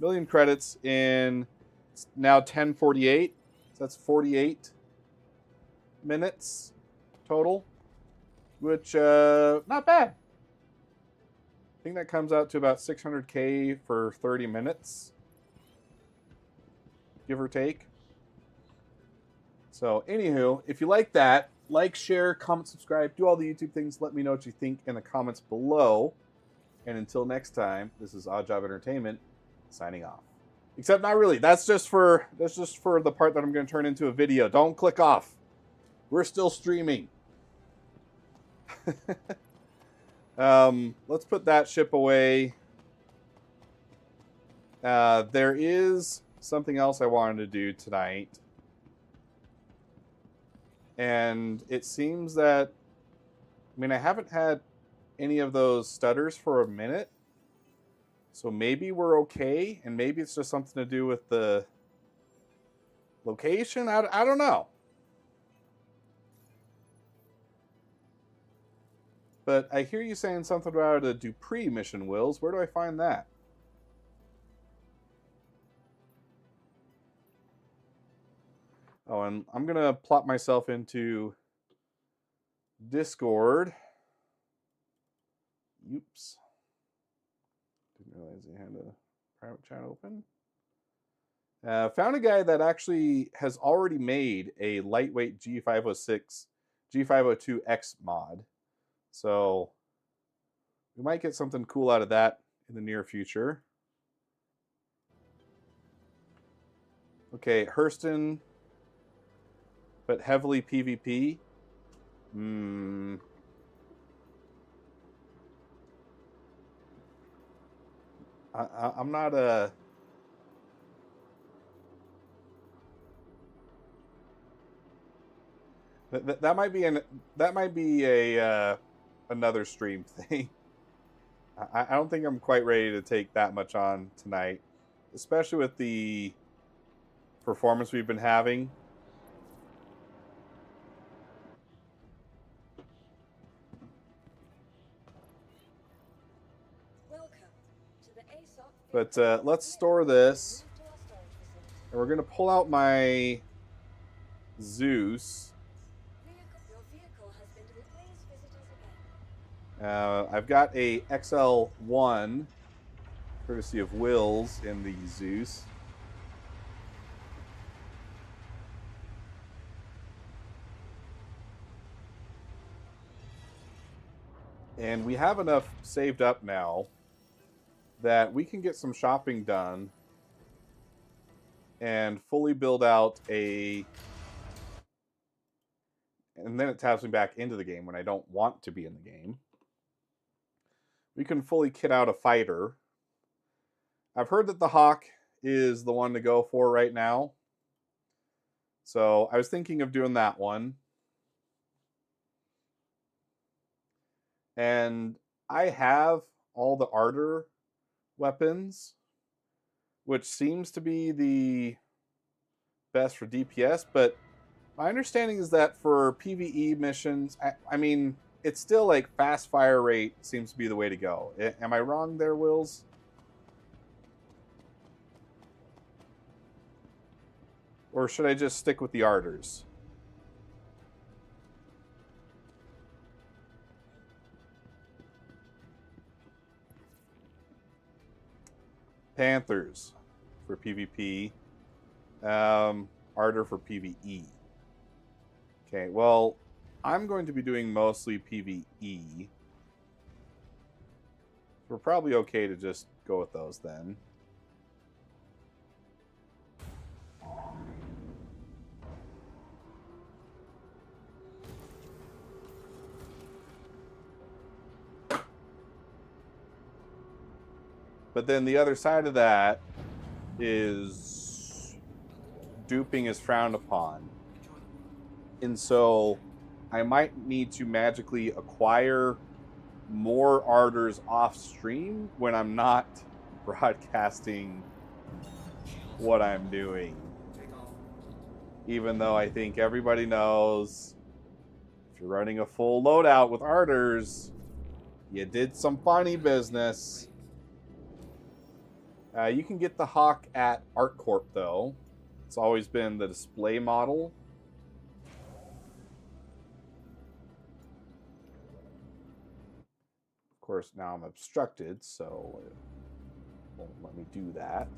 million credits in now 1048. So that's 48 minutes total, which, not bad. I think that comes out to about 600K for 30 minutes, give or take. So, anywho, if you like that, like, share, comment, subscribe, do all the YouTube things. Let me know what you think in the comments below. And until next time, this is Odd Job Entertainment signing off. Except not really. That's just for the part that I'm going to turn into a video. Don't click off. We're still streaming. Let's put that ship away. There is something else I wanted to do tonight. And it seems that, I mean, I haven't had any of those stutters for a minute. So maybe we're okay, and maybe it's just something to do with the location. I don't know. But I hear you saying something about a Dupree mission, Wills. Where do I find that? Oh, and I'm going to plop myself into Discord. Oops. Didn't realize I had a private chat open. Found a guy that actually has already made a lightweight G506, G502X mod. So we might get something cool out of that in the near future. Okay, Hurston, but heavily PvP. I'm not a... That might be a another stream thing. I don't think I'm quite ready to take that much on tonight, especially with the performance we've been having. But let's store this. Move to our storage facility. And we're going to pull out my Zeus. Your vehicle has been delivered. Please visit us again. I've got a XL1, courtesy of Wills, in the Zeus. And we have enough saved up now that we can get some shopping done and fully build out a... And then it taps me back into the game when I don't want to be in the game. We can fully kit out a fighter. I've heard that the Hawk is the one to go for right now. So I was thinking of doing that one. And I have all the Ardor weapons, which seems to be the best for DPS, but my understanding is that for PvE missions, I mean, it's still like fast fire rate seems to be the way to go. Am I wrong there, Wills? Or should I just stick with the Ardors? Panthers for PvP. Ardor for PvE. Okay, well, I'm going to be doing mostly PvE. We're probably okay to just go with those then. But then the other side of that is duping is frowned upon. And so I might need to magically acquire more Ardors off stream when I'm not broadcasting what I'm doing. Even though I think everybody knows if you're running a full loadout with Ardors, you did some funny business. You can get the Hawk at ArtCorp, though. It's always been the display model. Of course, now I'm obstructed, so it won't let me do that.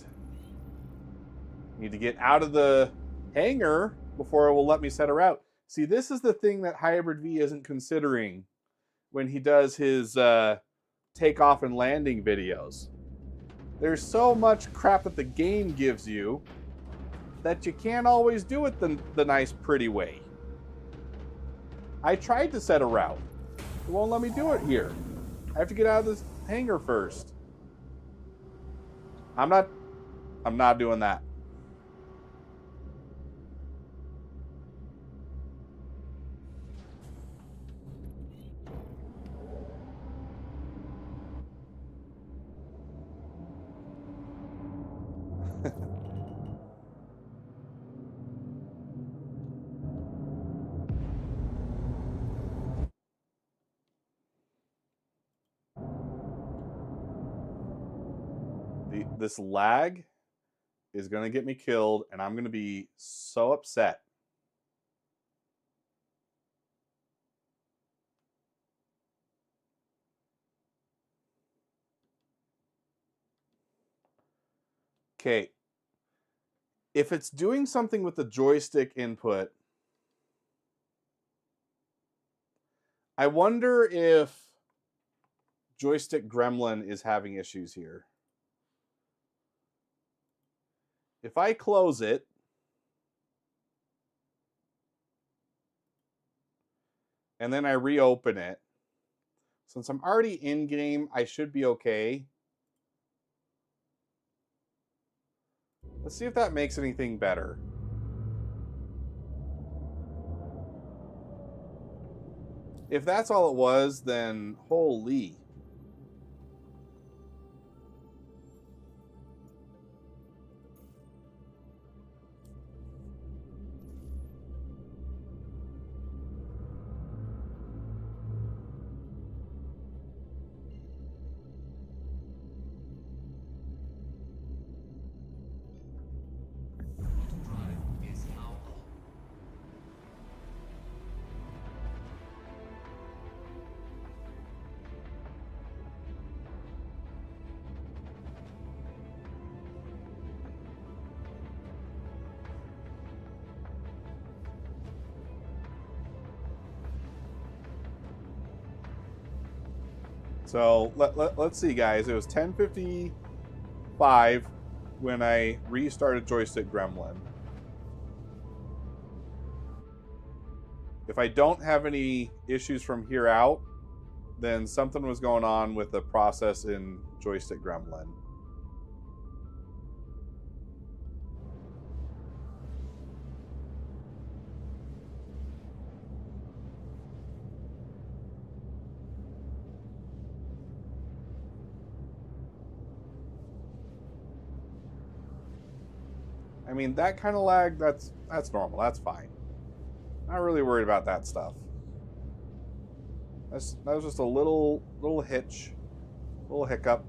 Need to get out of the hangar before it will let me set her out. See, this is the thing that Hybrid V isn't considering when he does his takeoff and landing videos. There's so much crap that the game gives you that you can't always do it the nice, pretty way. I tried to set a route. It won't let me do it here. I have to get out of this hangar first. I'm not doing that. This lag is going to get me killed, and I'm going to be so upset. Okay. If it's doing something with the joystick input, I wonder if Joystick Gremlin is having issues here. If I close it, and then I reopen it, since I'm already in game, I should be okay. Let's see if that makes anything better. If that's all it was, then holy. So let's see, guys. It was 10:55 when I restarted Joystick Gremlin. If I don't have any issues from here out, then something was going on with the process in Joystick Gremlin. I mean, that kind of lag, that's normal. That's fine. Not really worried about that stuff. That was just a little hitch, little hiccup.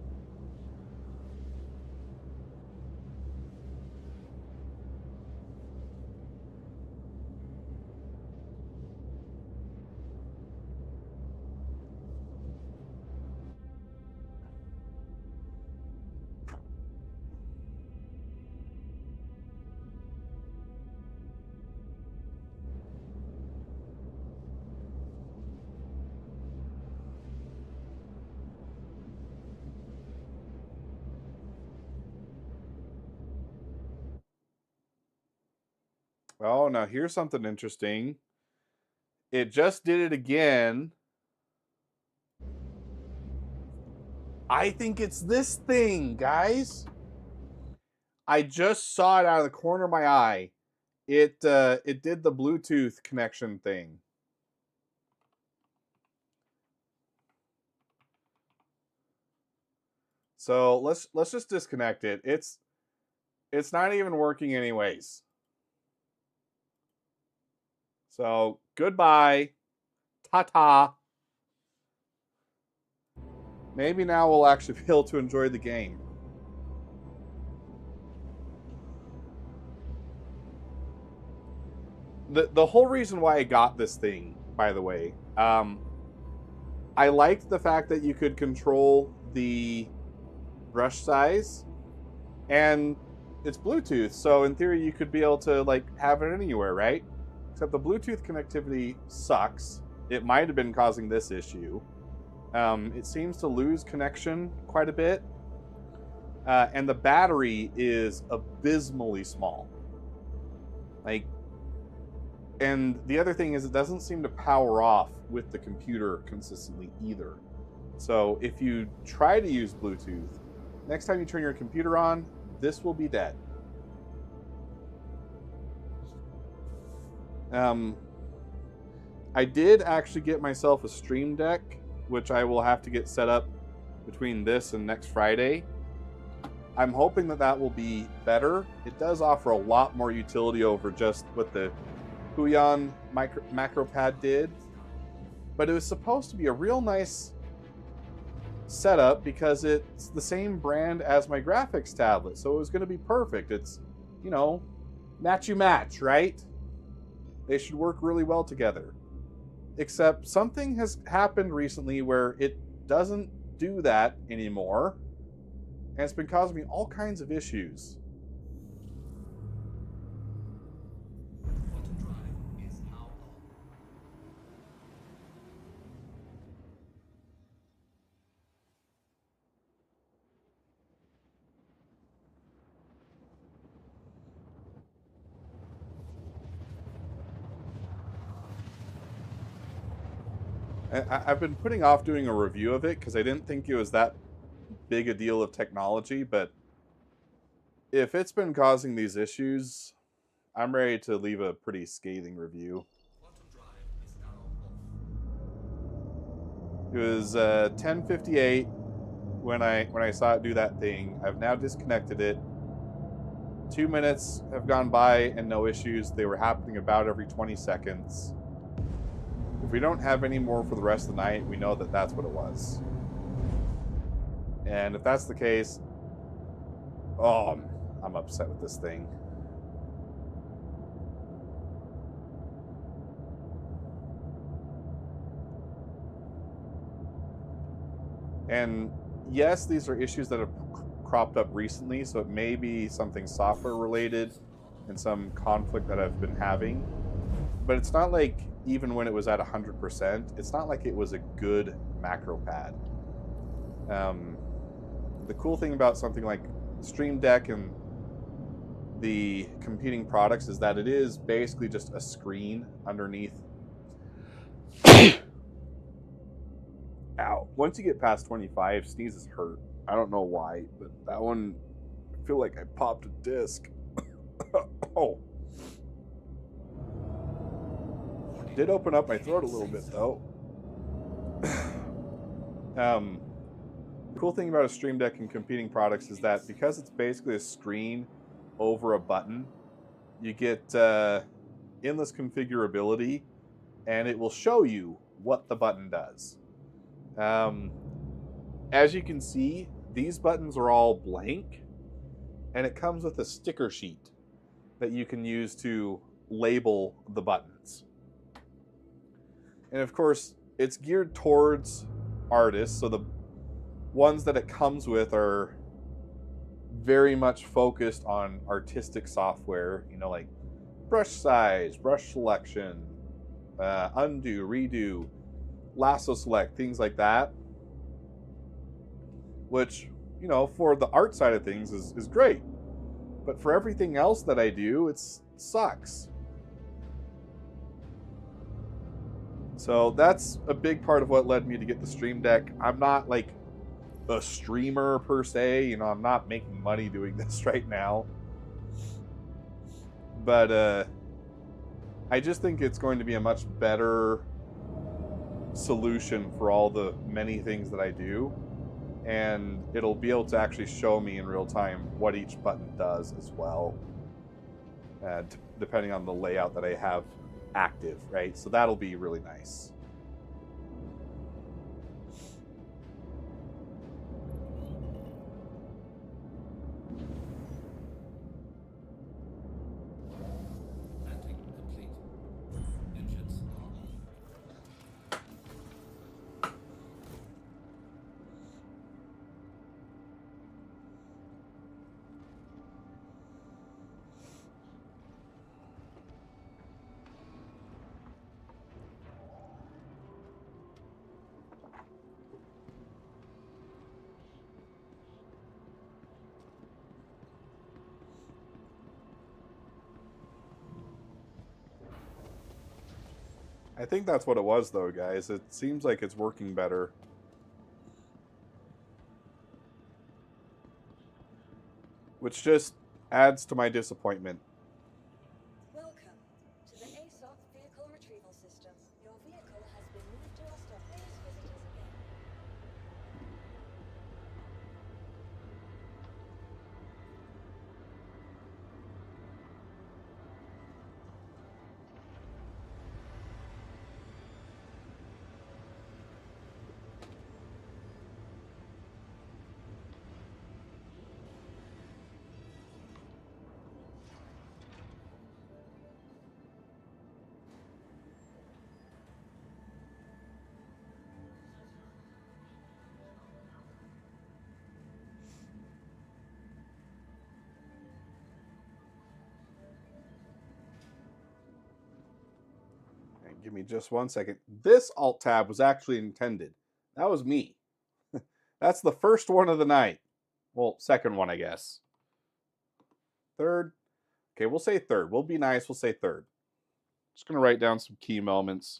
Oh, now here's something interesting. It just did it again. I think it's this thing, guys. I just saw it out of the corner of my eye. It did the Bluetooth connection thing. So let's just disconnect it. It's not even working anyways. So goodbye. Ta-ta. Maybe now we'll actually be able to enjoy the game. The whole reason why I got this thing, by the way, I liked the fact that you could control the brush size, and it's Bluetooth, so in theory you could be able to like have it anywhere, right? Except the Bluetooth connectivity sucks. It might have been causing this issue. It seems to lose connection quite a bit, and the battery is abysmally small. Like, and the other thing is it doesn't seem to power off with the computer consistently either. So if you try to use Bluetooth, next time you turn your computer on, this will be dead. I did actually get myself a Stream Deck, which I will have to get set up between this and next Friday. I'm hoping that that will be better. It does offer a lot more utility over just what the Huion MacroPad did, but it was supposed to be a real nice setup because it's the same brand as my graphics tablet, so it was going to be perfect. It's, you know, matchy-match, right? They should work really well together. Except something has happened recently where it doesn't do that anymore, and it's been causing me all kinds of issues. I've been putting off doing a review of it because I didn't think it was that big a deal of technology, but if it's been causing these issues, I'm ready to leave a pretty scathing review. It was 10:58 when I saw it do that thing. I've now disconnected it. 2 minutes have gone by and no issues. They were happening about every 20 seconds. If we don't have any more for the rest of the night, we know that that's what it was. And if that's the case, oh, I'm upset with this thing. And yes, these are issues that have cropped up recently, so it may be something software related and some conflict that I've been having. But it's not like, even when it was at 100%, it's not like it was a good macro pad. The cool thing about something like Stream Deck and the competing products is that it is basically just a screen underneath. Ow. Once you get past 25, sneezes hurt. I don't know why, but that one, I feel like I popped a disc. Oh. Did open up my throat a little bit, though. The cool thing about a Stream Deck and competing products is that because it's basically a screen over a button, you get endless configurability, and it will show you what the button does. As you can see, these buttons are all blank, and it comes with a sticker sheet that you can use to label the buttons. And of course, it's geared towards artists, so the ones that it comes with are very much focused on artistic software, you know, like brush size, brush selection, undo, redo, lasso select, things like that. Which, you know, for the art side of things is great. But for everything else that I do, it sucks. So that's a big part of what led me to get the Stream Deck. I'm not like a streamer per se, you know, I'm not making money doing this right now. But I just think it's going to be a much better solution for all the many things that I do. And it'll be able to actually show me in real time what each button does as well, depending on the layout that I have active, right? So that'll be really nice. Landing complete. Engines on. I think that's what it was, though, guys. It seems like it's working better. Which just adds to my disappointment. Welcome to the ASOC Vehicle Retrieval System. Your vehicle has been moved to our stop. Please visit us again. Give me just 1 second. This alt tab was actually intended. That was me. That's the first one of the night. Well, second one, I guess. Third. Okay, we'll say third. We'll be nice. We'll say third. Just going to write down some key moments.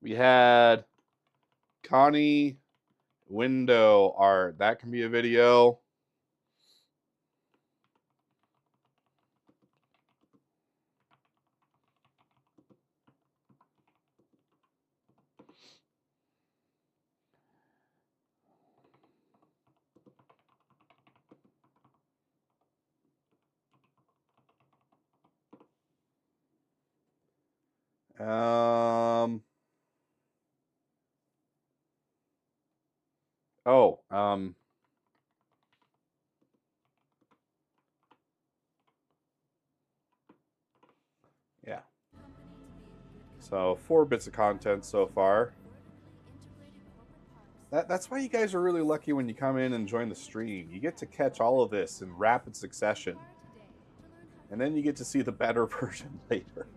We had Connie window art. That can be a video. Oh, yeah. So 4 bits of content so far. That's why you guys are really lucky when you come in and join the stream. You get to catch all of this in rapid succession. And then you get to see the better version later.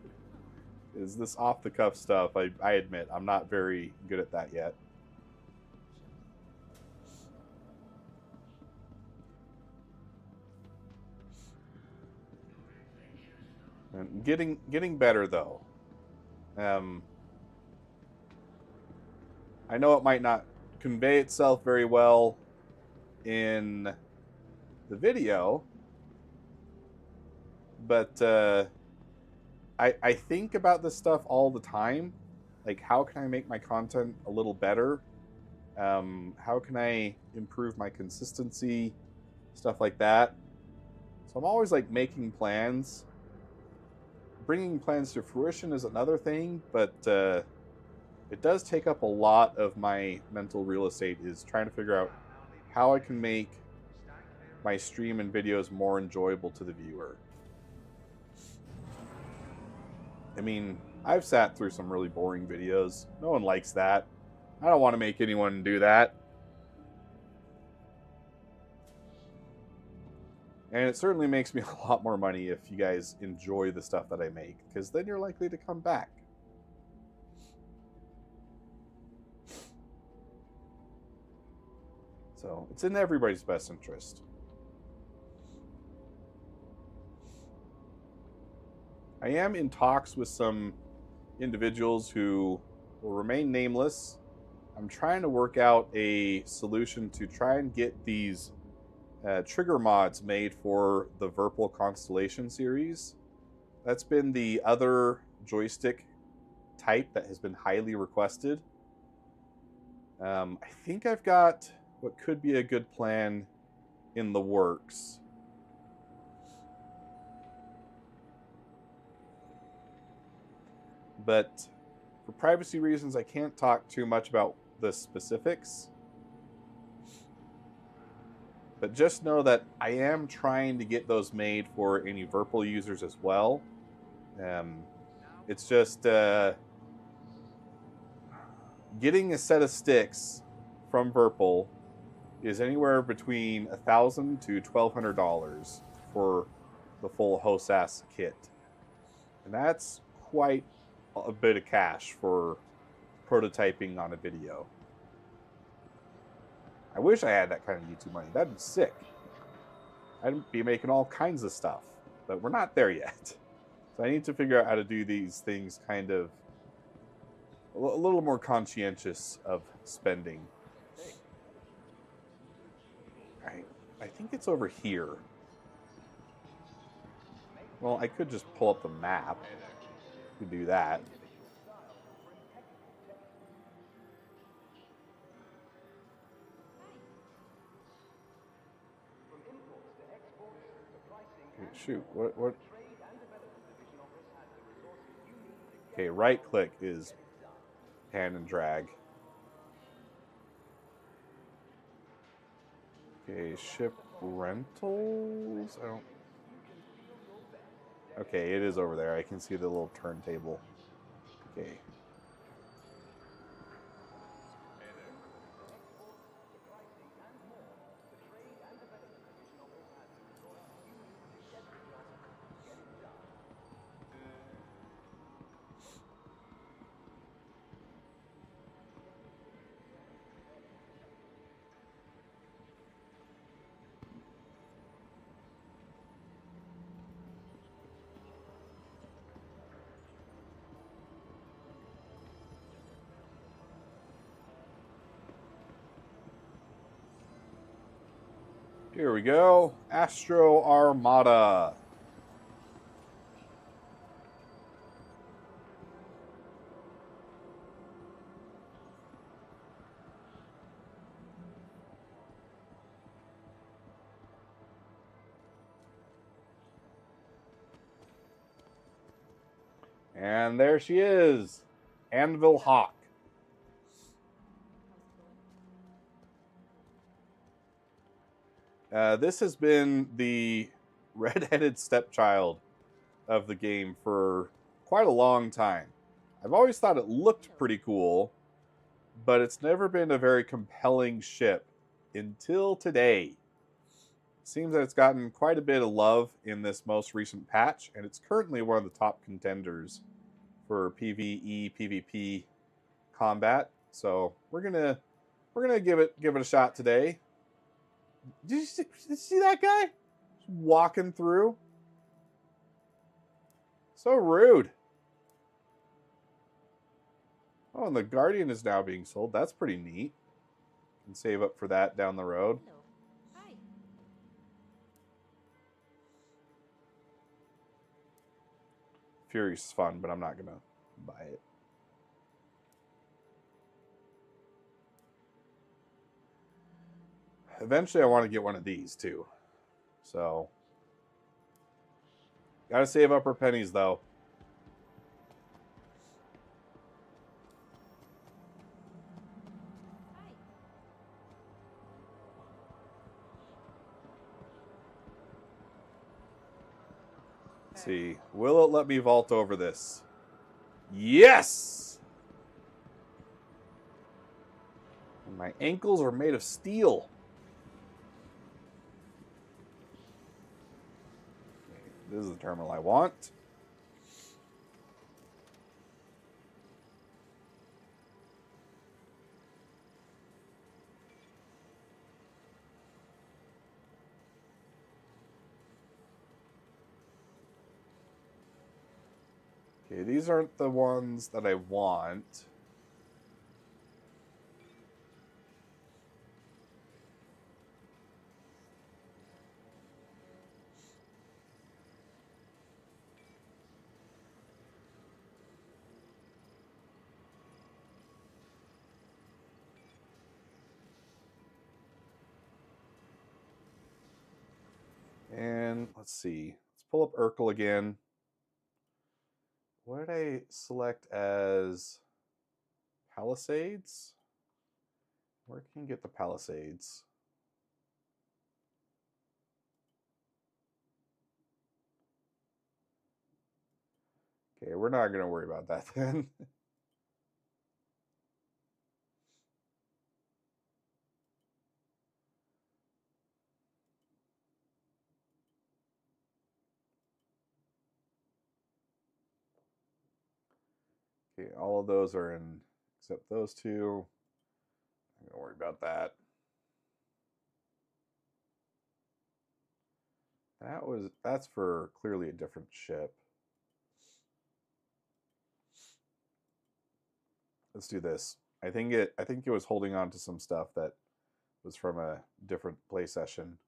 Is this off-the-cuff stuff? I admit, I'm not very good at that yet. And getting better, though. I know it might not convey itself very well in the video, but I think about this stuff all the time. Like, how can I make my content a little better? How can I improve my consistency? Stuff like that. So I'm always like making plans. Bringing plans to fruition is another thing, but it does take up a lot of my mental real estate, is trying to figure out how I can make my stream and videos more enjoyable to the viewer. I mean, I've sat through some really boring videos. No one likes that. I don't want to make anyone do that. And it certainly makes me a lot more money if you guys enjoy the stuff that I make, because then you're likely to come back. So it's in everybody's best interest. I am in talks with some individuals who will remain nameless. I'm trying to work out a solution to try and get these trigger mods made for the Virpil Constellation series. That's been the other joystick type that has been highly requested. I think I've got what could be a good plan in the works. But for privacy reasons, I can't talk too much about the specifics. But just know that I am trying to get those made for any Virpil users as well. It's just getting a set of sticks from Virpil is anywhere between $1,000 to $1,200 for the full HOSAS kit. And that's quite a bit of cash for prototyping on a video. I wish I had that kind of YouTube money. That'd be sick. I'd be making all kinds of stuff, but we're not there yet. So I need to figure out how to do these things kind of a little more conscientious of spending. I think it's over here. Well, I could just pull up the map. Could do that. Shoot, what? Okay, right click is pan and drag. Okay, ship rentals? I don't... Okay, it is over there. I can see the little turntable. Okay. Here we go. Astro Armada. And there she is. Anvil Hawk. This has been the red-headed stepchild of the game for quite a long time. I've always thought it looked pretty cool, but it's never been a very compelling ship until today. seems that it's gotten quite a bit of love in this most recent patch, and it's currently one of the top contenders for PvE, PvP combat. So we're gonna give it a shot today. Did you see that guy just walking through? So rude. Oh, and the Guardian is now being sold. That's pretty neat. Can save up for that down the road. Hello. Hi. Furious is fun, but I'm not gonna buy it. Eventually, I want to get one of these too. So, gotta save up our pennies though. Hi. Let's see, will it let me vault over this? Yes! And my ankles are made of steel. Okay, this is the terminal I want. Okay, these aren't the ones that I want. And let's see. Let's pull up Urkel again. What did I select as Palisades? Where can you get the Palisades? Okay, we're not going to worry about that then. Okay, all of those are in, except those two. I'm going to worry about that. That's for clearly a different ship. Let's do this. I think it was holding on to some stuff that was from a different play session.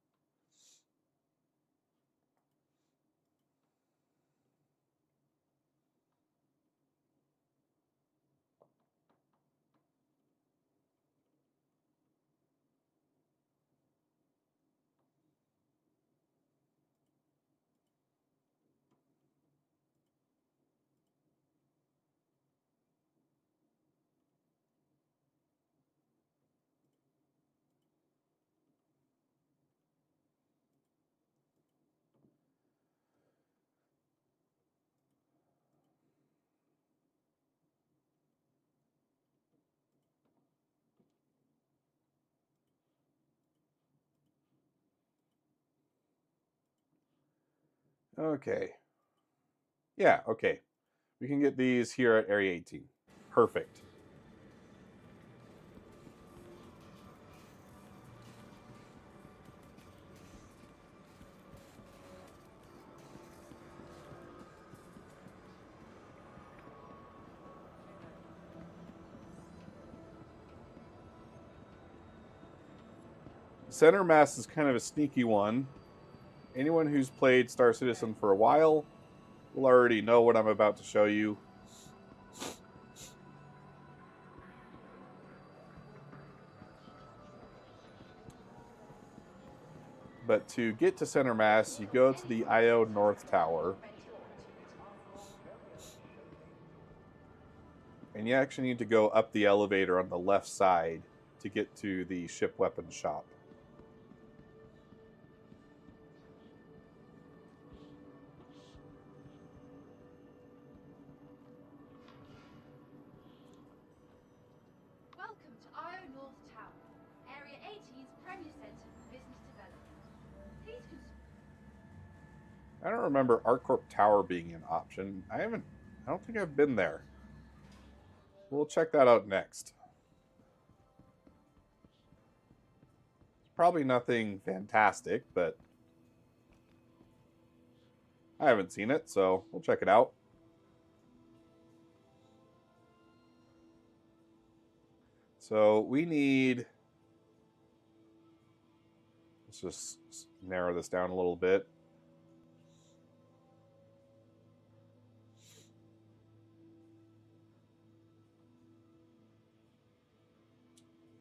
Okay. Yeah, okay. We can get these here at Area 18. Perfect. Center Mass is kind of a sneaky one. Anyone who's played Star Citizen for a while will already know what I'm about to show you. But to get to Center Mass, you go to the IO North Tower. And you actually need to go up the elevator on the left side to get to the ship weapons shop. Welcome to IO North Tower, Area 18's Premier Centre for Business Development. Please I don't remember ArcCorp Tower being an option. I don't think I've been there. We'll check that out next. It's probably nothing fantastic, but I haven't seen it, so we'll check it out. So we need, let's just narrow this down a little bit.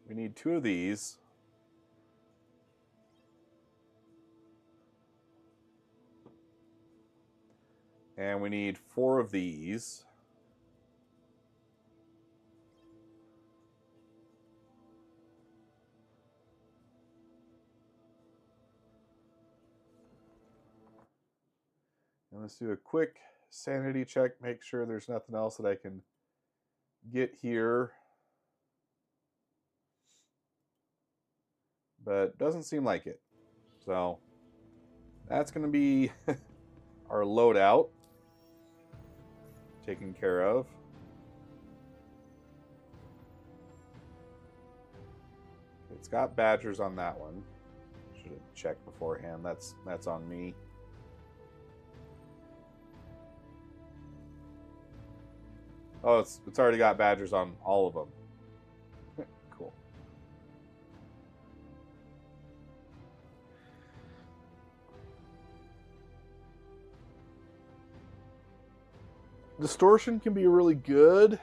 We need 2 of these. And we need 4 of these. And let's do a quick sanity check, make sure there's nothing else that I can get here. But doesn't seem like it. So that's going to be our loadout taken care of. It's got badgers on that one. Should have checked beforehand. That's on me. Oh, it's already got badgers on all of them. Cool. Distortion can be really good.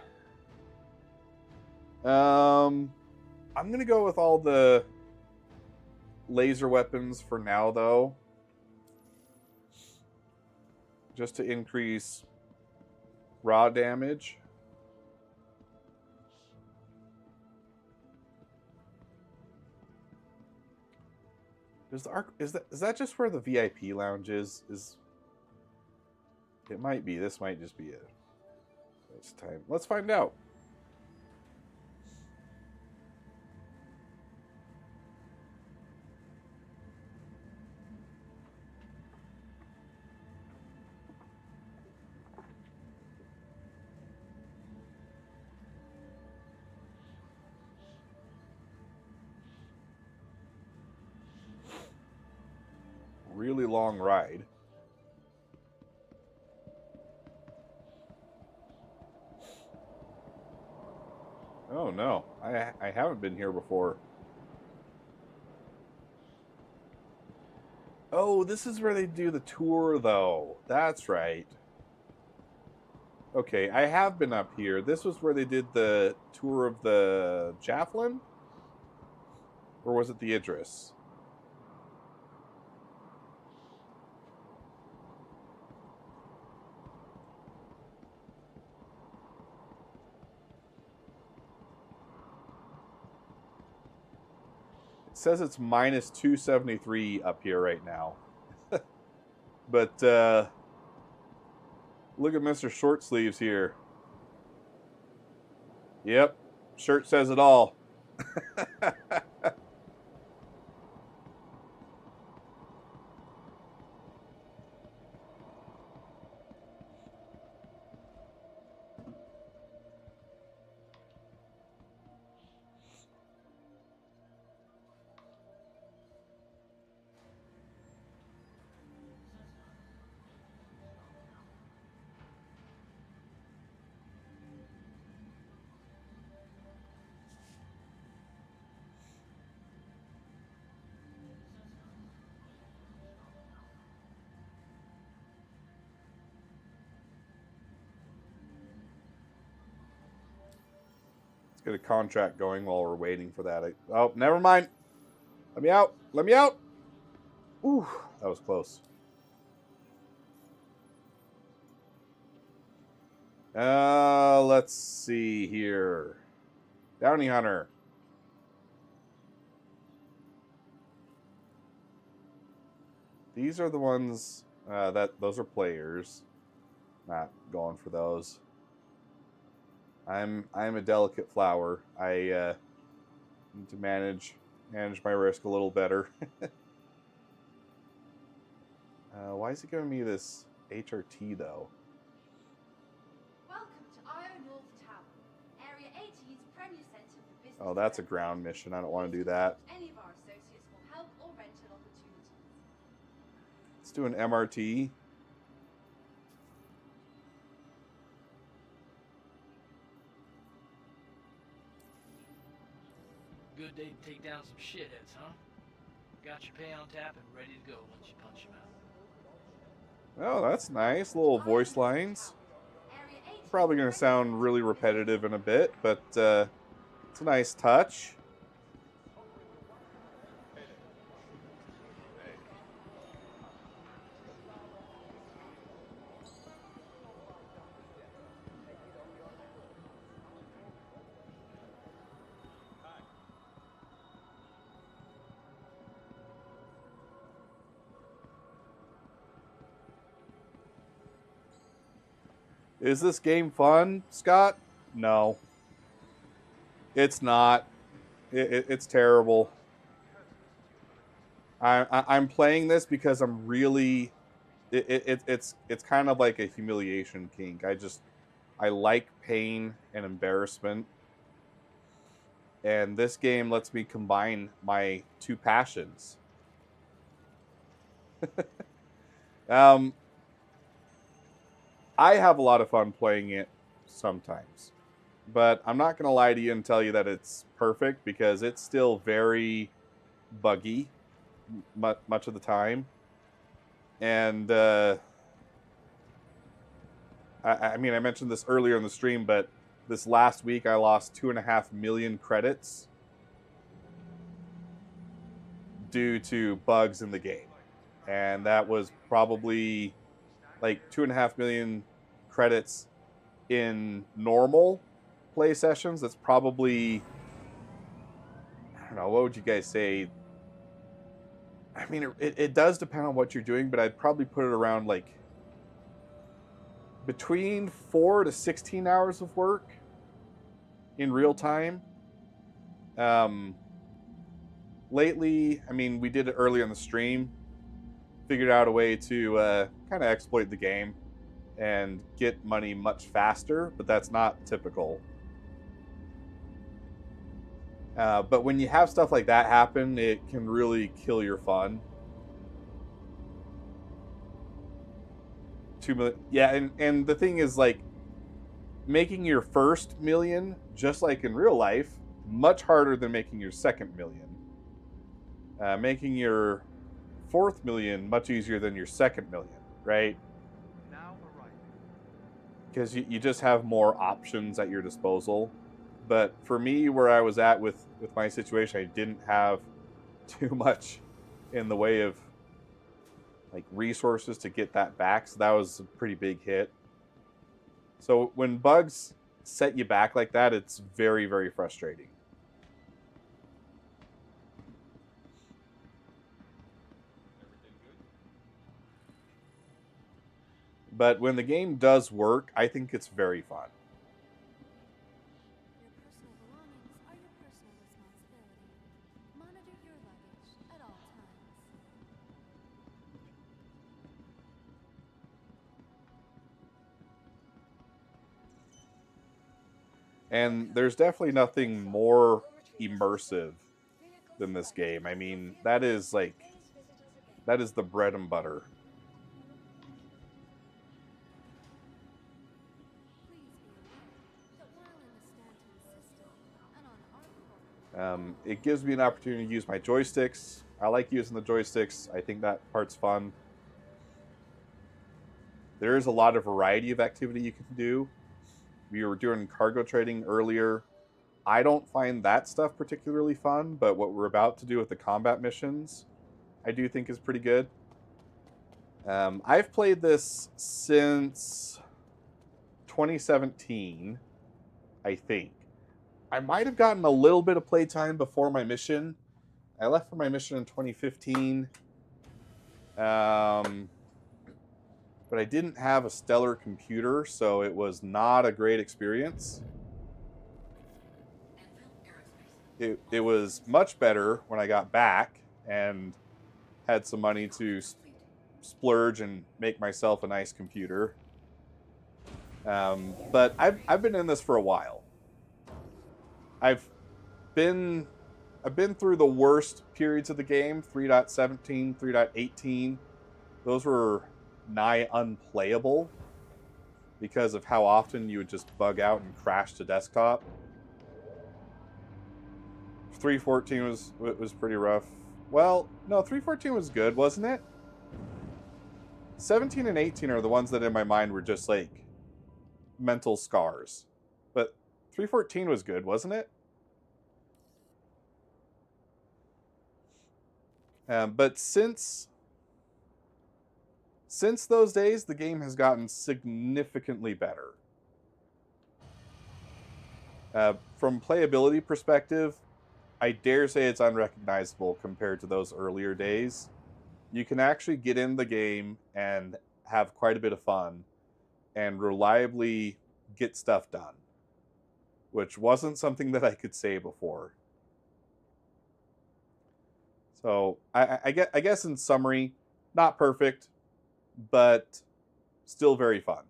I'm gonna go with all the laser weapons for now, though, just to increase raw damage. Is that just where the VIP lounge is? It might be. This might just be it. It's time. Let's find out. Really long ride. Oh no, I haven't been here before. Oh, this is where they do the tour, though. That's right. Okay, I have been up here. This was where they did the tour of the Javelin? Or was it the Idris? It says it's minus 273 up here right now. But look at Mr. Short Sleeves here. Yep, shirt says it all. Get a contract going while we're waiting for that. Oh, never mind. Let me out. Let me out. Ooh, that was close. Let's see here. Bounty Hunter. These are the ones those are players. Not going for those. I'm a delicate flower. I need to manage my risk a little better. Why is it giving me this HRT though? Welcome to IO North Tower, Area 80's premier centre for business. Oh, that's a development. ground mission. I don't want to do that. Any of our associates for help or rental opportunities. Let's do an MRT. Good day to take down some shitheads, huh? Got your pay on tap and ready to go once you punch them out. Oh, that's nice. Little voice lines. Area 80 Probably going to sound really repetitive in a bit, but it's a nice touch. Is this game fun, Scott? No. It's not. It's terrible. I'm playing this because I'm really... It's kind of like a humiliation kink. I like pain and embarrassment. And this game lets me combine my two passions. I have a lot of fun playing it sometimes, but I'm not going to lie to you and tell you that it's perfect because it's still very buggy much of the time. And I mean, I mentioned this earlier in the stream, but this last week I lost 2.5 million credits due to bugs in the game. And that was probably like 2.5 million credits in normal play sessions. That's probably, I don't know, what would you guys say? I mean, it does depend on what you're doing, but I'd probably put it around like between 4 to 16 hours of work in real time. Lately, I mean, we did it early on the stream, figured out a way to kind of exploit the game and get money much faster, but that's not typical. But when you have stuff like that happen, it can really kill your fun. 2 million, yeah, and the thing is, like, making your first million, just like in real life, much harder than making your second million. Making your fourth million much easier than your second million, right? Because you just have more options at your disposal. But for me, where I was at with my situation, I didn't have too much in the way of like resources to get that back, so that was a pretty big hit. So when bugs set you back like that, it's very, very frustrating. But when the game does work, I think it's very fun. Your personal belongings are your personal responsibility. Monitor your luggage at all times. And there's definitely nothing more immersive than this game. I mean, that is the bread and butter. It gives me an opportunity to use my joysticks. I like using the joysticks. I think that part's fun. There is a lot of variety of activity you can do. We were doing cargo trading earlier. I don't find that stuff particularly fun, but what we're about to do with the combat missions, I do think is pretty good. I've played this since 2017, I think. I might have gotten a little bit of playtime before my mission. I left for my mission in 2015. But I didn't have a stellar computer, so it was not a great experience. It was much better when I got back and had some money to splurge and make myself a nice computer. But I've been in this for a while. I've been through the worst periods of the game, 3.17, 3.18. Those were nigh unplayable because of how often you would just bug out and crash to desktop. 3.14 was pretty rough. Well, no, 3.14 was good, wasn't it? 17 and 18 are the ones that in my mind were just like mental scars. But 3.14 was good, wasn't it? But since those days, the game has gotten significantly better. From playability perspective, I dare say it's unrecognizable compared to those earlier days. You can actually get in the game and have quite a bit of fun and reliably get stuff done, which wasn't something that I could say before. So I guess in summary, not perfect, but still very fun.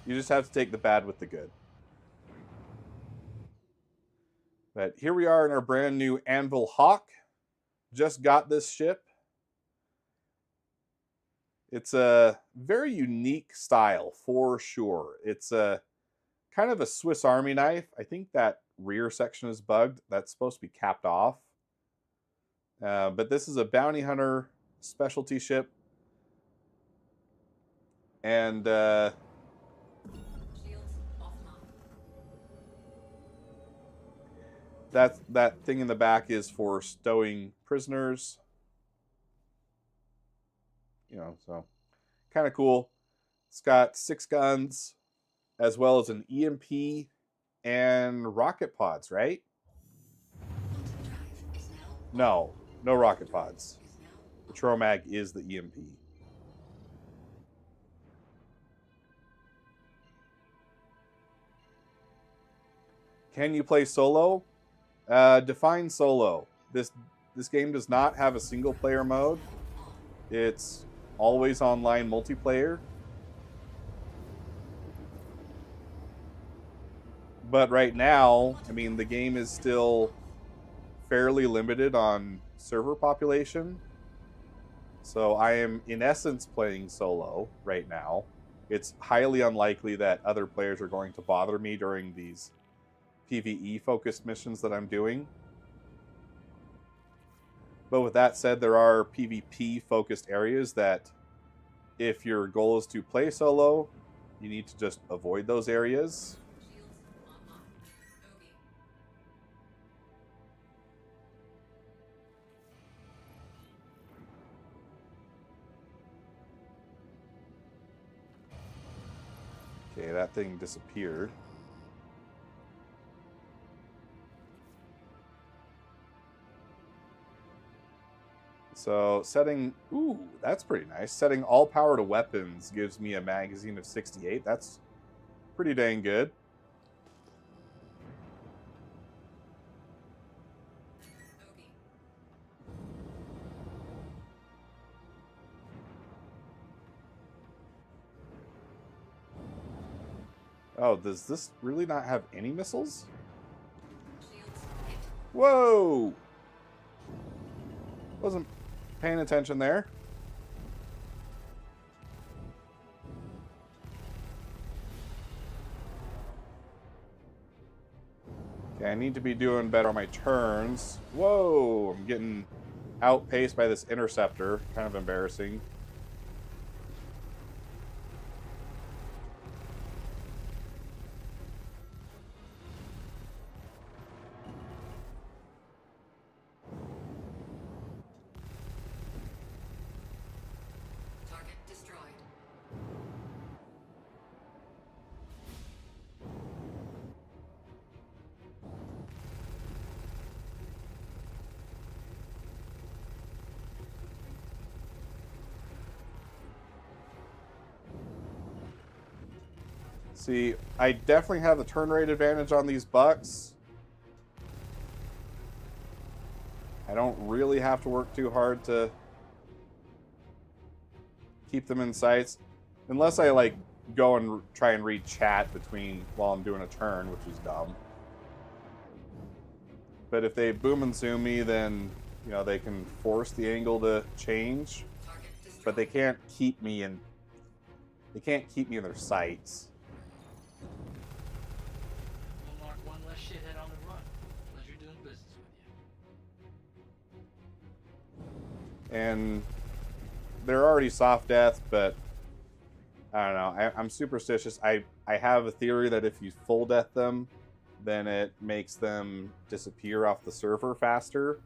You just have to take the bad with the good. But here we are in our brand new Anvil Hawk. Just got this ship. It's a very unique style for sure. It's a kind of a Swiss Army knife. I think that rear section is bugged. That's supposed to be capped off. But this is a bounty hunter specialty ship. And that thing in the back is for stowing prisoners. You know, so kind of cool. It's got 6 guns as well as an EMP and rocket pods, right? No rocket pods. The Tromag is the EMP. Can you play solo? Define solo. This game does not have a single player mode. It's always online multiplayer. But right now, I mean, the game is still fairly limited on server population. So I am, in essence, playing solo right now. It's highly unlikely that other players are going to bother me during these PvE-focused missions that I'm doing. But with that said, there are PvP-focused areas that if your goal is to play solo, you need to just avoid those areas. Okay, that thing disappeared. So setting, ooh, that's pretty nice. Setting all power to weapons gives me a magazine of 68. That's pretty dang good. Oh, does this really not have any missiles? Whoa! Wasn't paying attention there. Okay, I need to be doing better on my turns. Whoa! I'm getting outpaced by this interceptor. Kind of embarrassing. See, I definitely have the turn rate advantage on these bucks. I don't really have to work too hard to keep them in sights. Unless I like go and try and read chat between while I'm doing a turn, which is dumb. But if they boom and zoom me, then you know they can force the angle to change. But they can't keep me in. They can't keep me in their sights. We'll mark one less shithead on the run. Pleasure doing business with you. And they're already soft death, but I don't know. I'm superstitious. I have a theory that if you full death them, then it makes them disappear off the server faster,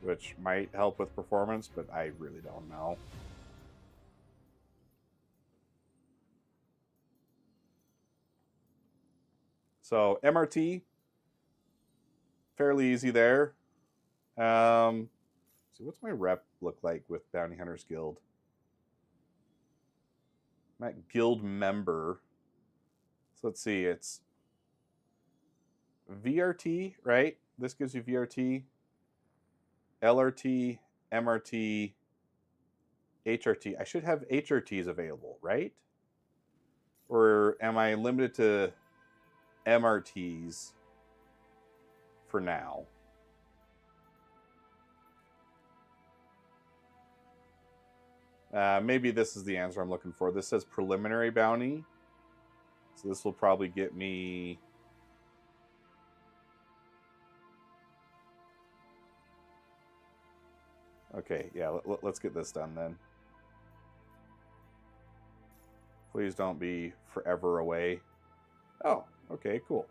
which might help with performance, but I really don't know. So MRT, fairly easy there. So what's my rep look like with Bounty Hunters Guild? I'm at guild member. So let's see, it's VRT, right? This gives you VRT, LRT, MRT, HRT. I should have HRTs available, right? Or am I limited to MRTs for now? Maybe this is the answer I'm looking for. This says preliminary bounty. So this will probably get me... Okay, yeah, let's get this done then. Please don't be forever away. Oh, okay, cool.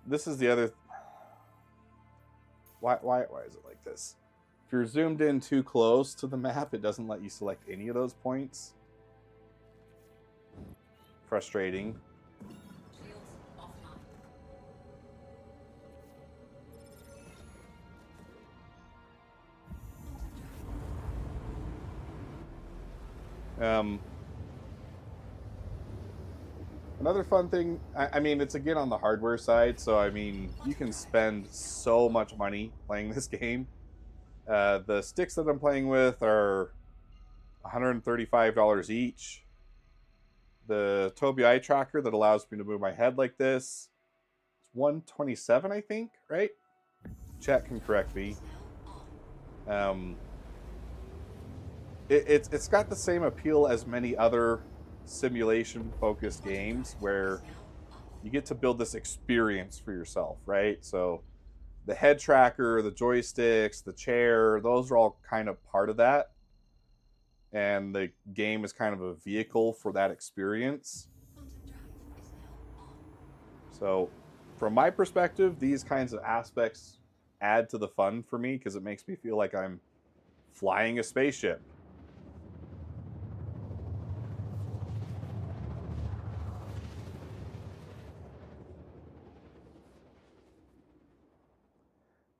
This is the other... Why is it like this? If you're zoomed in too close to the map, it doesn't let you select any of those points. Frustrating. Another fun thing, I mean, it's again on the hardware side, so I mean, you can spend so much money playing this game. The sticks that I'm playing with are $135 each. The Tobii eye tracker that allows me to move my head like this, it's $127, I think, right? Chat can correct me. It's got the same appeal as many other simulation-focused games where you get to build this experience for yourself, right? So the head tracker, the joysticks, the chair, those are all kind of part of that. And the game is kind of a vehicle for that experience. So from my perspective, these kinds of aspects add to the fun for me because it makes me feel like I'm flying a spaceship.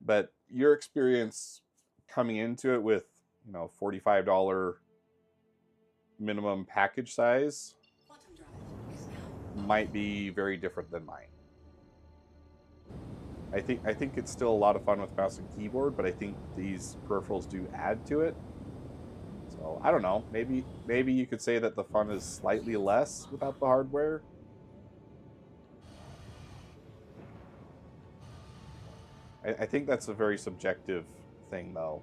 But your experience coming into it with, you know, $45 minimum package size might be very different than mine. I think it's still a lot of fun with mouse and keyboard, but I think these peripherals do add to it. So I don't know. Maybe you could say that the fun is slightly less without the hardware. I think that's a very subjective thing, though.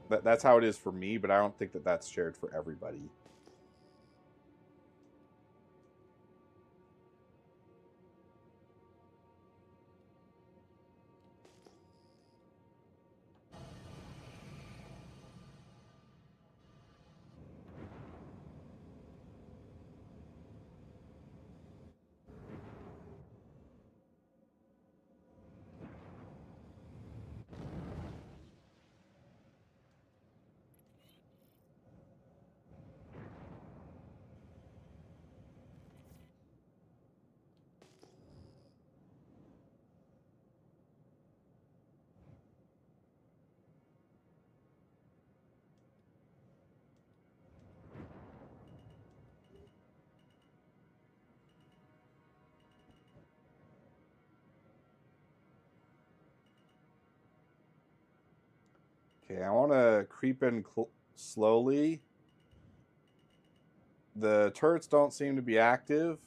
That's how it is for me, but I don't think that that's shared for everybody. Okay, I want to creep in slowly. The turrets don't seem to be active.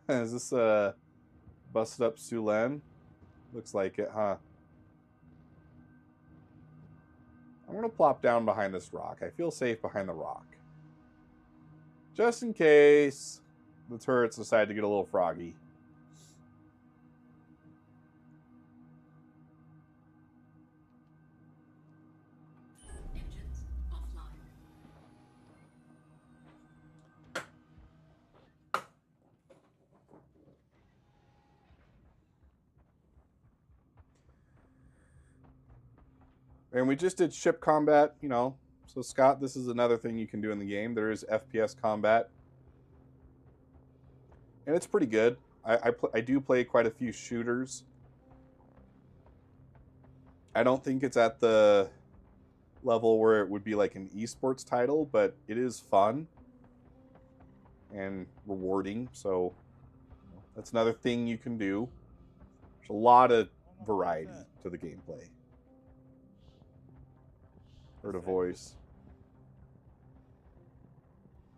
Is this a busted up Sulen? Looks like it, huh? I'm going to plop down behind this rock. I feel safe behind the rock. Just in case the turrets decide to get a little froggy. Engines offline. And we just did ship combat, you know. So, Scott, this is another thing you can do in the game. There is FPS combat. And it's pretty good. I do play quite a few shooters. I don't think it's at the level where it would be like an esports title, but it is fun and rewarding. So that's another thing you can do. There's a lot of variety to the gameplay. Heard a voice.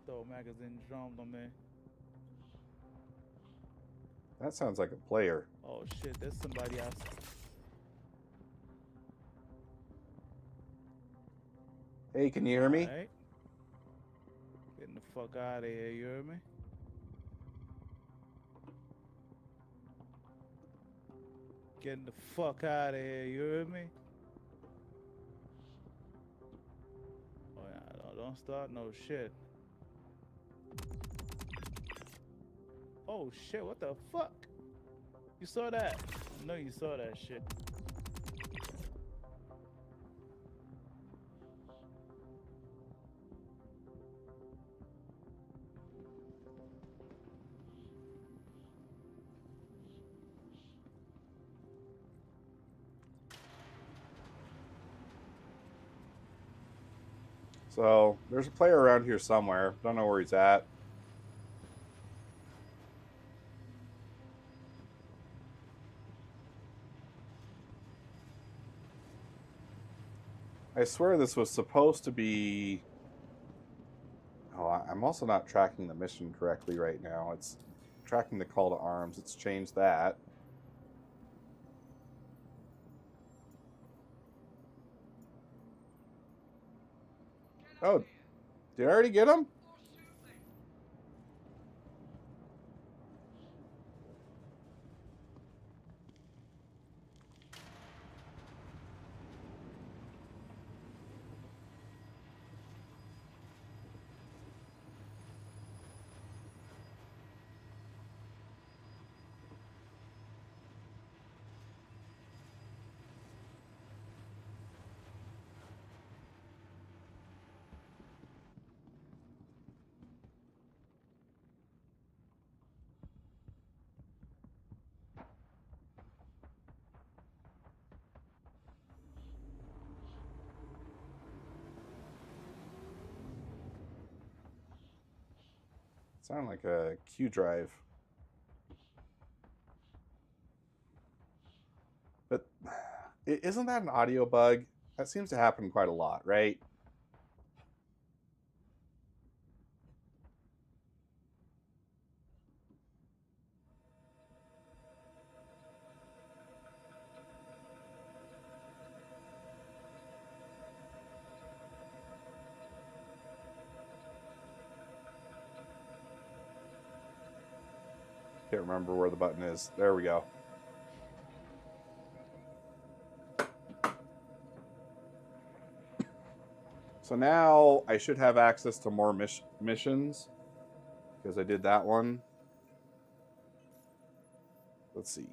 Throw magazine drummed on me. That sounds like a player. Oh shit, there's somebody else. Hey, can you hear me? Alright. Getting the fuck out of here, you hear me? Getting the fuck out of here, you hear me? Oh yeah, don't start no shit. Oh shit, what the fuck? You saw that? I know you saw that shit. So there's a player around here somewhere. Don't know where he's at. I swear this was supposed to be... Oh, I'm also not tracking the mission correctly right now. It's tracking the call to arms. It's changed that. Oh, did I already get him? Sound like a Q drive. But isn't that an audio bug? That seems to happen quite a lot, right? Can't remember where the button is. There we go. So now I should have access to more missions because I did that one. Let's see.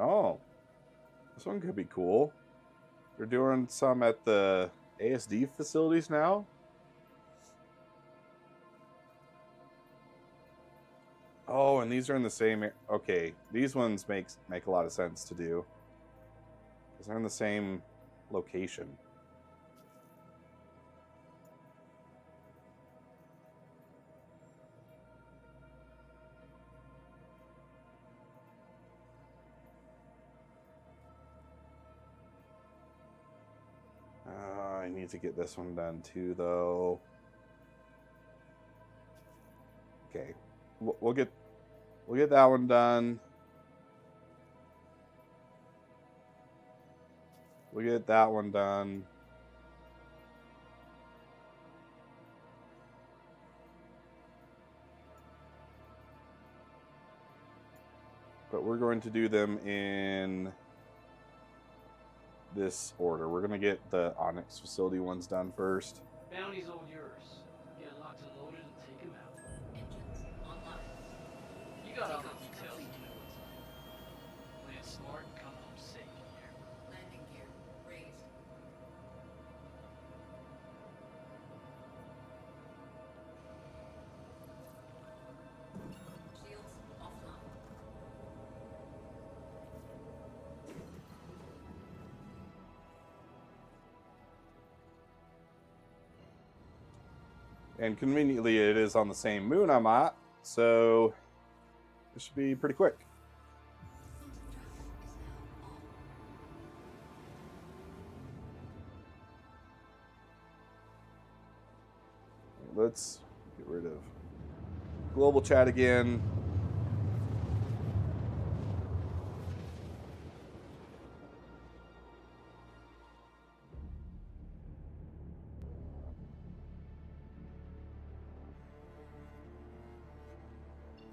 Oh, this one could be cool. They're doing some at the ASD facilities now. Oh, and these are in the same... Okay, these ones make a lot of sense to do. Because they're in the same location. I need to get this one done too, though. Okay, we'll get that one done. We'll get that one done. But we're going to do them in this order. We're going to get the Onyx facility ones done first. Bounty's all yours. Get locked and loaded and take him out. Engines online. You got all the details. You know what's up. Play it smart and come home safe in here. Landing gear raised. Shields offline. And conveniently, it is on the same moon I'm at, so this should be pretty quick. Let's get rid of global chat again.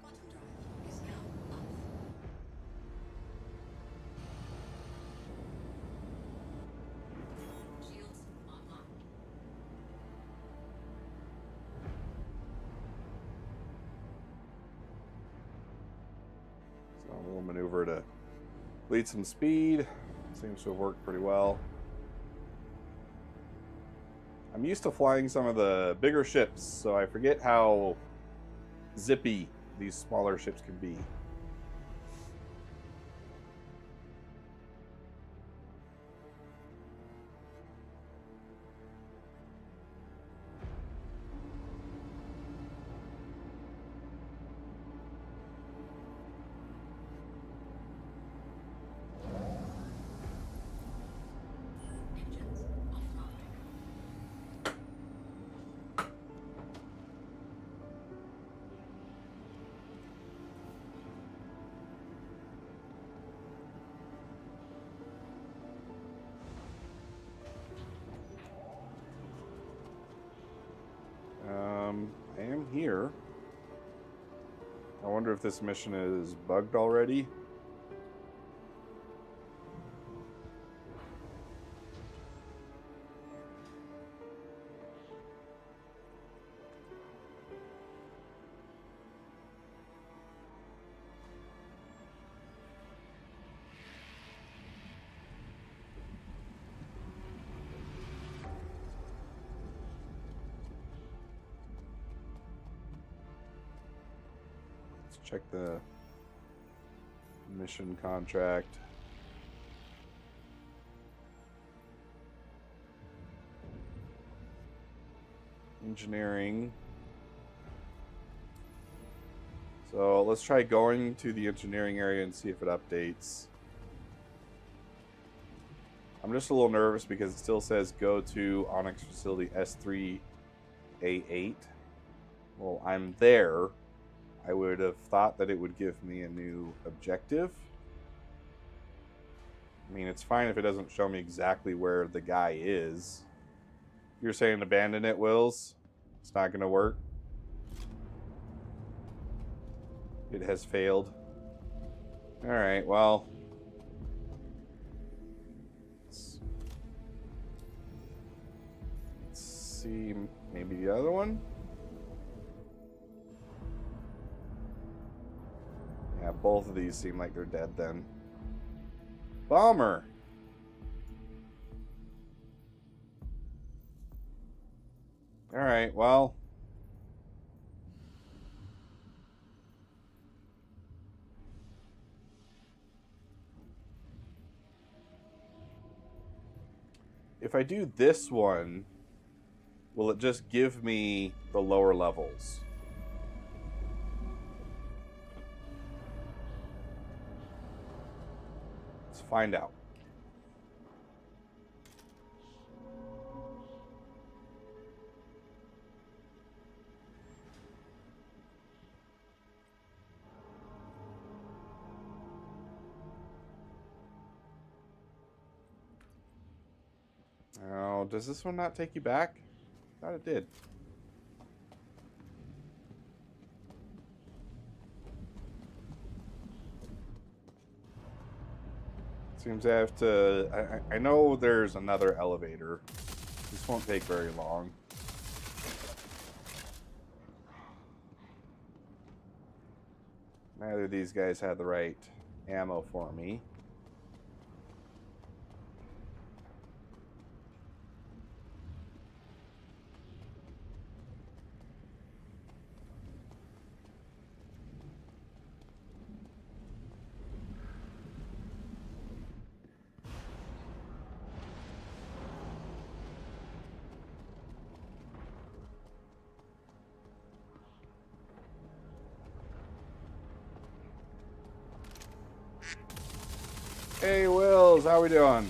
Quantum drive is now up. Shields online. So we'll maneuver to lead some speed. Seems to have worked pretty well. I'm used to flying some of the bigger ships, so I forget how zippy these smaller ships can be. Engines offline. I am here. I wonder if this mission is bugged already. Let's check the mission contract. Engineering. So let's try going to the engineering area and see if it updates. I'm just a little nervous because it still says go to Onyx facility S3A8. Well, I'm there. I would have thought that it would give me a new objective. I mean, it's fine if it doesn't show me exactly where the guy is. You're saying abandon it, Wills? It's not going to work? It has failed. Alright, well. Let's see, maybe the other one? Yeah, both of these seem like they're dead then. Bummer. Alright, well. if I do this one, will it just give me the lower levels? Let's find out. Oh, does this one not take you back? Thought it did. Seems I have to... I know there's another elevator. This won't take very long. Neither of these guys had the right ammo for me. Hey, Wills, how we doing?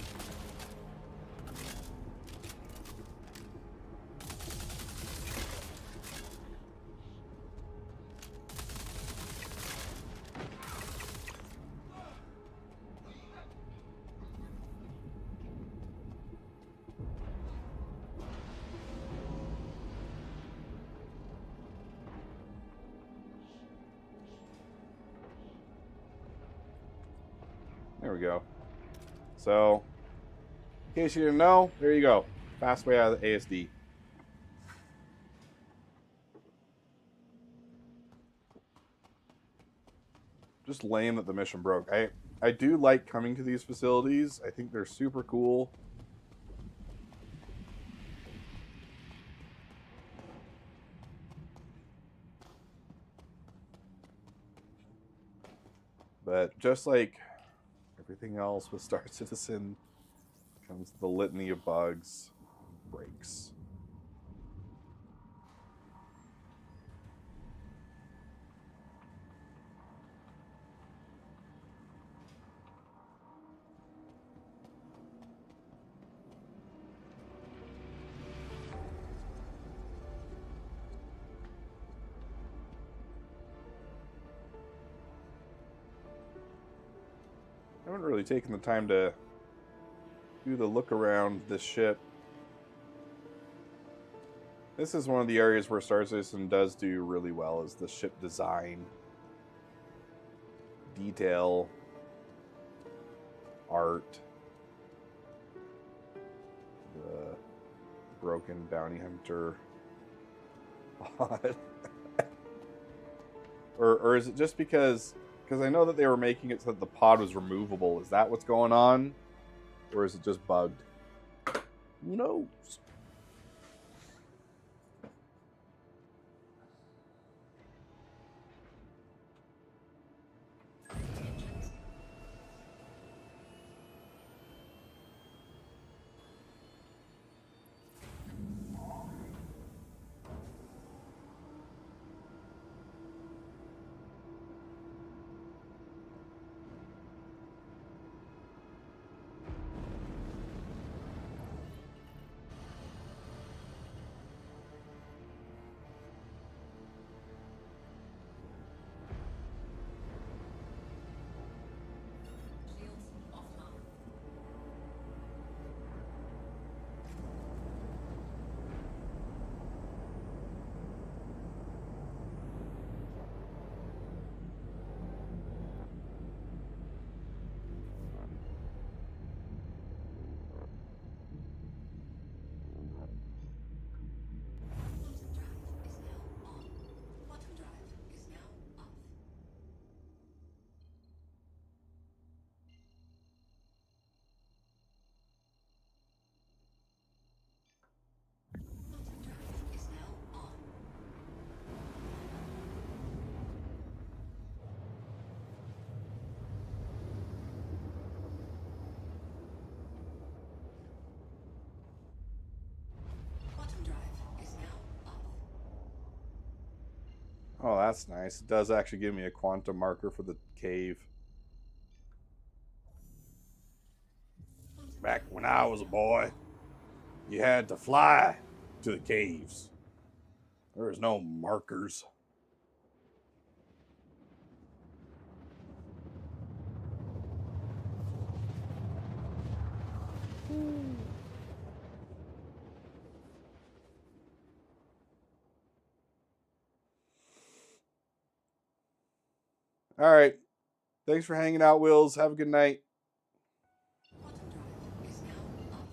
There we go. So, in case you didn't know, there you go. Fast way out of the ASD. Just lame that the mission broke. I do like coming to these facilities. I think they're super cool. But just like everything else with Star Citizen, comes the litany of bugs, breaks. I haven't really taken the time to do the look around this ship. This is one of the areas where Star Citizen does do really well, is the ship design, detail, art, the broken bounty hunter pod. or is it just because I know that they were making it so that the pod was removable. Is that what's going on? Or is it just bugged? Who knows? Engines. Oh, that's nice. It does actually give me a quantum marker for the cave. Back when I was a boy, you had to fly to the caves. There was no markers. All right. Thanks for hanging out, Wills. Have a good night. Quantum drive is now off.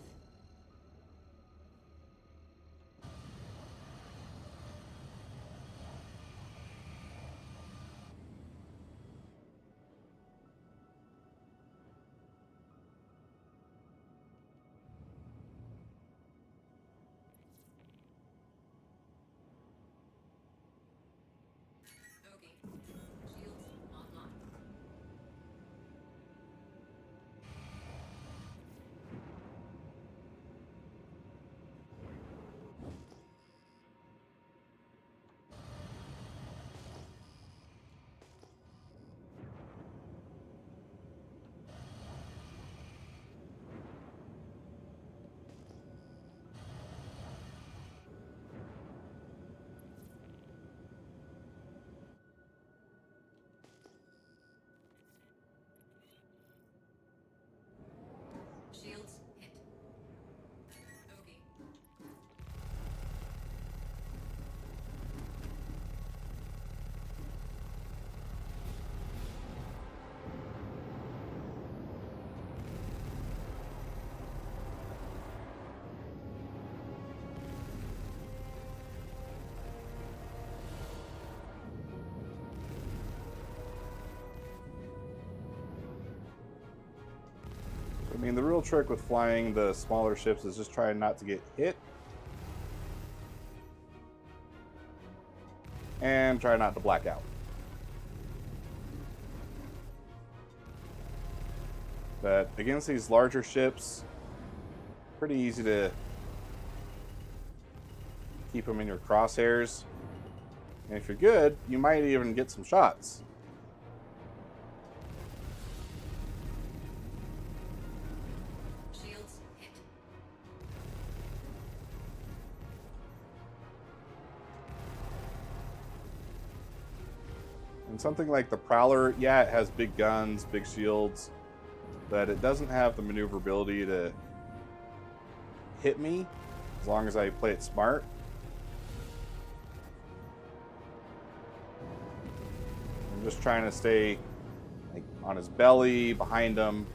Okay. Shields online. Shields hit. Okay. I mean, the real trick with flying the smaller ships is just trying not to get hit. And try not to black out. But against these larger ships, pretty easy to keep them in your crosshairs. And if you're good, you might even get some shots. Shields hit. And something like the Prowler, yeah, it has big guns, big shields, but it doesn't have the maneuverability to hit me as long as I play it smart. I'm just trying to stay like on his belly, behind him.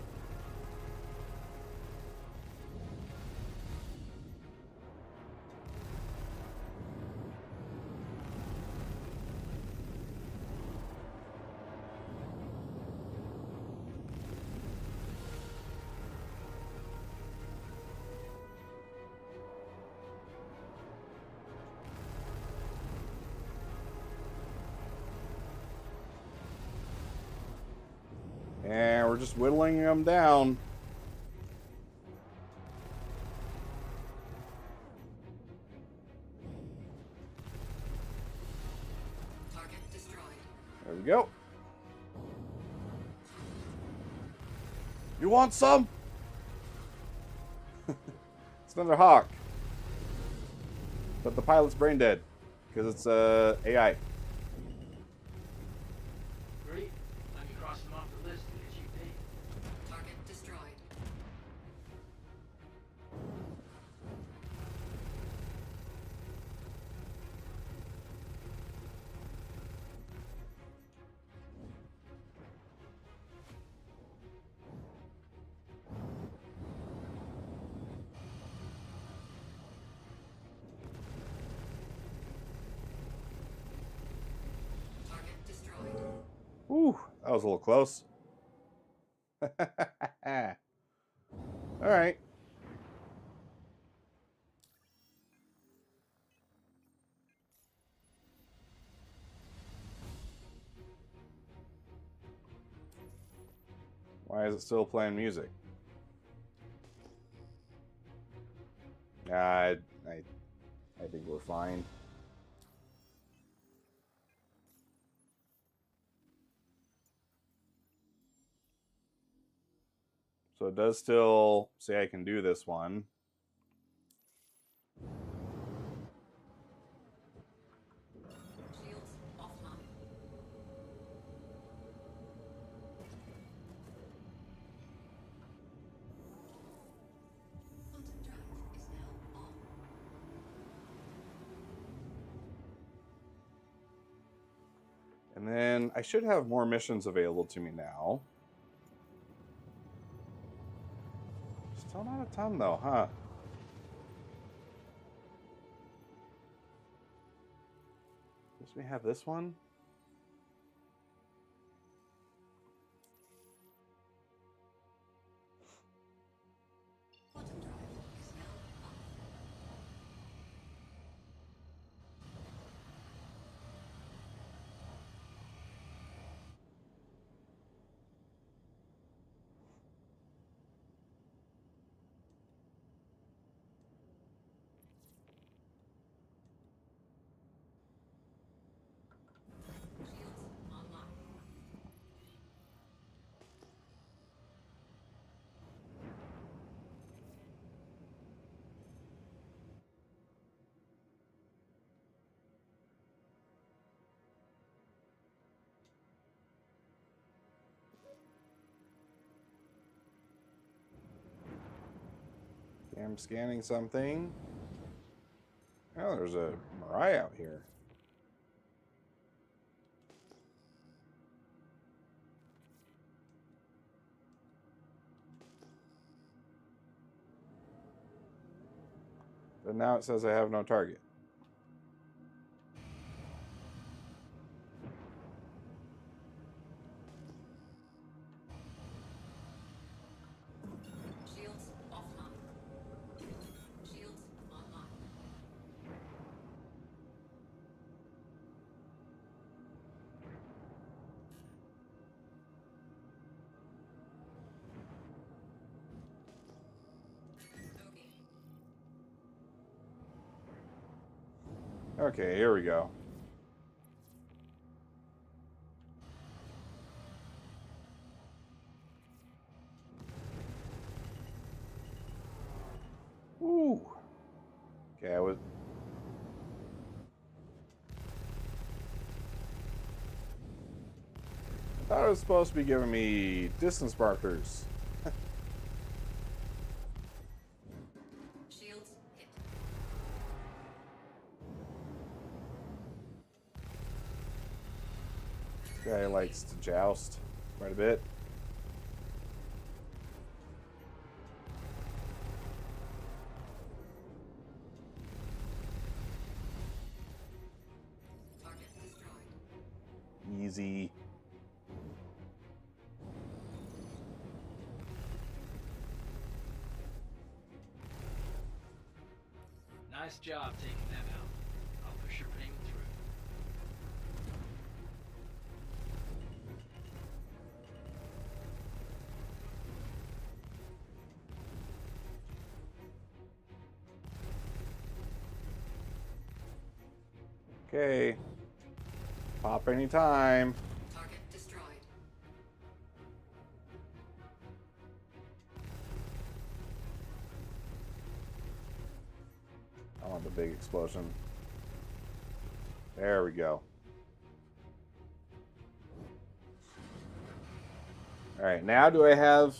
And we're just whittling them down. Target destroyed. There we go. You want some? It's another Hawk. But the pilot's brain dead because it's AI. Great. Let me cross them off the list and get you paid. Target destroyed. Target destroyed. Ooh, that was a little close. All right. Why is it still playing music? I think we're fine. So it does still say I can do this one. Shields offline. Quantum drive is now on. And then I should have more missions available to me now. Still not a ton though, huh? Guess we have this one. Quantum drive is now on. Shields online. Okay, I'm scanning something. Oh, there's a Mirai out here. But now it says I have no target. Shields offline. Shields online. Okay. Okay, here we go. Ooh. Okay, I thought it was supposed to be giving me distance markers. Shields hit. This guy likes to joust quite a bit. Target destroyed. Easy. Nice job taking them out. I'll push your payment through. Okay. Pop anytime. Target destroyed. I want the big explosion. There we go. All right, now do I have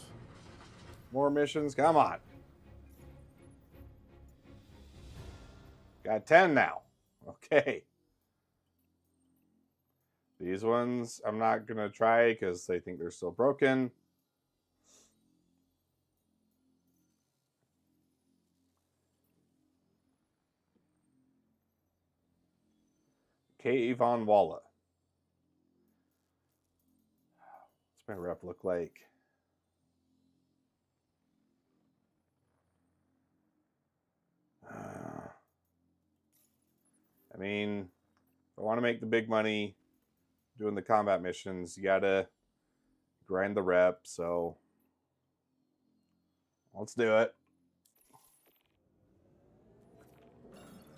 more missions? Come on. Got 10 now. Okay. These ones I'm not going to try because they think they're still broken. K. Yvonne Walla. What's my rep look like? I mean, if I want to make the big money doing the combat missions, you gotta grind the rep, so let's do it.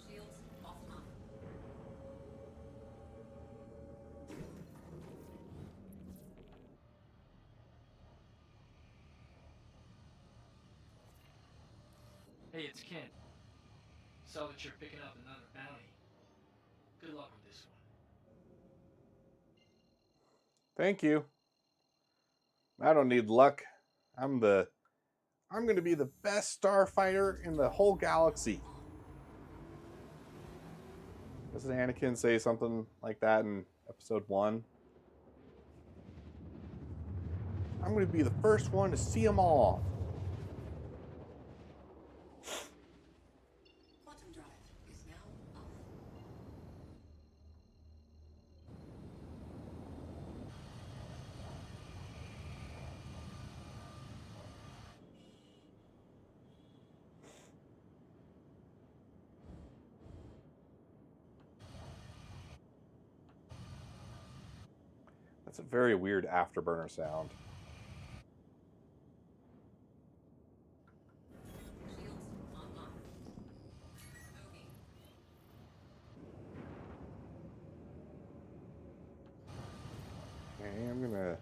Shields offline. Hey, it's Ken. Saw that you're picking up another bounty. Good luck with this one. Thank you. I don't need luck. I'm going to be the best starfighter in the whole galaxy. Doesn't Anakin say something like that in episode 1? I'm going to be the first one to see them all. Quantum drive is now off. That's a very weird afterburner sound. Shields online. Okay. Okay, I'm gonna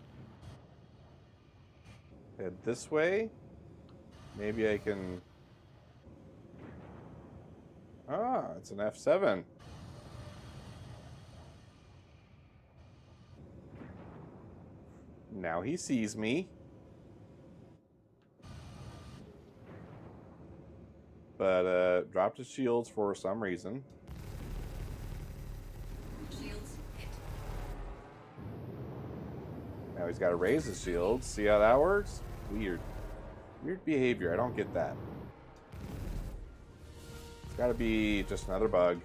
head this way. Maybe I can... Ah, it's an F7. Now he sees me. But dropped his shields for some reason. Shields hit. Now he's got to raise his shields. See how that works? Weird. Weird behavior. I don't get that. It's got to be just another bug.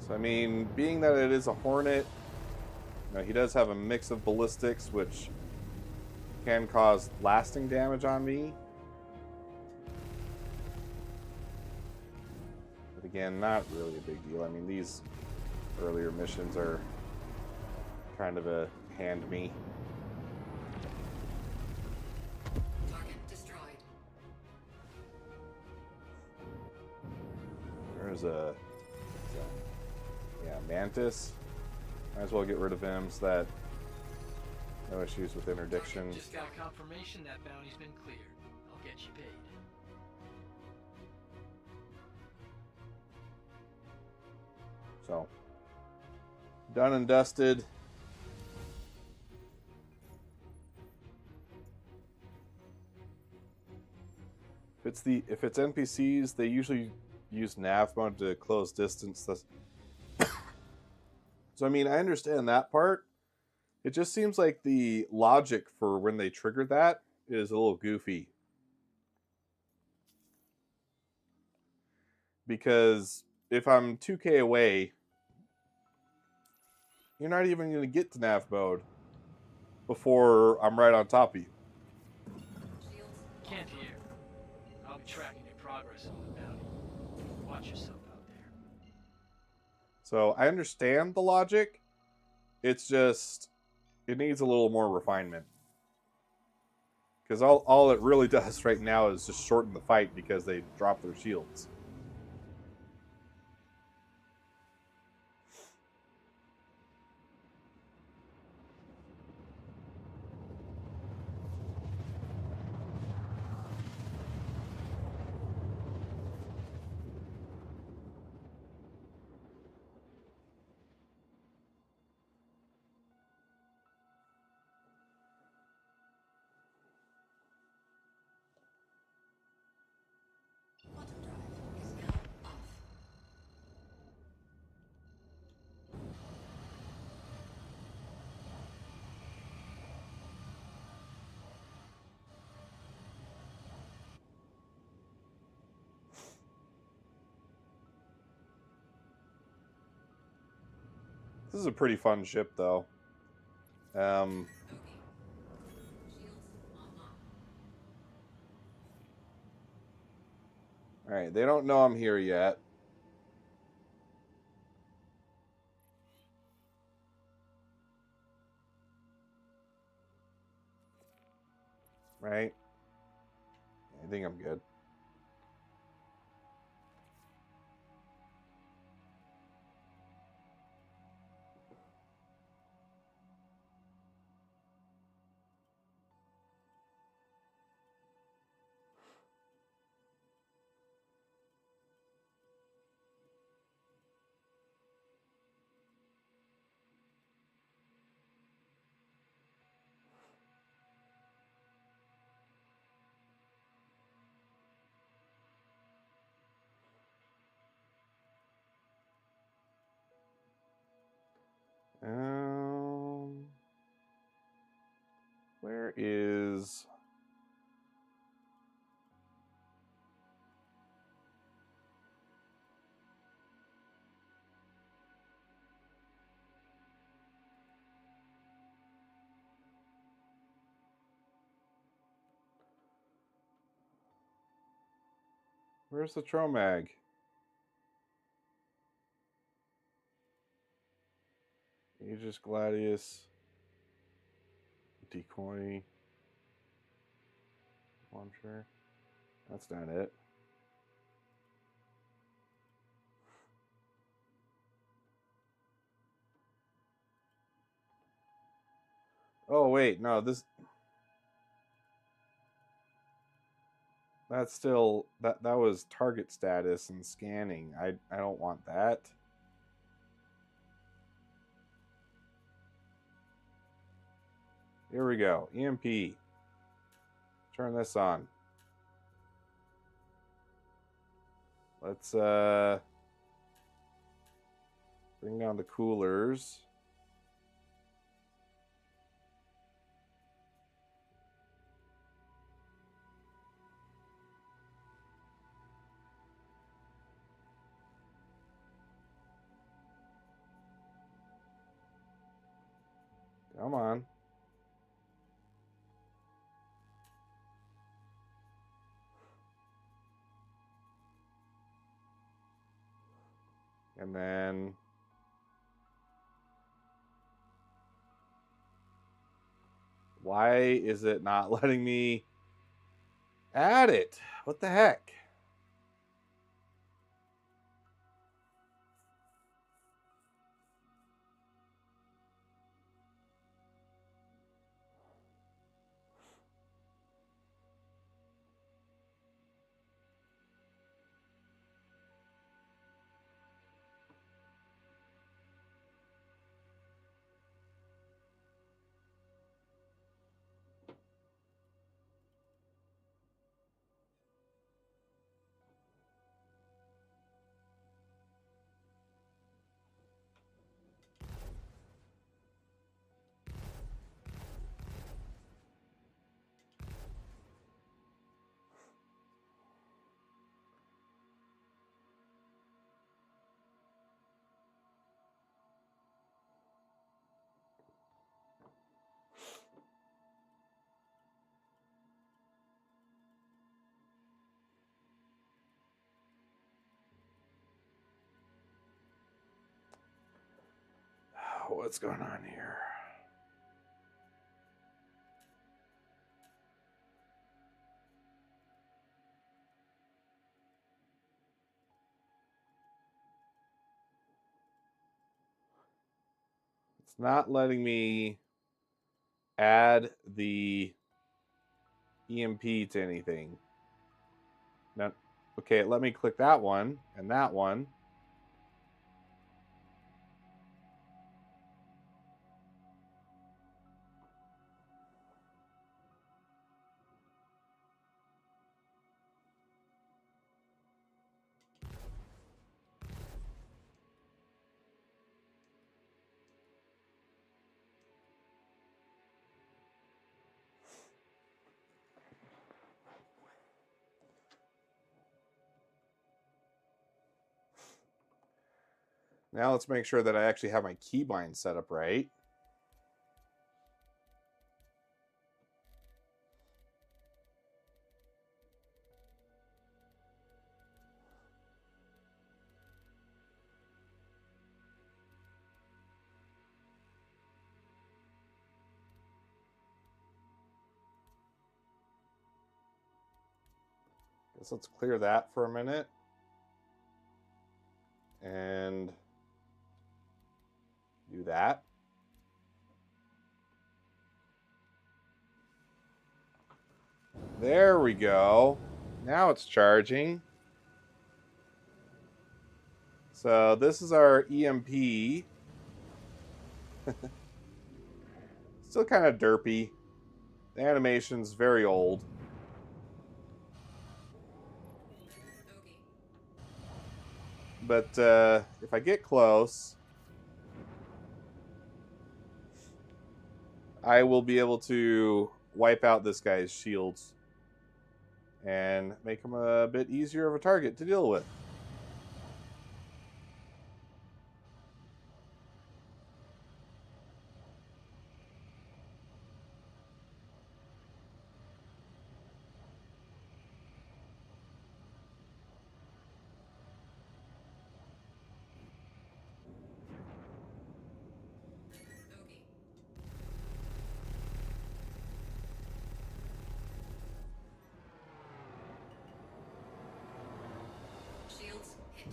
So, I mean, being that it is a Hornet, you know, he does have a mix of ballistics, which can cause lasting damage on me. But again, not really a big deal. I mean, these earlier missions are kind of a hand me. Target destroyed. There's a yeah, Mantis. Might as well get rid of him so that no issues with interdiction. Just got confirmation that bounty's been cleared. I'll get you paid. So, done and dusted. If it's NPCs, they usually use nav mode to close distance. So I mean, I understand that part. It just seems like the logic for when they triggered that is a little goofy. Because if I'm 2K away, you're not even going to get to nav mode before I'm right on top of you. Shields Can't hear. I'll be tracking your progress on the bounty. Watch yourself out there. So I understand the logic. It's just, it needs a little more refinement. Because all it really does right now is just shorten the fight because they drop their shields. quantum drive is now off. This is a pretty fun ship, though. Okay. Shields online. Alright, they don't know I'm here yet. Right? I think I'm good. is... Where's the Tromag? Aegis Gladius. Decoy. Launcher. That's not it. Oh, wait. No, this... That's still... That was target status and scanning. I don't want that. Here we go. EMP. Turn this on. Let's bring down the coolers. Come on. And then why is it not letting me add it? What the heck? What's going on here? It's not letting me add the EMP to anything. Now, okay, let me click that one and that one. Now let's make sure that I actually have my keybind set up right. Guess let's clear that for a minute. And do that. There we go. Now it's charging. So this is our EMP. Still kind of derpy. The animation's very old. Okay. But if I get close, I will be able to wipe out this guy's shields and make him a bit easier of a target to deal with. Bogey. Shields hit.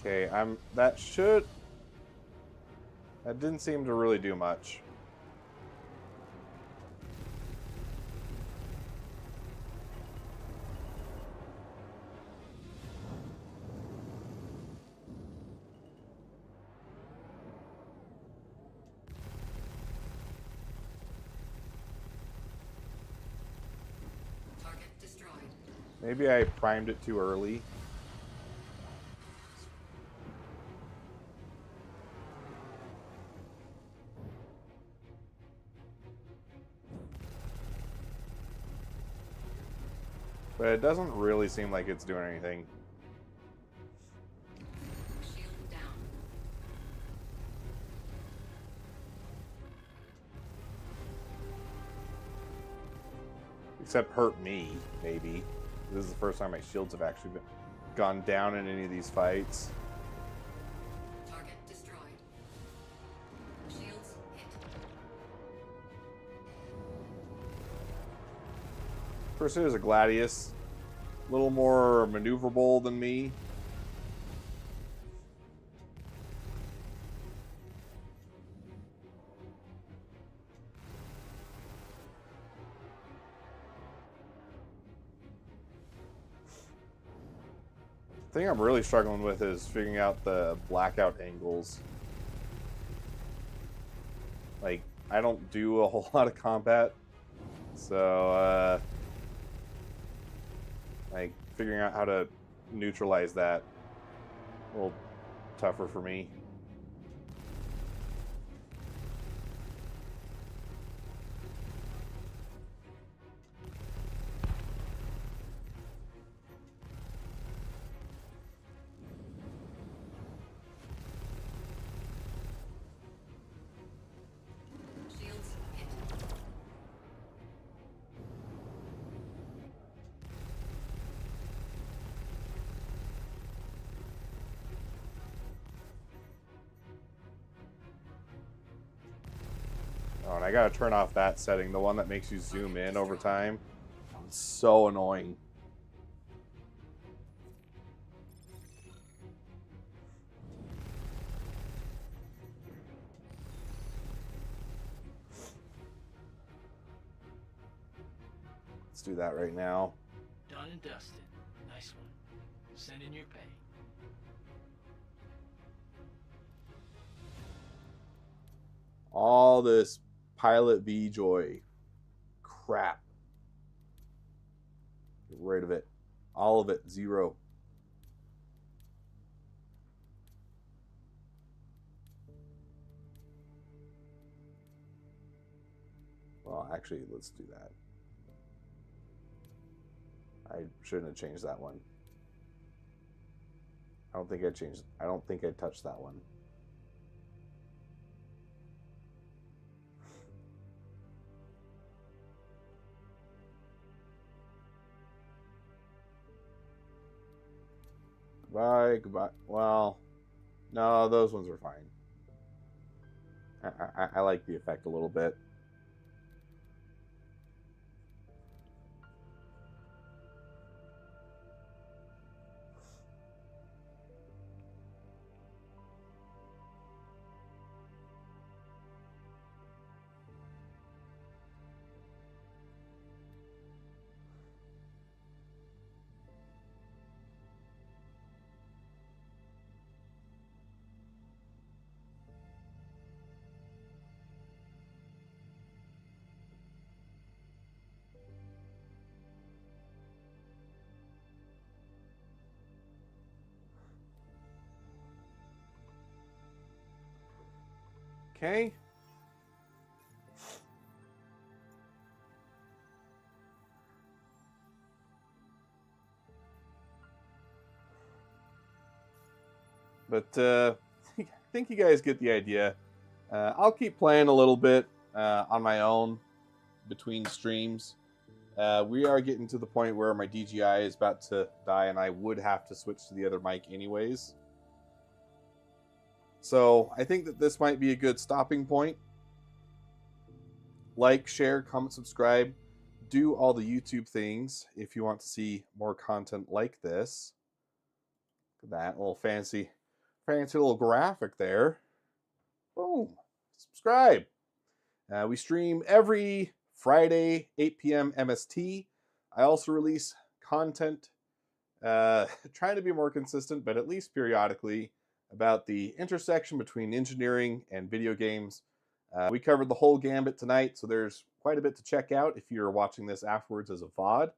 Okay, that didn't seem to really do much. Target destroyed. Maybe I primed it too early. But it doesn't really seem like it's doing anything. Shield down. Except hurt me, maybe. This is the first time my shields have actually gone down in any of these fights. Target destroyed. Shields hit. First, there's a Gladius. A little more maneuverable than me. The thing I'm really struggling with is figuring out the blackout angles. Like, I don't do a whole lot of combat, so like figuring out how to neutralize that a little tougher for me. Shields hit. Oh, and I gotta turn off that setting, the one that makes you zoom in over time. It's so annoying. Let's do that right now. Done and dusted. Nice one. Send in your pay. All this Pilot V joy crap. Get rid of it. All of it. 0. Well, actually, let's do that. I shouldn't have changed that one. I don't think I touched that one. Goodbye, goodbye. Well, no, those ones are fine. I like the effect a little bit. Okay. But I think you guys get the idea. I'll keep playing a little bit on my own between streams. We are getting to the point where my DJI is about to die, and I would have to switch to the other mic anyways. So I think that this might be a good stopping point. Like, share, comment, subscribe. Do all the YouTube things if you want to see more content like this. Look at that little fancy little graphic there. Boom. Subscribe. We stream every Friday, 8 p.m. MST. I also release content, trying to be more consistent, but at least periodically, about the intersection between engineering and video games. We covered the whole gambit tonight, so there's quite a bit to check out if you're watching this afterwards as a VOD.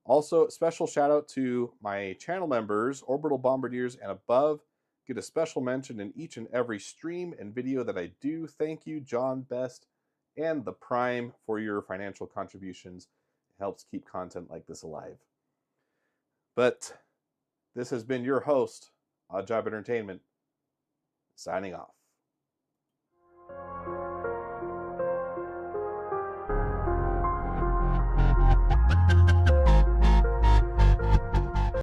Also, special shout out to my channel members, Orbital Bombardiers and above. Get a special mention in each and every stream and video that I do. Thank you, John Best and the Prime, for your financial contributions. It helps keep content like this alive. But this has been your host, Odd Job Entertainment, signing off.